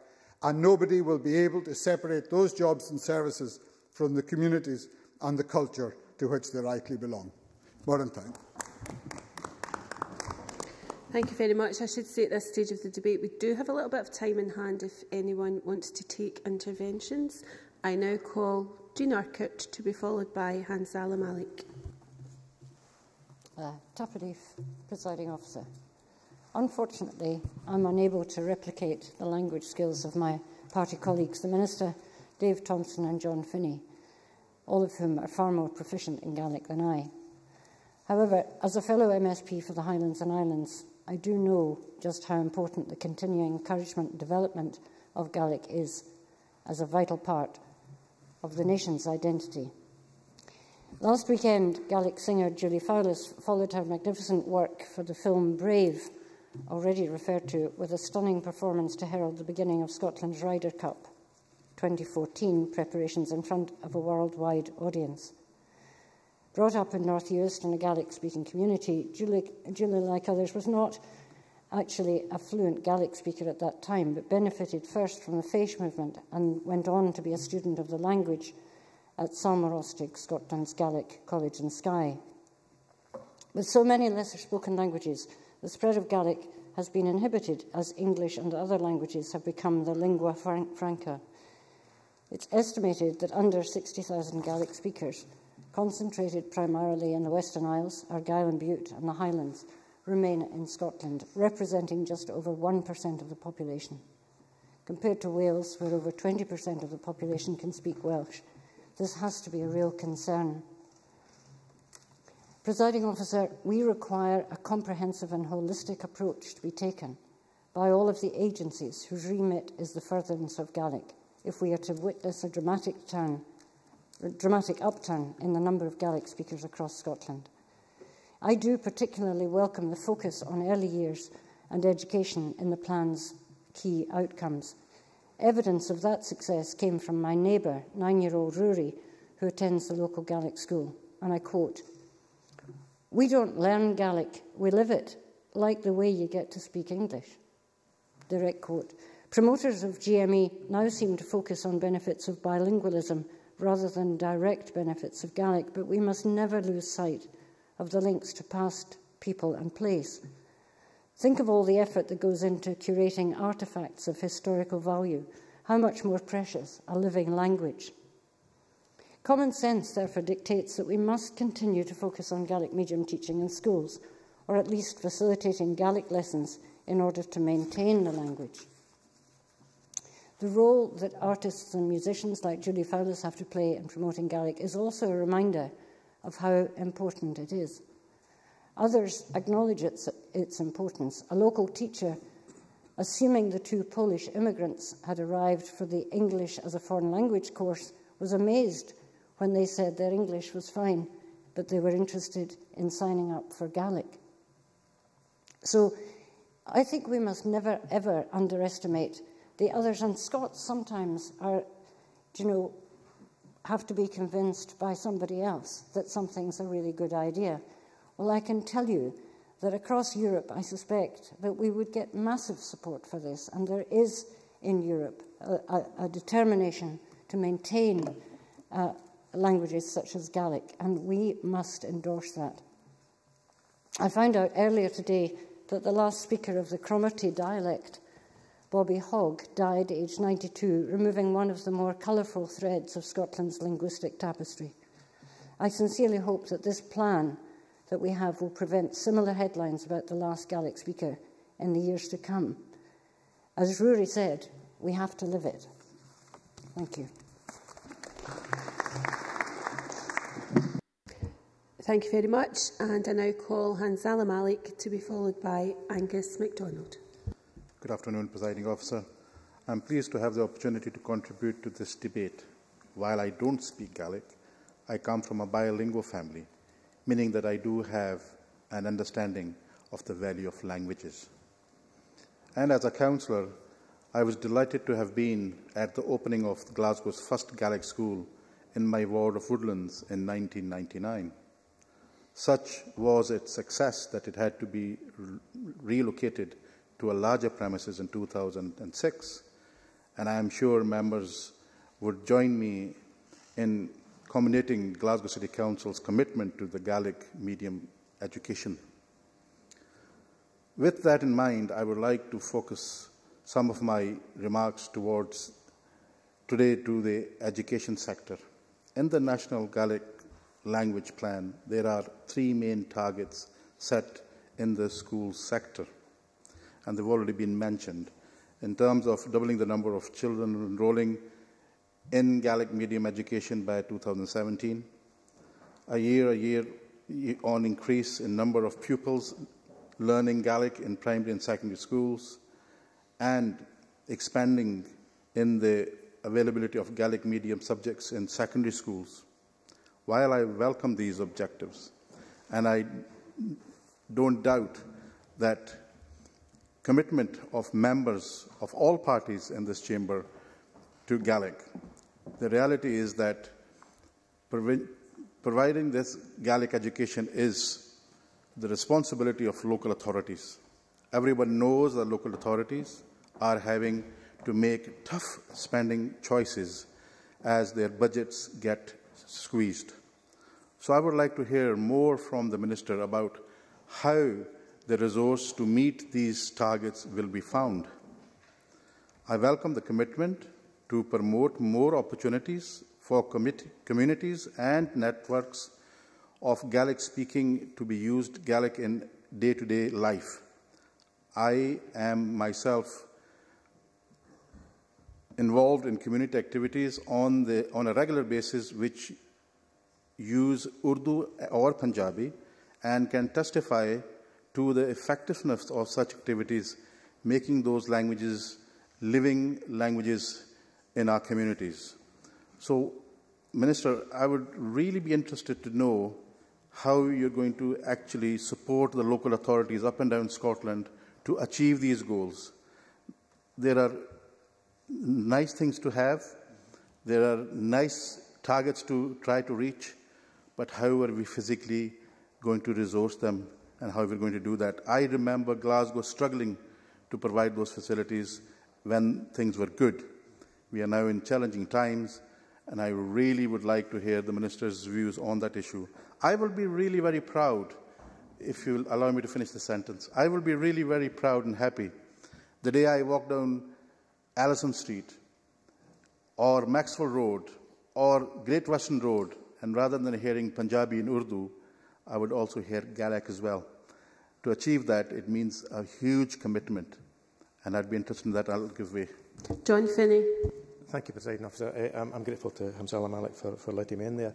and nobody will be able to separate those jobs and services from the communities and the culture to which they rightly belong. Moran time. Thank you very much. I should say at this stage of the debate we do have a little bit of time in hand if anyone wants to take interventions. I now call Jean Urquhart to be followed by Hanzala Malik. Tapperleaf, Presiding Officer. Unfortunately, I'm unable to replicate the language skills of my party colleagues, the Minister, Dave Thompson and John Finney, all of whom are far more proficient in Gaelic than I. However, as a fellow MSP for the Highlands and Islands, I do know just how important the continuing encouragement and development of Gaelic is as a vital part of the nation's identity. Last weekend, Gaelic singer Julie Fowlis followed her magnificent work for the film Brave already referred to, with a stunning performance to herald the beginning of Scotland's Ryder Cup 2014 preparations in front of a worldwide audience. Brought up in North Uist in a Gaelic-speaking community, Julie, like others, was not actually a fluent Gaelic speaker at that time, but benefited first from the Fèis movement and went on to be a student of the language at Salmarostig, Scotland's Gaelic College in Skye. With so many lesser-spoken languages, the spread of Gaelic has been inhibited as English and other languages have become the lingua franca. It's estimated that under 60,000 Gaelic speakers, concentrated primarily in the Western Isles, Argyll and Bute and the Highlands, remain in Scotland, representing just over 1% of the population. Compared to Wales, where over 20% of the population can speak Welsh, this has to be a real concern. Presiding Officer, we require a comprehensive and holistic approach to be taken by all of the agencies whose remit is the furtherance of Gaelic if we are to witness a dramatic upturn in the number of Gaelic speakers across Scotland. I do particularly welcome the focus on early years and education in the plan's key outcomes. Evidence of that success came from my neighbour, 9-year-old Rory, who attends the local Gaelic school, and I quote, "We don't learn Gaelic, we live it, like the way you get to speak English." Direct quote. Promoters of GME now seem to focus on benefits of bilingualism rather than direct benefits of Gaelic, but we must never lose sight of the links to past, people and place. Think of all the effort that goes into curating artefacts of historical value. How much more precious a living language. Common sense, therefore, dictates that we must continue to focus on Gaelic medium teaching in schools, or at least facilitating Gaelic lessons in order to maintain the language. The role that artists and musicians like Julie Fowlis have to play in promoting Gaelic is also a reminder of how important it is. Others acknowledge its importance. A local teacher, assuming the 2 Polish immigrants had arrived for the English as a foreign language course, was amazed when they said their English was fine, but they were interested in signing up for Gaelic. So I think we must never, ever underestimate the others. And Scots sometimes are, have to be convinced by somebody else that something's a really good idea. Well, I can tell you that across Europe, I suspect that we would get massive support for this, and there is in Europe a determination to maintain languages such as Gaelic, and we must endorse that. I found out earlier today that the last speaker of the Cromarty dialect, Bobby Hogg, died aged 92, removing one of the more colourful threads of Scotland's linguistic tapestry. I sincerely hope that this plan that we have will prevent similar headlines about the last Gaelic speaker in the years to come. As Rory said, we have to live it. Thank you. Thank you very much. And I now call Hanzala Malik to be followed by Angus MacDonald. Good afternoon, Presiding Officer. I'm pleased to have the opportunity to contribute to this debate. While I don't speak Gaelic, I come from a bilingual family, meaning that I do have an understanding of the value of languages. And as a councillor, I was delighted to have been at the opening of Glasgow's first Gaelic school in my ward of Woodlands in 1999. Such was its success that it had to be relocated to a larger premises in 2006, and I am sure members would join me in commendating Glasgow City Council's commitment to the Gaelic medium education. With that in mind, I would like to focus some of my remarks towards today to the education sector. In the National Gaelic Language Plan, there are 3 main targets set in the school sector, and they've already been mentioned, in terms of doubling the number of children enrolling in Gaelic medium education by 2017, a year-on increase in number of pupils learning Gaelic in primary and secondary schools, and expanding in the availability of Gaelic medium subjects in secondary schools. While I welcome these objectives, and I don't doubt that commitment of members of all parties in this chamber to Gaelic. The reality is that providing this Gaelic education is the responsibility of local authorities. Everyone knows that local authorities are having to make tough spending choices as their budgets get squeezed. So I would like to hear more from the Minister about how the resource to meet these targets will be found. I welcome the commitment to promote more opportunities for communities and networks of Gaelic speaking to be used Gaelic in day-to-day life. I am myself involved in community activities on a regular basis which use Urdu or Punjabi and can testify to the effectiveness of such activities, making those languages living languages in our communities. So, Minister, I would really be interested to know how you're going to actually support the local authorities up and down Scotland to achieve these goals. There are nice things to have, there are nice targets to try to reach, but how are we physically going to resource them and how are we going to do that? I remember Glasgow struggling to provide those facilities when things were good. We are now in challenging times, and I really would like to hear the Minister's views on that issue. I will be really very proud, if you'll allow me to finish the sentence, I will be really very proud and happy the day I walk down Allison Street or Maxwell Road or Great Western Road, and rather than hearing Punjabi and Urdu, I would also hear Gaelic as well. To achieve that, it means a huge commitment, and I'd be interested in that. I'll give way. John Finney. Thank you, Presiding Officer. I'm grateful to Hamzala Malik for letting me in there.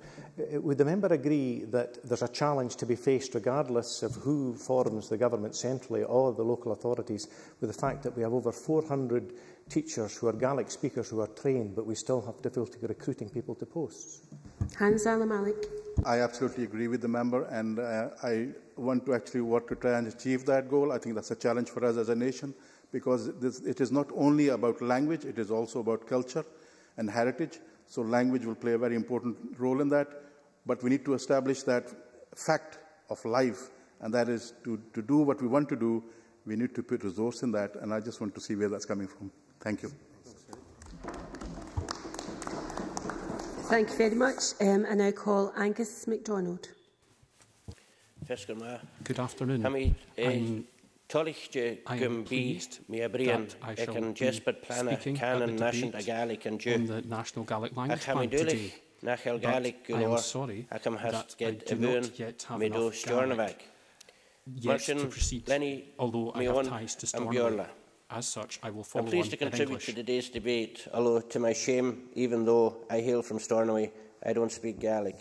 Would the member agree that there's a challenge to be faced, regardless of who forms the government centrally or the local authorities, with the fact that we have over 400 teachers who are Gaelic speakers who are trained, but we still have difficulty recruiting people to posts? Hamzala Malik. I absolutely agree with the member, and I want to actually work to try and achieve that goal. I think that's a challenge for us as a nation, because it is not only about language, it is also about culture and heritage. So language will play a very important role in that. But we need to establish that fact of life, and that is to do what we want to do, we need to put resource in that, and I just want to see where that's coming from. Thank you. Thank you very much. I now call Angus MacDonald. Good afternoon. I am pleased that I can speaking at the debate on the National Gaelic Language Plan today. But I am sorry that I do not yet have enough Gaelic yet to proceed, although I have ties to Stornoway. As such, I will follow on in English. I'm pleased to contribute to today's debate, although to my shame, even though I hail from Stornoway, I don't speak Gaelic.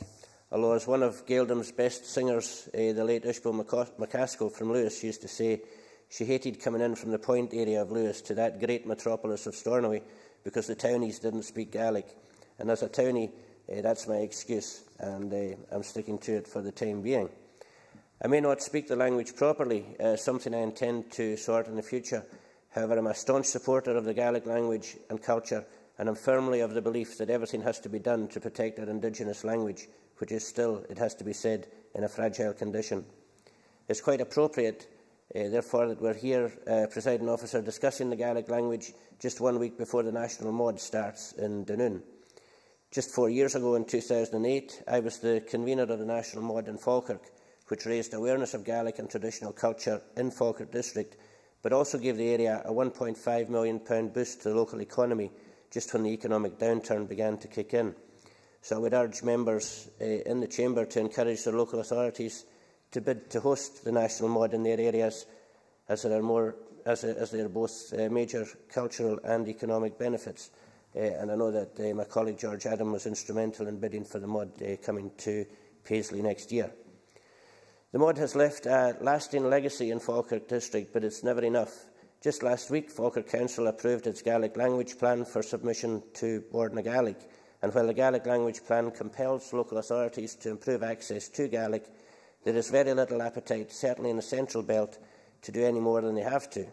Although as one of Gaeldom's best singers, the late Ishbel McCaskill from Lewis used to say, she hated coming in from the Point area of Lewis to that great metropolis of Stornoway because the townies didn't speak Gaelic. And as a townie, that's my excuse, and I'm sticking to it for the time being. I may not speak the language properly, something I intend to sort in the future. However, I'm a staunch supporter of the Gaelic language and culture, and I'm firmly of the belief that everything has to be done to protect our Indigenous language, which is still, it has to be said, in a fragile condition. It's quite appropriate, therefore, that we're here, Presiding Officer, discussing the Gaelic language just 1 week before the National Mod starts in Dunoon. Just 4 years ago, in 2008, I was the convener of the National Mod in Falkirk, which raised awareness of Gaelic and traditional culture in Falkirk District, but also gave the area a £1.5 million boost to the local economy just when the economic downturn began to kick in. So I would urge members in the Chamber to encourage their local authorities to bid to host the National Mod in their areas, as there are both major cultural and economic benefits. And I know that my colleague George Adam was instrumental in bidding for the Mod coming to Paisley next year. The Mod has left a lasting legacy in Falkirk District, but it's never enough. Just last week, Falkirk Council approved its Gaelic language plan for submission to Bord na Gaelic, and while the Gaelic language plan compels local authorities to improve access to Gaelic, there is very little appetite, certainly in the Central Belt, to do any more than they have to.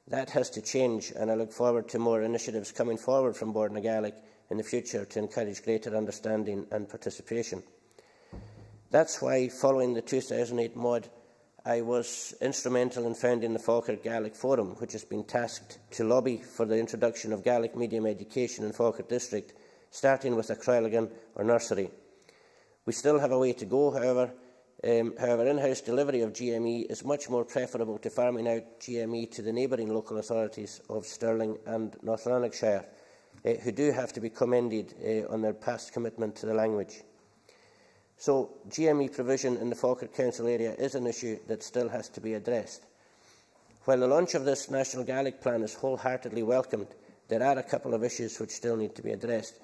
That has to change, and I look forward to more initiatives coming forward from Bord na Gaelic in the future to encourage greater understanding and participation. That's why, following the 2008 mod, I was instrumental in founding the Falkirk Gaelic Forum, which has been tasked to lobby for the introduction of Gaelic medium education in Falkirk District, starting with a Croylagan or nursery. We still have a way to go, however. In-house delivery of GME is much more preferable to farming out GME to the neighbouring local authorities of Stirling and North Lanarkshire, who do have to be commended on their past commitment to the language. So, GME provision in the Falkirk Council area is an issue that still has to be addressed. While the launch of this National Gaelic Plan is wholeheartedly welcomed, there are a couple of issues which still need to be addressed.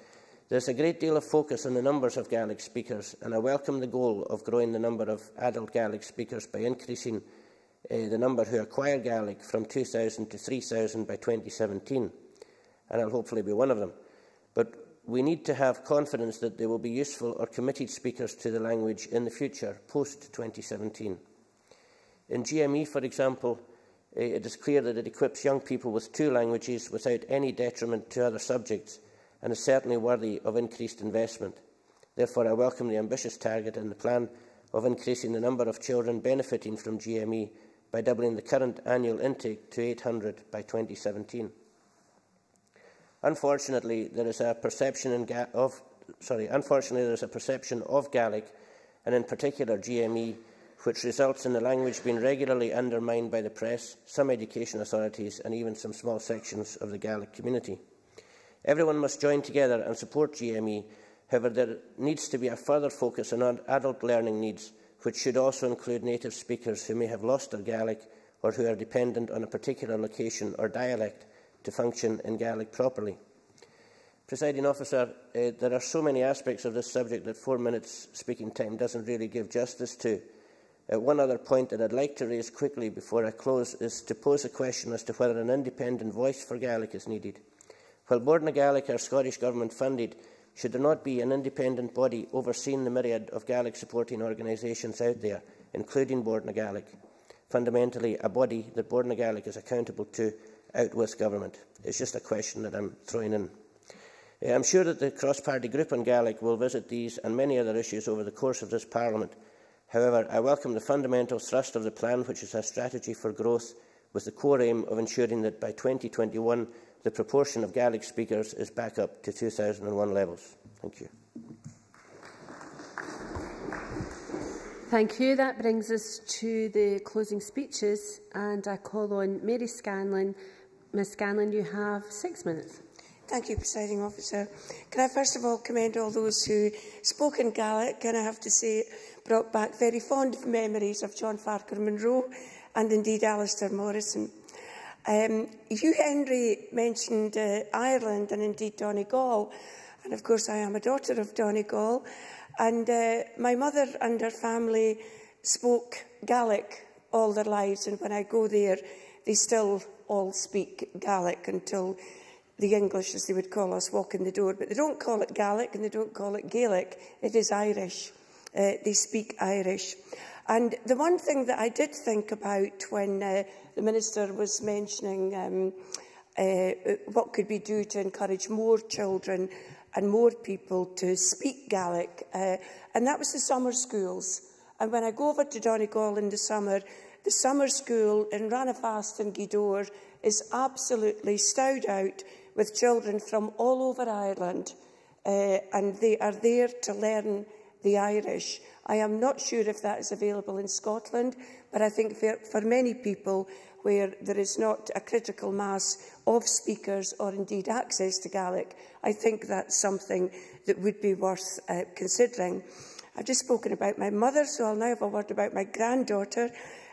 There is a great deal of focus on the numbers of Gaelic speakers, and I welcome the goal of growing the number of adult Gaelic speakers by increasing the number who acquire Gaelic from 2,000 to 3,000 by 2017, and I'll hopefully be one of them. But we need to have confidence that they will be useful or committed speakers to the language in the future, post-2017. In GME, for example, it is clear that it equips young people with 2 languages without any detriment to other subjects, and is certainly worthy of increased investment. Therefore, I welcome the ambitious target in the plan of increasing the number of children benefiting from GME by doubling the current annual intake to 800 by 2017. Unfortunately, there is a perception of Gaelic, and in particular GME, which results in the language being regularly undermined by the press, some education authorities, and even some small sections of the Gaelic community. Everyone must join together and support GME. However, there needs to be a further focus on adult learning needs, which should also include native speakers who may have lost their Gaelic or who are dependent on a particular location or dialect to function in Gaelic properly. Presiding Officer, there are so many aspects of this subject that 4 minutes speaking time doesn't really give justice to. One other point that I'd like to raise quickly before I close is to pose a question as to whether an independent voice for Gaelic is needed. While Bord na Gaelic are Scottish Government funded, should there not be an independent body overseeing the myriad of Gaelic supporting organisations out there, including Bord na Gaelic? Fundamentally, a body that Bord na Gaelic is accountable to out with government. It's just a question that I'm throwing in. I'm sure that the cross-party group on Gaelic will visit these and many other issues over the course of this Parliament. However, I welcome the fundamental thrust of the plan, which is a strategy for growth, with the core aim of ensuring that by 2021 the proportion of Gaelic speakers is back up to 2001 levels. Thank you. Thank you. That brings us to the closing speeches, and I call on Mary Scanlon. Ms Scanlon, you have 6 minutes. Thank you, Presiding Officer. Can I first of all commend all those who spoke in Gaelic, and I have to say it brought back very fond memories of John Farquhar Munro and indeed Alistair Morrison. Hugh Henry mentioned Ireland and indeed Donegal, and of course I am a daughter of Donegal, and my mother and her family spoke Gaelic all their lives, and when I go there they still all speak Gaelic until the English, as they would call us, walk in the door. But they don't call it Gaelic and they don't call it Gaelic, it is Irish. They speak Irish. And the one thing that I did think about when the Minister was mentioning what could we do to encourage more children and more people to speak Gaelic, and that was the summer schools. And when I go over to Donegal in the summer school in Ranafast and Gweedore is absolutely stowed out with children from all over Ireland, and they are there to learn the Irish. I am not sure if that is available in Scotland, but I think for many people where there is not a critical mass of speakers or indeed access to Gaelic, I think that's something that would be worth considering. I've just spoken about my mother, so I'll now have a word about my granddaughter.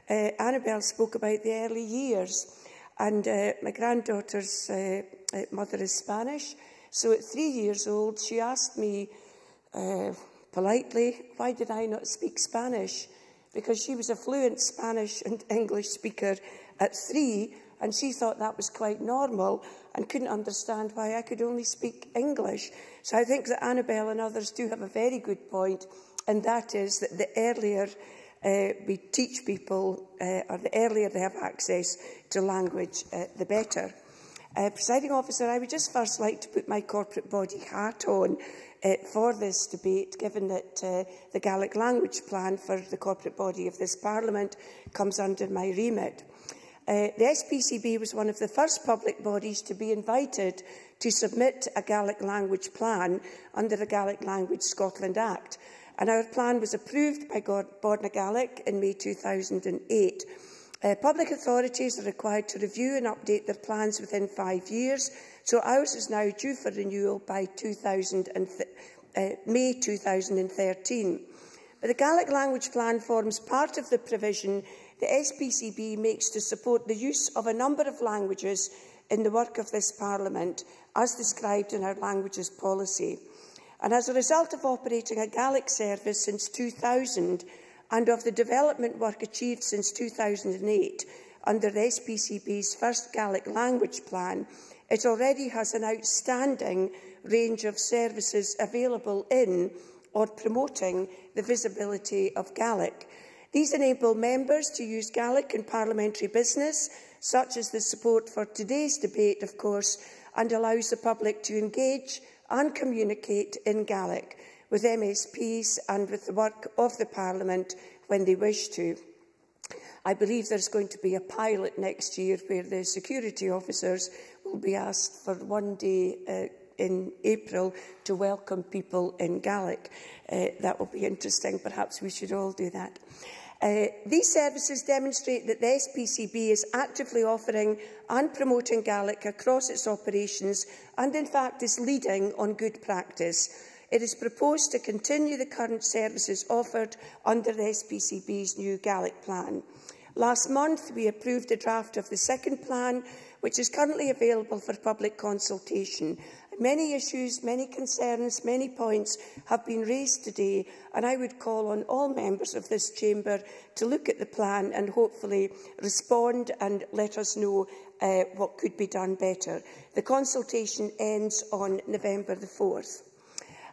Annabelle spoke about the early years, and my granddaughter's mother is Spanish, so at 3 years old she asked me politely, why did I not speak Spanish? Because she was a fluent Spanish and English speaker at 3, and she thought that was quite normal and couldn't understand why I could only speak English. So I think that Annabelle and others do have a very good point, and that is that the earlier we teach people, or the earlier they have access to language, the better. Presiding Officer, I would just first like to put my corporate body hat on for this debate, given that the Gaelic language plan for the corporate body of this Parliament comes under my remit. The SPCB was one of the first public bodies to be invited to submit a Gaelic language plan under the Gaelic Language Scotland Act, and our plan was approved by Bordna Gaelic in May 2008. Public authorities are required to review and update their plans within 5 years, so ours is now due for renewal by May 2013. But the Gaelic language plan forms part of the provision the SPCB makes to support the use of a number of languages in the work of this Parliament, as described in our languages policy. And as a result of operating a Gaelic service since 2000, and of the development work achieved since 2008 under the SPCB's first Gaelic language plan, it already has an outstanding range of services available in or promoting the visibility of Gaelic. These enable members to use Gaelic in parliamentary business, such as the support for today's debate, of course, and allows the public to engage and communicate in Gaelic with MSPs and with the work of the Parliament when they wish to. I believe there's going to be a pilot next year where the security officers will be asked for one day in April to welcome people in Gaelic. That will be interesting. Perhaps we should all do that. These services demonstrate that the SPCB is actively offering and promoting Gaelic across its operations and, in fact, is leading on good practice. It is proposed to continue the current services offered under the SPCB's new Gaelic plan. Last month, we approved a draft of the second plan, which is currently available for public consultation. Many issues, many concerns, many points have been raised today, and I would call on all members of this chamber to look at the plan and hopefully respond and let us know what could be done better. The consultation ends on November the 4th.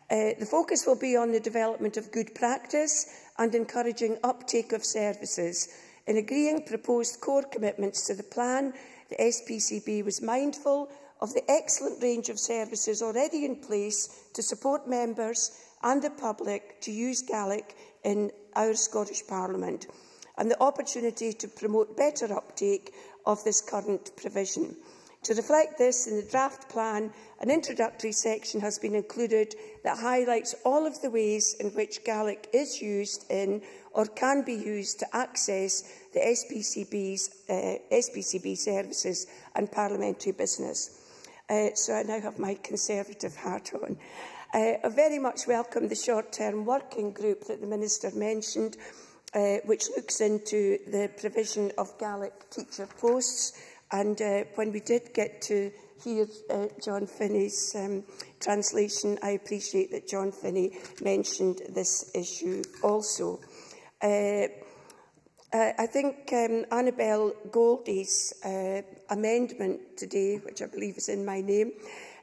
The focus will be on the development of good practice and encouraging uptake of services. In agreeing proposed core commitments to the plan, the SPCB was mindful of the excellent range of services already in place to support members and the public to use Gaelic in our Scottish Parliament, and the opportunity to promote better uptake of this current provision. To reflect this, in the draft plan, an introductory section has been included that highlights all of the ways in which Gaelic is used in or can be used to access the SPCB services and parliamentary business. So I now have my Conservative hat on. I very much welcome the short-term working group that the Minister mentioned, which looks into the provision of Gaelic teacher posts. And when we did get to hear John Finney's translation, I appreciate that John Finney mentioned this issue also. I think Annabel Goldie's amendment today, which I believe is in my name,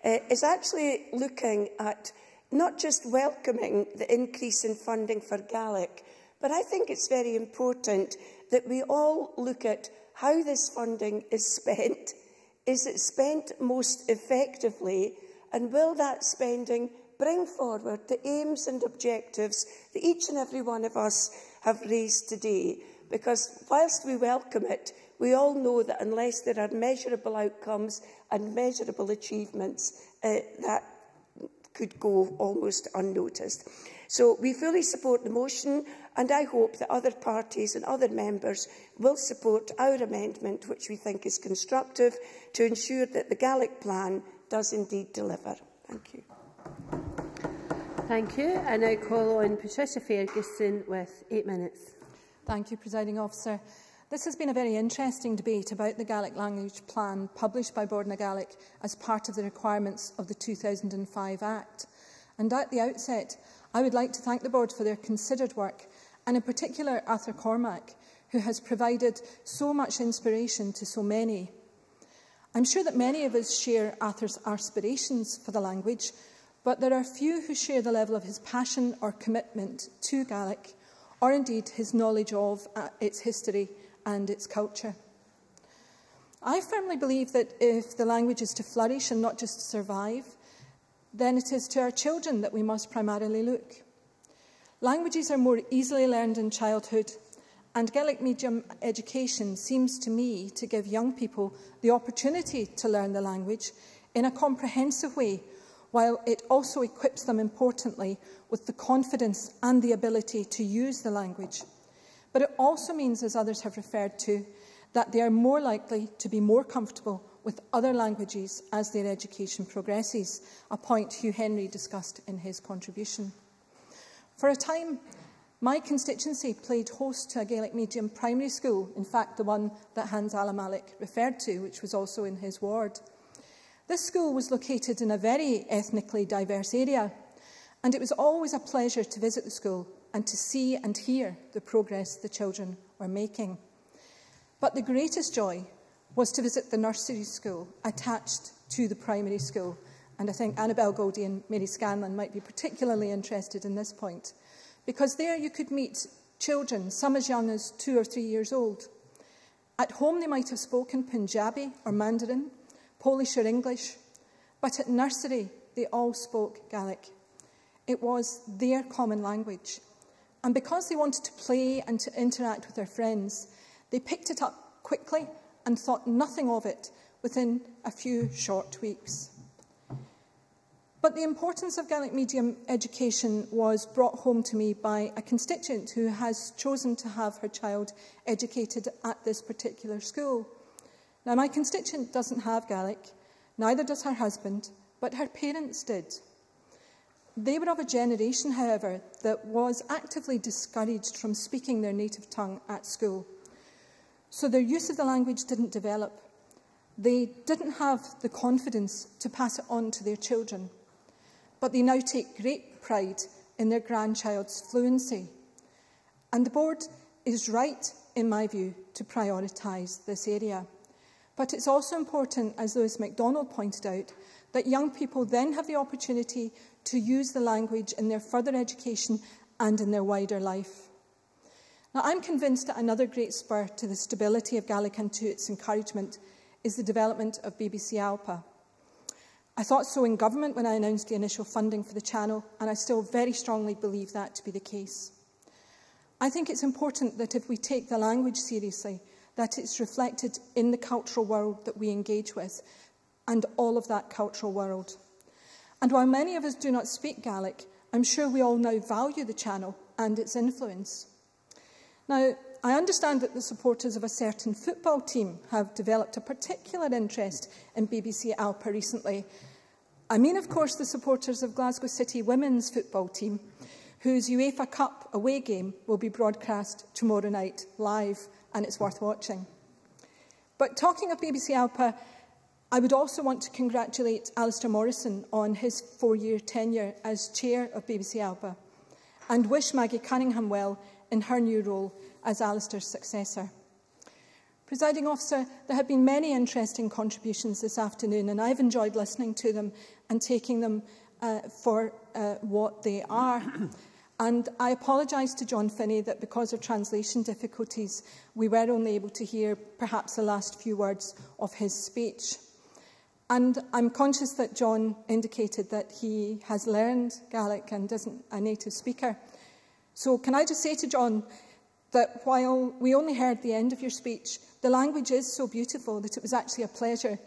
is actually looking at not just welcoming the increase in funding for Gaelic, but I think it's very important that we all look at how this funding is spent. Is it spent most effectively? And will that spending bring forward the aims and objectives that each and every one of us have raised today? Because whilst we welcome it, we all know that unless there are measurable outcomes and measurable achievements, that could go almost unnoticed. So we fully support the motion, and I hope that other parties and other members will support our amendment, which we think is constructive, to ensure that the Gaelic plan does indeed deliver. Thank you. Thank you. I now call on Patricia Ferguson with 8 minutes. Thank you, Presiding Officer. This has been a very interesting debate about the Gaelic language plan published by Bordna Gaelic as part of the requirements of the 2005 Act. And at the outset, I would like to thank the Board for their considered work, and in particular Arthur Cormack, who has provided so much inspiration to so many. I'm sure that many of us share Arthur's aspirations for the language, but there are few who share the level of his passion or commitment to Gaelic, or indeed his knowledge of its history and its culture. I firmly believe that if the language is to flourish and not just survive, then it is to our children that we must primarily look. Languages are more easily learned in childhood, and Gaelic medium education seems to me to give young people the opportunity to learn the language in a comprehensive way, while it also equips them importantly with the confidence and the ability to use the language. But it also means, as others have referred to, that they are more likely to be more comfortable with other languages as their education progresses, a point Hugh Henry discussed in his contribution. For a time, my constituency played host to a Gaelic medium primary school, in fact the one that Hans Alamalik referred to, which was also in his ward. This school was located in a very ethnically diverse area, and it was always a pleasure to visit the school and to see and hear the progress the children were making. But the greatest joy was to visit the nursery school attached to the primary school, and I think Annabel Goldie and Mary Scanlon might be particularly interested in this point, because there you could meet children, some as young as 2 or 3 years old. At home they might have spoken Punjabi or Mandarin, Polish or English, but at nursery they all spoke Gaelic. It was their common language. And because they wanted to play and to interact with their friends, they picked it up quickly and thought nothing of it within a few short weeks. But the importance of Gaelic medium education was brought home to me by a constituent who has chosen to have her child educated at this particular school. Now, my constituent doesn't have Gaelic, neither does her husband, but her parents did. They were of a generation, however, that was actively discouraged from speaking their native tongue at school. So their use of the language didn't develop. They didn't have the confidence to pass it on to their children. But they now take great pride in their grandchild's fluency. And the board is right, in my view, to prioritise this area. But it's also important, as Lewis MacDonald pointed out, that young people then have the opportunity to use the language in their further education and in their wider life. Now, I'm convinced that another great spur to the stability of Gaelic and to its encouragement is the development of BBC Alpa. I thought so in government when I announced the initial funding for the channel, and I still very strongly believe that to be the case. I think it's important that if we take the language seriously, that it's reflected in the cultural world that we engage with, and all of that cultural world. And while many of us do not speak Gaelic, I'm sure we all now value the channel and its influence. Now, I understand that the supporters of a certain football team have developed a particular interest in BBC Alpa recently. I mean, of course, the supporters of Glasgow City women's football team, whose UEFA Cup away game will be broadcast tomorrow night live, and it's worth watching. But talking of BBC Alpa, I would also want to congratulate Alistair Morrison on his 4-year tenure as chair of BBC Alpa, and wish Maggie Cunningham well in her new role as Alistair's successor. Presiding Officer, there have been many interesting contributions this afternoon, and I've enjoyed listening to them and taking them for what they are. And I apologise to John Finney that because of translation difficulties, we were only able to hear perhaps the last few words of his speech. And I'm conscious that John indicated that he has learned Gaelic and isn't a native speaker. So can I just say to John that while we only heard the end of your speech, the language is so beautiful that it was actually a pleasure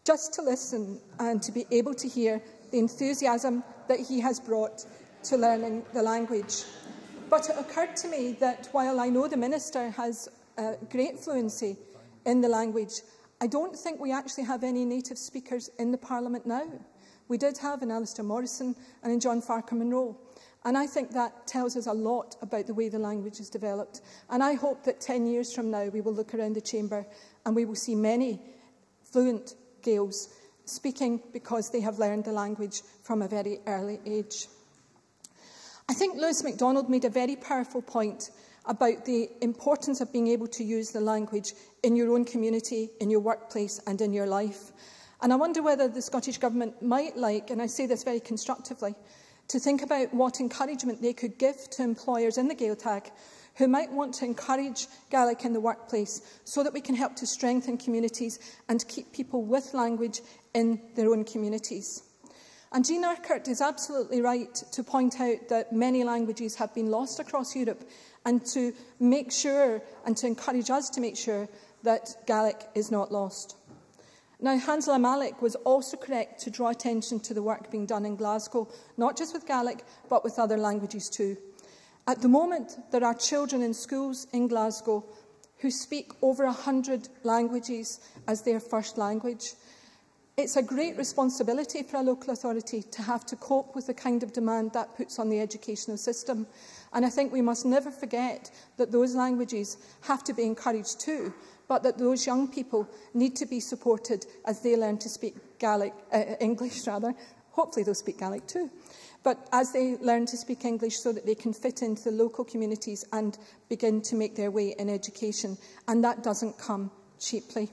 just to listen and to be able to hear the enthusiasm that he has brought to learning the language. But it occurred to me that while I know the Minister has great fluency in the language, I don't think we actually have any native speakers in the Parliament now. We did have in Alistair Morrison and in John Farquhar-Munro. And I think that tells us a lot about the way the language is developed. And I hope that 10 years from now we will look around the chamber and we will see many fluent Gaels speaking because they have learned the language from a very early age. I think Lewis MacDonald made a very powerful point about the importance of being able to use the language in your own community, in your workplace and in your life. And I wonder whether the Scottish Government might like, and I say this very constructively, to think about what encouragement they could give to employers in the Gaeltacht who might want to encourage Gaelic in the workplace so that we can help to strengthen communities and keep people with language in their own communities. And Jean Urquhart is absolutely right to point out that many languages have been lost across Europe, and to make sure and to encourage us to make sure that Gaelic is not lost. Now, Hansel Malik was also correct to draw attention to the work being done in Glasgow, not just with Gaelic, but with other languages too. At the moment, there are children in schools in Glasgow who speak over 100 languages as their first language. It's a great responsibility for a local authority to have to cope with the kind of demand that puts on the educational system. And I think we must never forget that those languages have to be encouraged too, but that those young people need to be supported as they learn to speak English. Hopefully they'll speak Gaelic too. But as they learn to speak English so that they can fit into the local communities and begin to make their way in education. And that doesn't come cheaply.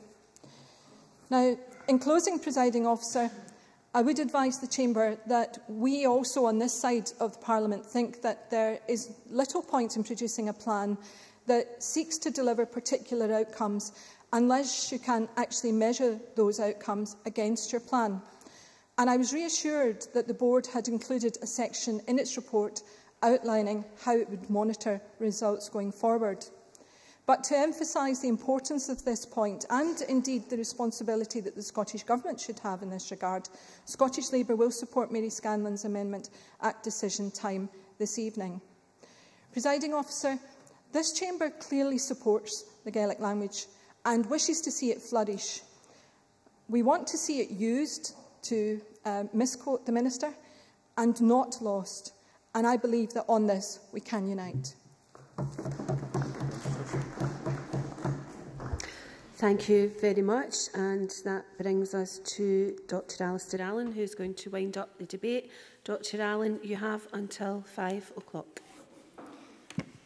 Now, in closing, Presiding Officer, I would advise the Chamber that we also on this side of the Parliament think that there is little point in producing a plan that seeks to deliver particular outcomes unless you can actually measure those outcomes against your plan. And I was reassured that the Board had included a section in its report outlining how it would monitor results going forward. But to emphasise the importance of this point, and indeed the responsibility that the Scottish Government should have in this regard, Scottish Labour will support Mary Scanlon's amendment at decision time this evening. Presiding Officer, this Chamber clearly supports the Gaelic language and wishes to see it flourish. We want to see it used to misquote the Minister, and not lost. And I believe that on this we can unite. Thank you very much. And that brings us to Dr Alistair Allen, who's going to wind up the debate. Dr Allen, you have until 5 o'clock.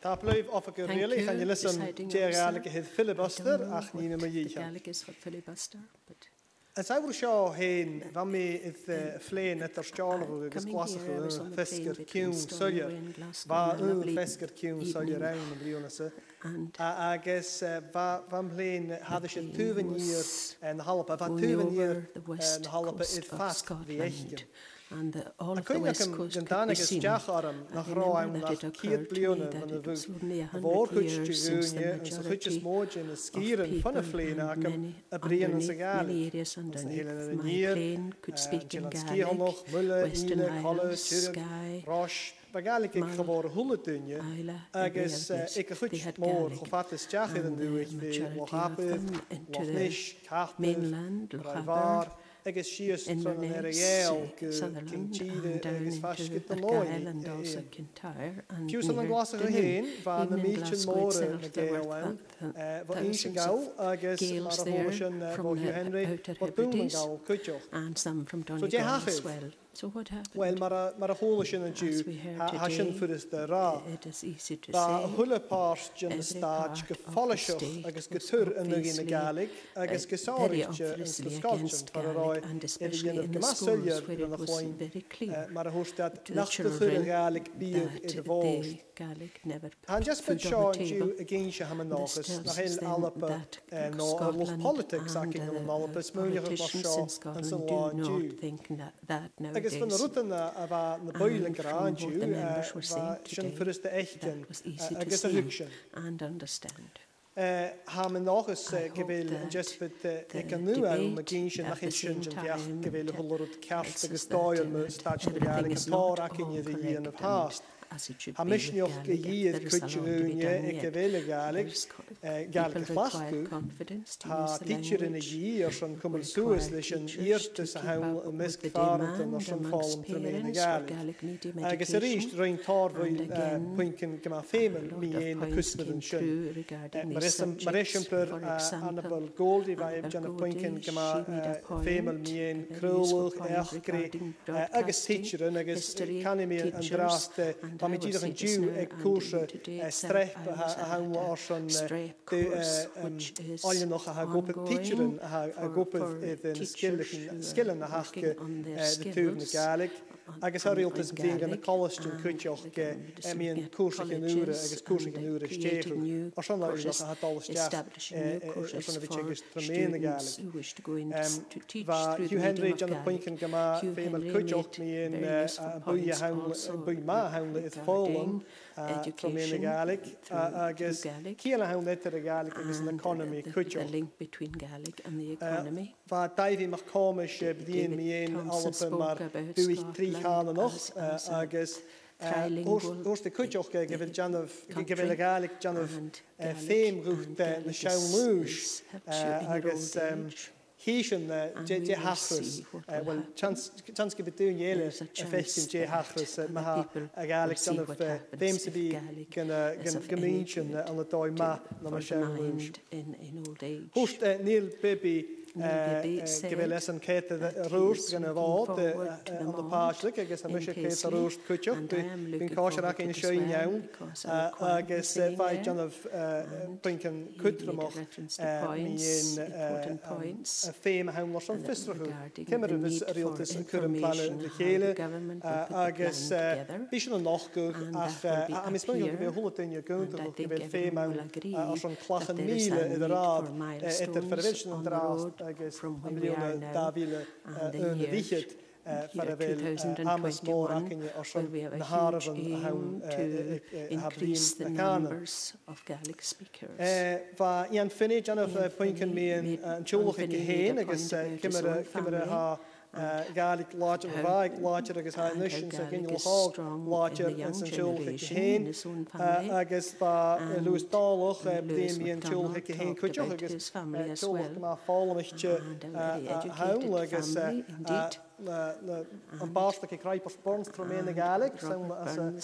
Tá blwyf of a gyrrili, chan you listen, Gaelic hyd filibuster, ach nina ma yicha. Gaelic is for filibuster, but... As I was sure heen, van me het vleen het er stjåler agus glasach fisker kjún søljer, va fisker kjún søljer rein og brionese. Agus van vleen hadde sig 20 jaar en halpa, van 20 jaar en halpa het fast vi echten. And all of the west coast could be seen. I remember that it occurred to me that it was only 100 years since the majority of people in many areas underneath my plane could speak in Gaelic, Western Isles, Skye, Gaelic ik geworden hulletunje, agus ik een goed moor, gevat is tjach in de weg, de Lochape, Lochnish, Kachten, Raivar, agus sias van een reëel, Kinchide, agus vastget de looi. Pius aan de glassige heen, van de meetjen moren de Gaelan, wat eens een gauw, agus maar een hoosjen, wat je Henry, wat doen een gauw, kutjoch. Zo jij haag het. So what happened? Well, maar a hole in a Jew, hashin for us the ra. Da hulle pars in the stage, gefollishoch, agus getur in the Gaelic, agus gesorich in Scotland for a roi, in the Gemasuljer in the Hoin, maar a hostad nach the hulle Gaelic bier in the Vos. And just been showing you again, Shahamanochus, nach heel Alpe, no of politics, acting in Alpe, smuliger was Shaw, and so on, Jew. Agus van de route naar de boiling graan, zijn voor de echten, agus de hukschen. Haben nog eens gewil, just met ik kan nu al met kindje nach in ja gewil holler het kerst gestoyen met staats de jaren torak in je die in het haast. Ha mich noch gejiet kutje ik wil Gaelic Gaelic lachku ha teacher in a year schon kommen zu es lichen eerste saul misgefahren und schon fallen termine Gaelic agus erist rein tar vil punken kema femen mi in kusteden schön maar is per Annabel Goldie bij John punken kema femen mi in krullig ergre agus teacher en agus kan mi en draste van met ieder een Jew koersen streep gaan orson al je nog gaan gopen teacheren gaan gopen in skillen hakken de turen Gaelic agus ar rialtas blian gan na collegein cúteoch míon cuasaigh an úra agus cuasaigh an úra stéú ar san leir nach a dálasteach san bhí agus traména Gaelic. Bha Hugh Henry John Poincan gama fémal cúteoch míon buí má hainla is fálam traména Gaelic agus cíala hainla a Gaelic agus an economy cúteoch. Link between Gaelic and the economy. Bha Davy McCormish bdíon míon alapin mar dúich tríchána noch agus Oors de cúteoch gyfer y Gaelic janaf ffeim rwch na siawn lwys agus Hísin J. Hachrus, well, chans gyda dwi'n iele y ffeisgyn J. Hachrus, mae a Gaelic janaf ffeim sy'n bi gan gymryd yn y doi ma na mae siawn lwys. Hwst Neil Bibi gyfer lesan ceit y rwst gan y fod yn y paslig, agos am eisiau ceit y rwst cwtioch. Dwi'n cosio ac ein sioen iawn, agos fai janaf bwyncan cwtrymoch mi'n ffeim hawn los o'n ffistrachw. Cymru fys yr iltis yn cwrym plan y cheile, agos bysyn yn nochgwch, a mis mwyn gyfer hwlydyn i'r gwyntwch gyfer ffeim hawn os o'n clach yn mil iddo rad, edrych fyrfysyn yn drast, agus miliwn da fil yn y ddiched for a fel amas mór acin os na haraf yn hawn increase the numbers of Gaelic speakers. Fa Ian Finney, janaf pwyncyn mi yn tiwlwch i hyn, agus cymru ha Gaelic láidir a bhaig láidir agus ha nushin sa gynnyl hog láidir yn sy'n tiwlwch i hyn, agus fa Lewis Daloch bdyn mi yn tiwlwch i hyn cwtioch agus tiwlwch ma ffalm eich hawn agus an básta i craip os borns troména Gaelic an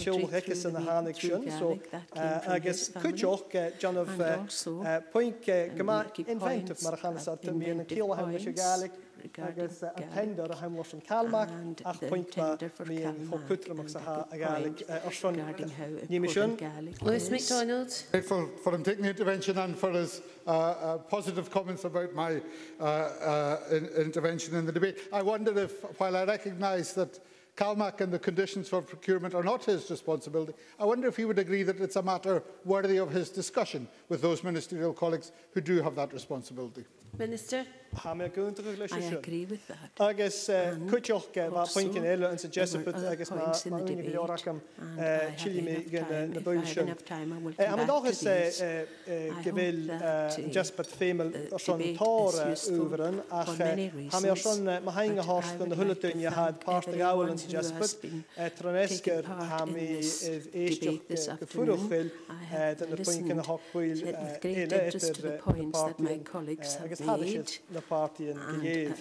tiwlwch eich yn y hanig sy'n agus cwtioch janaf pwynt gyma inventive mar a chans ar tym mi yn y cil hawn eich Gaelic agus tender a haimlos yn Calmach ach pwynt ma mi yn fod cwtramach sa ha a Gaelic osron Nimishan. Lewis MacDonald. For him taking the intervention and for his positive comments about my intervention in the debate. I wonder if, while I recognise that Calmach and the conditions for procurement are not his responsibility, I wonder if he would agree that it's a matter worthy of his discussion with those ministerial colleagues who do have that responsibility. Minister. I agree with that. Agus cwtioch ma pwyncyn elo yn suggested agus ma unig i oracam chili mi gan na bwysyn. Am yn dochus gyfil jaspat ffeiml oson tor uferen ach ham i oson ma hain a horst gan na hwlydyn i had part ag awel yn suggested tronesger ham i eistioch gyffwrwch fel dyn na pwyncyn a hochbwyl ele agus hadysyd party yn gygeid.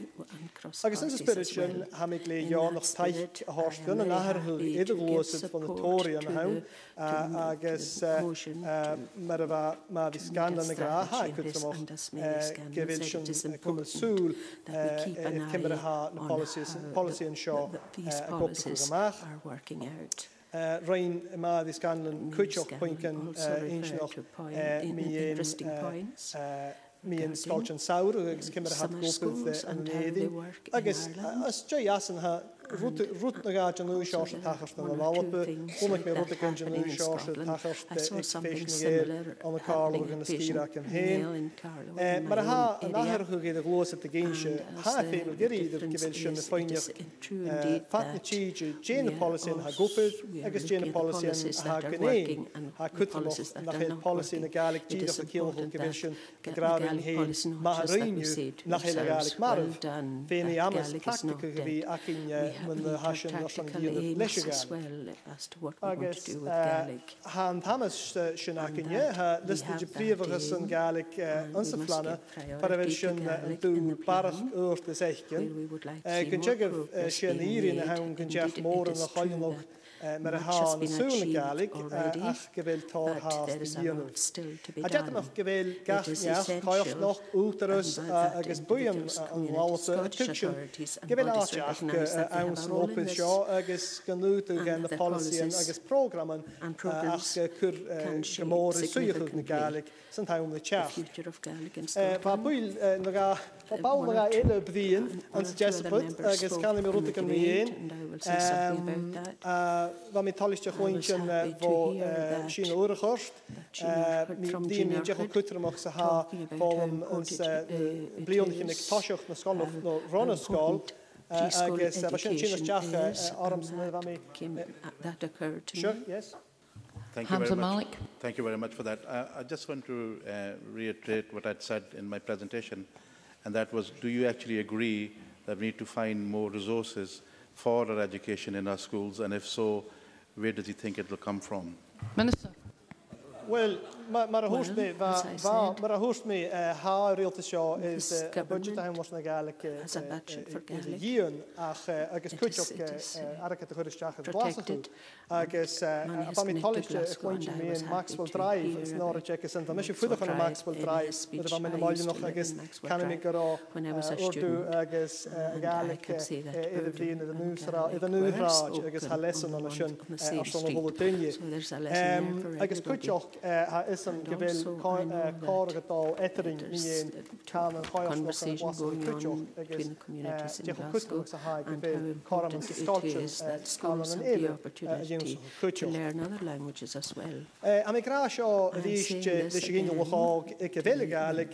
Agus yn syspyrysyn, ham i gle iawn o'ch taich a horsgan yn aherhw iddo glwysyd fan y tori yn hawn, agus mae'r ma ddisgan yn y gra ha cwtrymoch gyfil sy'n cwml sŵl cymru ha na policy yn sio a gwbl gwmach. Rhain ma ddisgan yn cwtioch pwyncyn einsnoch mi yn skolchen saur agus cymru hat gwbl yn nedi. Agus as joi asan ha rút na gá an ús seáir tachart na bhalape, chunig mé rút a gun an ús seáir tachart féisna géir an Carlo gan na skíraach an héin. Mar a ha an áthirchu géad a glósa a géinse, ha féimil geríidir gyfil sin na fáineach fat na tíide Jane policy ha gopid, agus Jane policy ha gnéin, ha cwtramach nach héad policy na Gaelic díadach a cíalach gyfil sin na gráin héin, ma ha rhainniu nach héad a Gaelic marv, féin i amas practica gyfi ac in when the Hashem or some as well as to what we want to do with Gaelic. Han Thomas Shinakin, listed the previous and Gaelic unsaflana, paravision do barach the Sechkin. Can check if Shaniri in the Hound can jack more in the Hollywood mar a há na súla Gaelic ach go bhfuil tárthas na dhéanamh. A deatamach go bhfuil gasneas caocht nach útarus agus buan an lása a tuisin go bhfuil áteach ann san ópin seo agus ganúta gan na polícian agus prógraman ach cur gomór is suíoch na Gaelic san taim na teach. Ba buil na bail na éile bhíon an Jesuput agus can mi rúta gan rion. Ba mi taliste chuintin bó sin úra chorst. Díon mi deach cutramach sa ha fálam blionnach nig táiseach na scoil nó ronna scoil. Agus ba sin sin deach arms na ba mi. That occurred to Sure, me. yes. Thank you very much for that. I just want to reiterate what I'd said in my presentation, and that was, do you actually agree that we need to find more resources for our education in our schools, and if so, where does he think it will come from? Minister. Well, mar a húst mi há rialta seo is a budget a was na Gaelic díon ach agus cuiteach aracha a chuiristeach an glasachú agus ba mi taliste a chuinte mi in Maxwell Drive is ná a check is an mis fudach an Maxwell Drive but ba mi na máile noch agus can mi gorá ordu agus Gaelic idir bhíon idir núráid agus ha lesan an sin ar son bholatinne agus cuiteach is an gobhfuil córagadá etering níon can an choáach an cuiteach agus deach cuiteach sa haid gobhfuil córam an sculpture an éile to learn other languages as well. A mi gra seo ríiste leis gin leág i go bhfuil Gaelic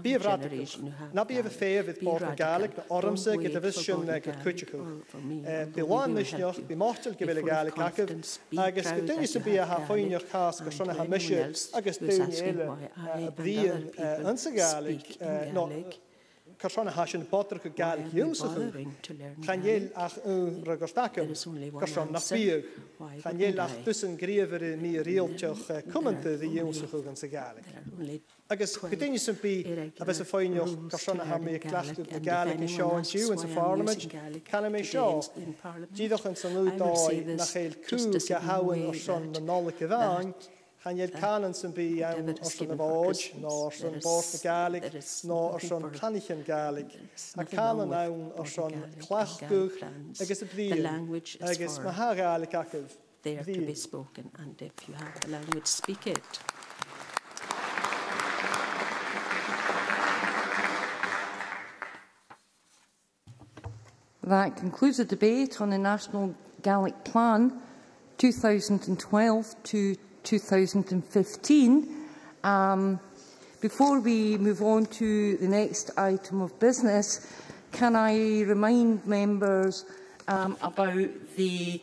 bíomhrad na bíomh fér with bord na Gaelic na ormsa go a bhis sin go cuiteachú. Bíháin misneoch bí mátil go bhfuil Gaelic acah agus go duine sa bí a ha fáineoch chas go sonna ha misise agus dúine éile bríon an sa Gaelic Carsonna hasin potter go Gaelic dúmsachu. Chanéil ach ragostacham Carson nach bíag. Chanéil ach tussen gríomhar i mí rialteach cumanta the dúmsachu an sa Gaelic. Agus go duine san bí a bheits a fáineoch Carsonna ha mí cleachú na Gaelic in seo an siú in sa Parliament canna mé seo. Díadach an san údáid nach chéil cú go hawan ar son na nálacha bháin Chanel canan sy'n bi iawn os yn y fod, no os yn bort y Gaelig, no os yn planich yn Gaelig. A canan iawn os yn clachgwch agos y blin, agos mae ha Gaelig acaf. There to be spoken, and if you have the language, speak it. That concludes the debate on the National Gaelic Plan 2012 to 2015. Before we move on to the next item of business, can I remind members about the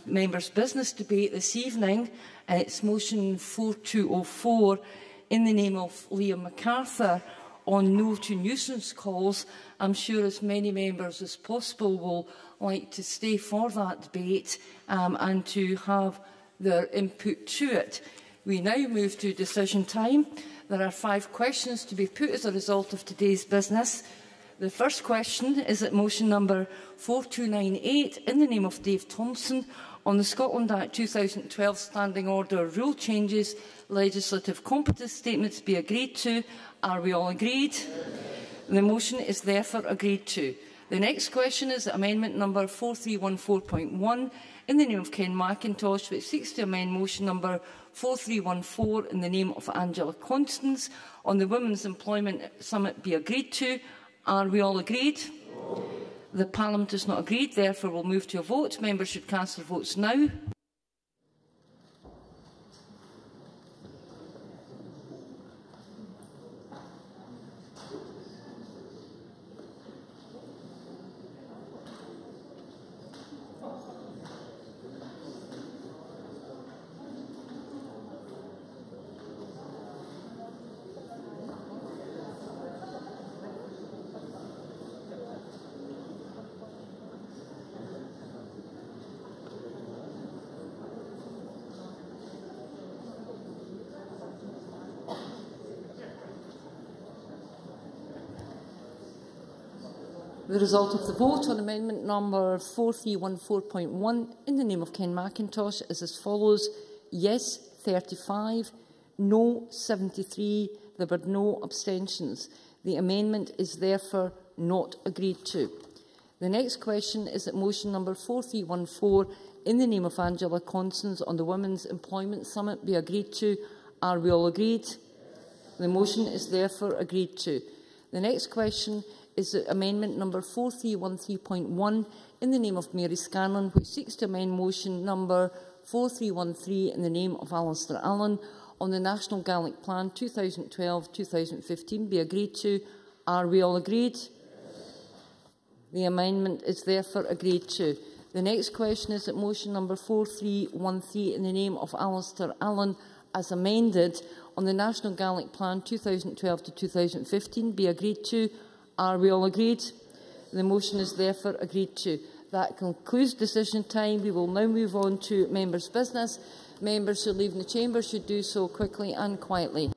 members' business debate this evening? It's motion 4204 in the name of Liam MacArthur on no to nuisance calls. I'm sure as many members as possible will like to stay for that debate and to have their input to it. We now move to decision time. There are 5 questions to be put as a result of today's business. The first question is at motion number 4298 in the name of Dave Thompson on the Scotland Act 2012 Standing Order rule changes. Legislative competence statements be agreed to. Are we all agreed? The motion is therefore agreed to. The next question is amendment number 4314.1 in the name of Ken McIntosh, which seeks to amend motion number 4314 in the name of Angela Constance on the Women's Employment Summit be agreed to. Are we all agreed? The Parliament is not agreed, therefore we'll move to a vote. Members should cast their votes now. The result of the vote on amendment number 4314.1 in the name of Ken Macintosh is as follows. Yes, 35. No, 73. There were no abstentions. The amendment is therefore not agreed to. The next question is that motion number 4314 in the name of Angela Constance on the Women's Employment Summit be agreed to. Are we all agreed? The motion is therefore agreed to. The next question is that amendment number 4313.1 in the name of Mary Scanlon, which seeks to amend motion number 4313 in the name of Alistair Allen on the National Gaelic Plan 2012-2015 be agreed to. Are we all agreed? The amendment is therefore agreed to. The next question is that motion number 4313 in the name of Alistair Allen as amended on the National Gaelic Plan 2012-2015 be agreed to. Are we all agreed? The motion is therefore agreed to. That concludes decision time. We will now move on to members' business. Members who are leaving the chamber should do so quickly and quietly.